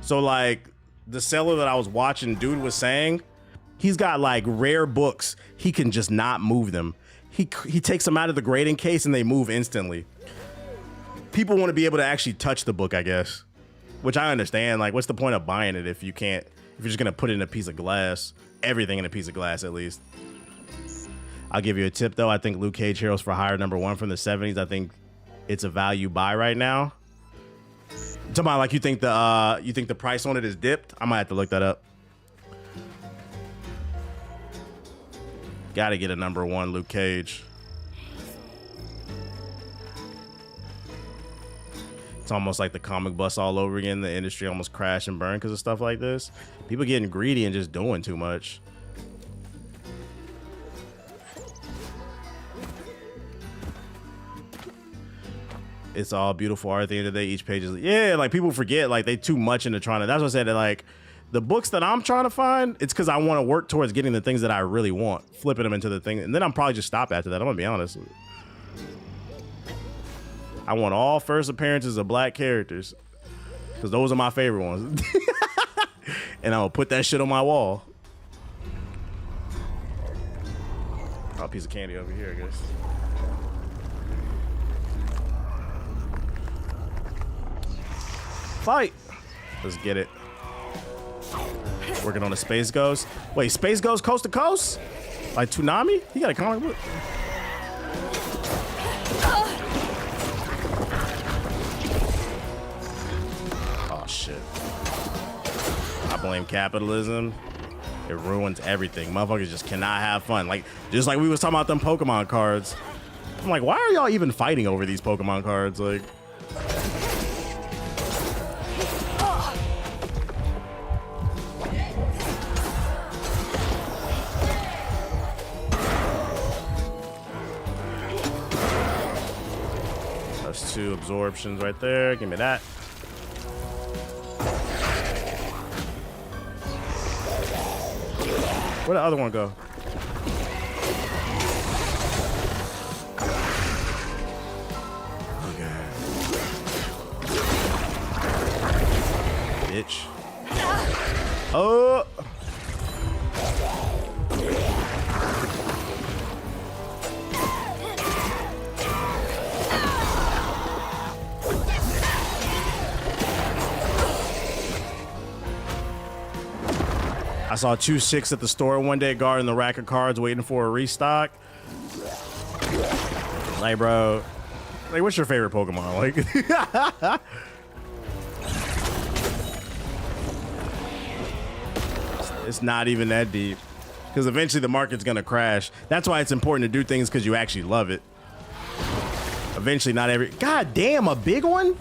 So like the seller that I was watching, dude was saying he's got like rare books. He can just not move them. He takes them out of the grading case and they move instantly. People want to be able to actually touch the book, I guess, which I understand. Like, what's the point of buying it if you can't, if you're just going to put it in a piece of glass, everything in a piece of glass, at least. I'll give you a tip though. I think Luke Cage Heroes for Hire #1 from the 70s. I think it's a value buy right now. Talking about like you think the price on it is dipped? I might have to look that up. Gotta get a #1 Luke Cage. It's almost like the comic bus all over again. The industry almost crashed and burned because of stuff like this. People getting greedy and just doing too much. It's all beautiful art at the end of the day. Each page is, yeah, like people forget, like they too much into trying to, that's what I said, that like the books that I'm trying to find, it's because I want to work towards getting the things that I really want, flipping them into the thing, and then I'm probably just stop after that. I'm gonna be honest. I want all first appearances of black characters because those are my favorite ones. And I'm gonna put that shit on my wall. Oh, a piece of candy over here, I guess. Fight. Let's get it. Working on the Space Ghost. Wait, Space Ghost Coast to Coast? Like Toonami? He got a comic book? Oh, shit. I blame capitalism. It ruins everything. Motherfuckers just cannot have fun. Like, just like we was talking about them Pokemon cards. I'm like, why are y'all even fighting over these Pokemon cards? Like... That's 2 absorptions right there. Give me that. Where'd the other one go? Okay. Bitch. Oh! I saw 2-6 at the store one day, guarding the rack of cards, waiting for a restock. Like, bro, like, what's your favorite Pokemon? Like, it's not even that deep. Because eventually the market's gonna crash. That's why it's important to do things because you actually love it. Eventually, not every. God damn, a big one?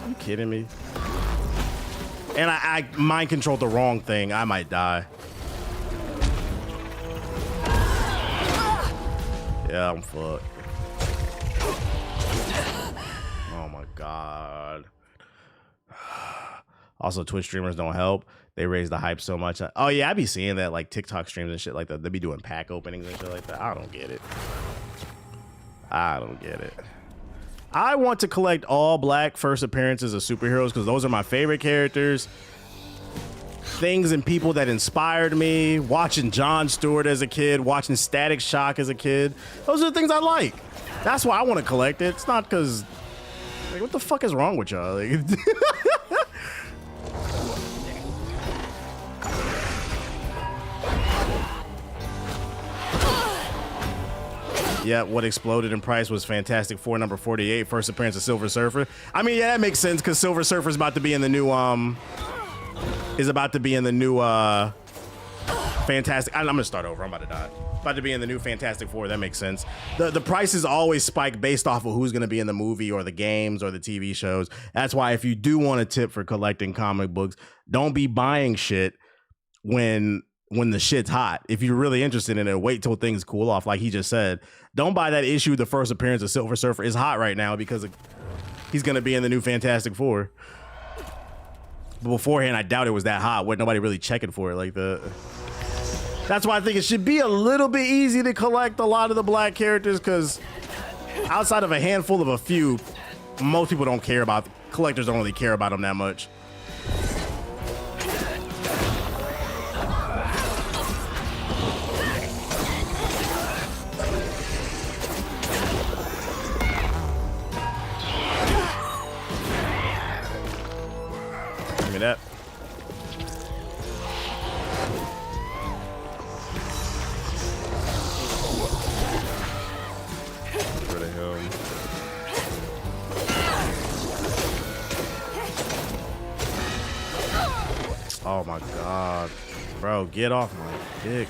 Are you kidding me? And I mind controlled the wrong thing. I might die. Yeah, I'm fucked. Oh my god. Also, Twitch streamers don't help. They raise the hype so much. Oh yeah, I be seeing that like TikTok streams and shit like that. They be doing pack openings and shit like that. I don't get it. I don't get it. I want to collect all black first appearances of superheroes because those are my favorite characters. Things and people that inspired me. Watching Jon Stewart as a kid, watching Static Shock as a kid. Those are the things I like. That's why I want to collect it. It's not because, like, what the fuck is wrong with y'all? Like, yeah, what exploded in price was Fantastic Four number 48, first appearance of Silver Surfer. I mean, yeah, that makes sense because Silver Surfer's about to be in the new Fantastic. I'm gonna start over. I'm about to die. About to be in the new Fantastic Four. That makes sense. The prices always spike based off of who's gonna be in the movie or the games or the TV shows. That's why if you do want a tip for collecting comic books, don't be buying shit when the shit's hot. If you're really interested in it, wait till things cool off. Like he just said, don't buy that issue. The first appearance of Silver Surfer is hot right now because he's gonna be in the new Fantastic Four. But beforehand, I doubt it was that hot. Wasn't nobody really checking for it like that. That's why I think it should be a little bit easy to collect a lot of the black characters because outside of a handful of a few, most people don't care about, collectors don't really care about them that much. Give me that. Get rid of him. Oh my god. Bro, get off my dick.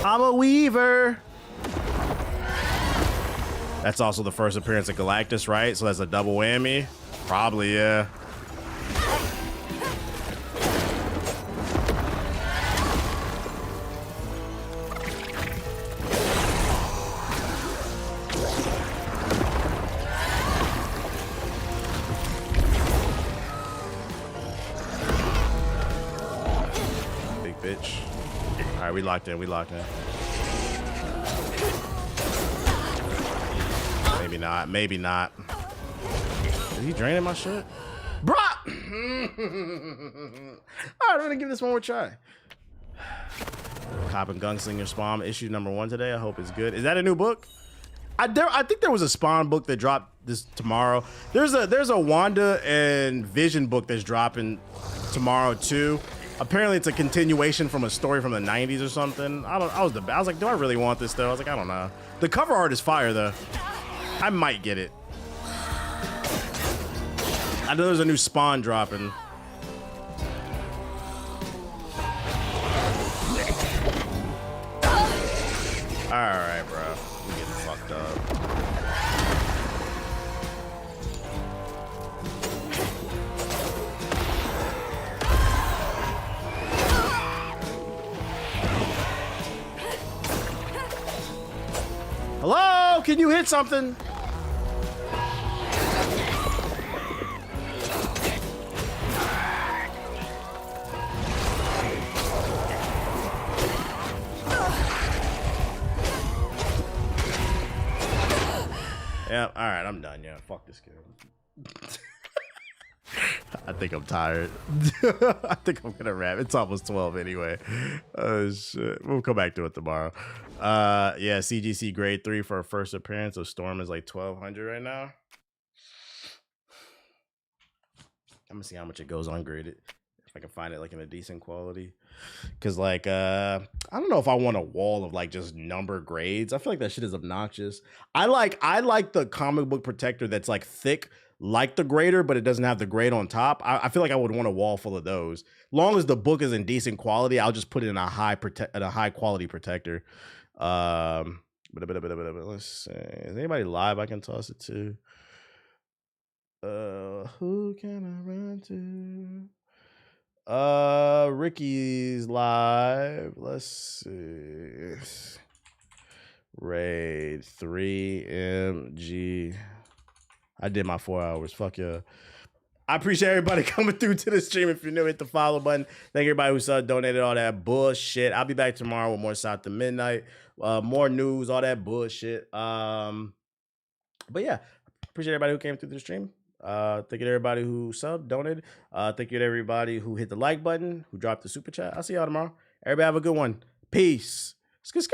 I'm a Weaver. That's also the first appearance of Galactus, right? So that's a double whammy. Probably, yeah. Big bitch. All right, we locked in. We locked in. Maybe not. Maybe not. Is he draining my shit? Bruh! Alright, I'm gonna give this one more try. Cop and Gunslinger Spawn issue number 1 today. I hope it's good. Is that a new book? I think there was a Spawn book that dropped this tomorrow. There's a Wanda and Vision book that's dropping tomorrow too. Apparently it's a continuation from a story from the 90s or something. I was like, do I really want this though? I was like, I don't know. The cover art is fire though. I might get it. I know there's a new Spawn dropping. Alright, bro. We getting fucked up. Hello? Can you hit something? Yeah, all right, I'm done. Yeah, fuck this game. I think I'm tired. I think I'm gonna wrap. It's almost 12 anyway. Oh shit. We'll come back to it tomorrow. Yeah, CGC grade 3 for a first appearance of Storm is like 1200 right now. I'm gonna see how much it goes ungraded. I can find it like in a decent quality. Cause like I don't know if I want a wall of like just number grades. I feel like that shit is obnoxious. I like the comic book protector that's like thick, like the grader, but it doesn't have the grade on top. I feel like I would want a wall full of those. Long as the book is in decent quality, I'll just put it in a high quality protector. Let's see. Is anybody live I can toss it to? Who can I run to? Ricky's live. Let's see. Raid 3MG. I did my 4 hours. Fuck yeah. I appreciate everybody coming through to the stream. If you're new, hit the follow button. Thank everybody who donated all that bullshit. I'll be back tomorrow with more South to Midnight. More news, all that bullshit. But yeah, appreciate everybody who came through the stream. Thank you to everybody who subbed, donated. Thank you to everybody who hit the like button, who dropped the super chat. I'll see y'all tomorrow. Everybody have a good one. Peace. Skirt.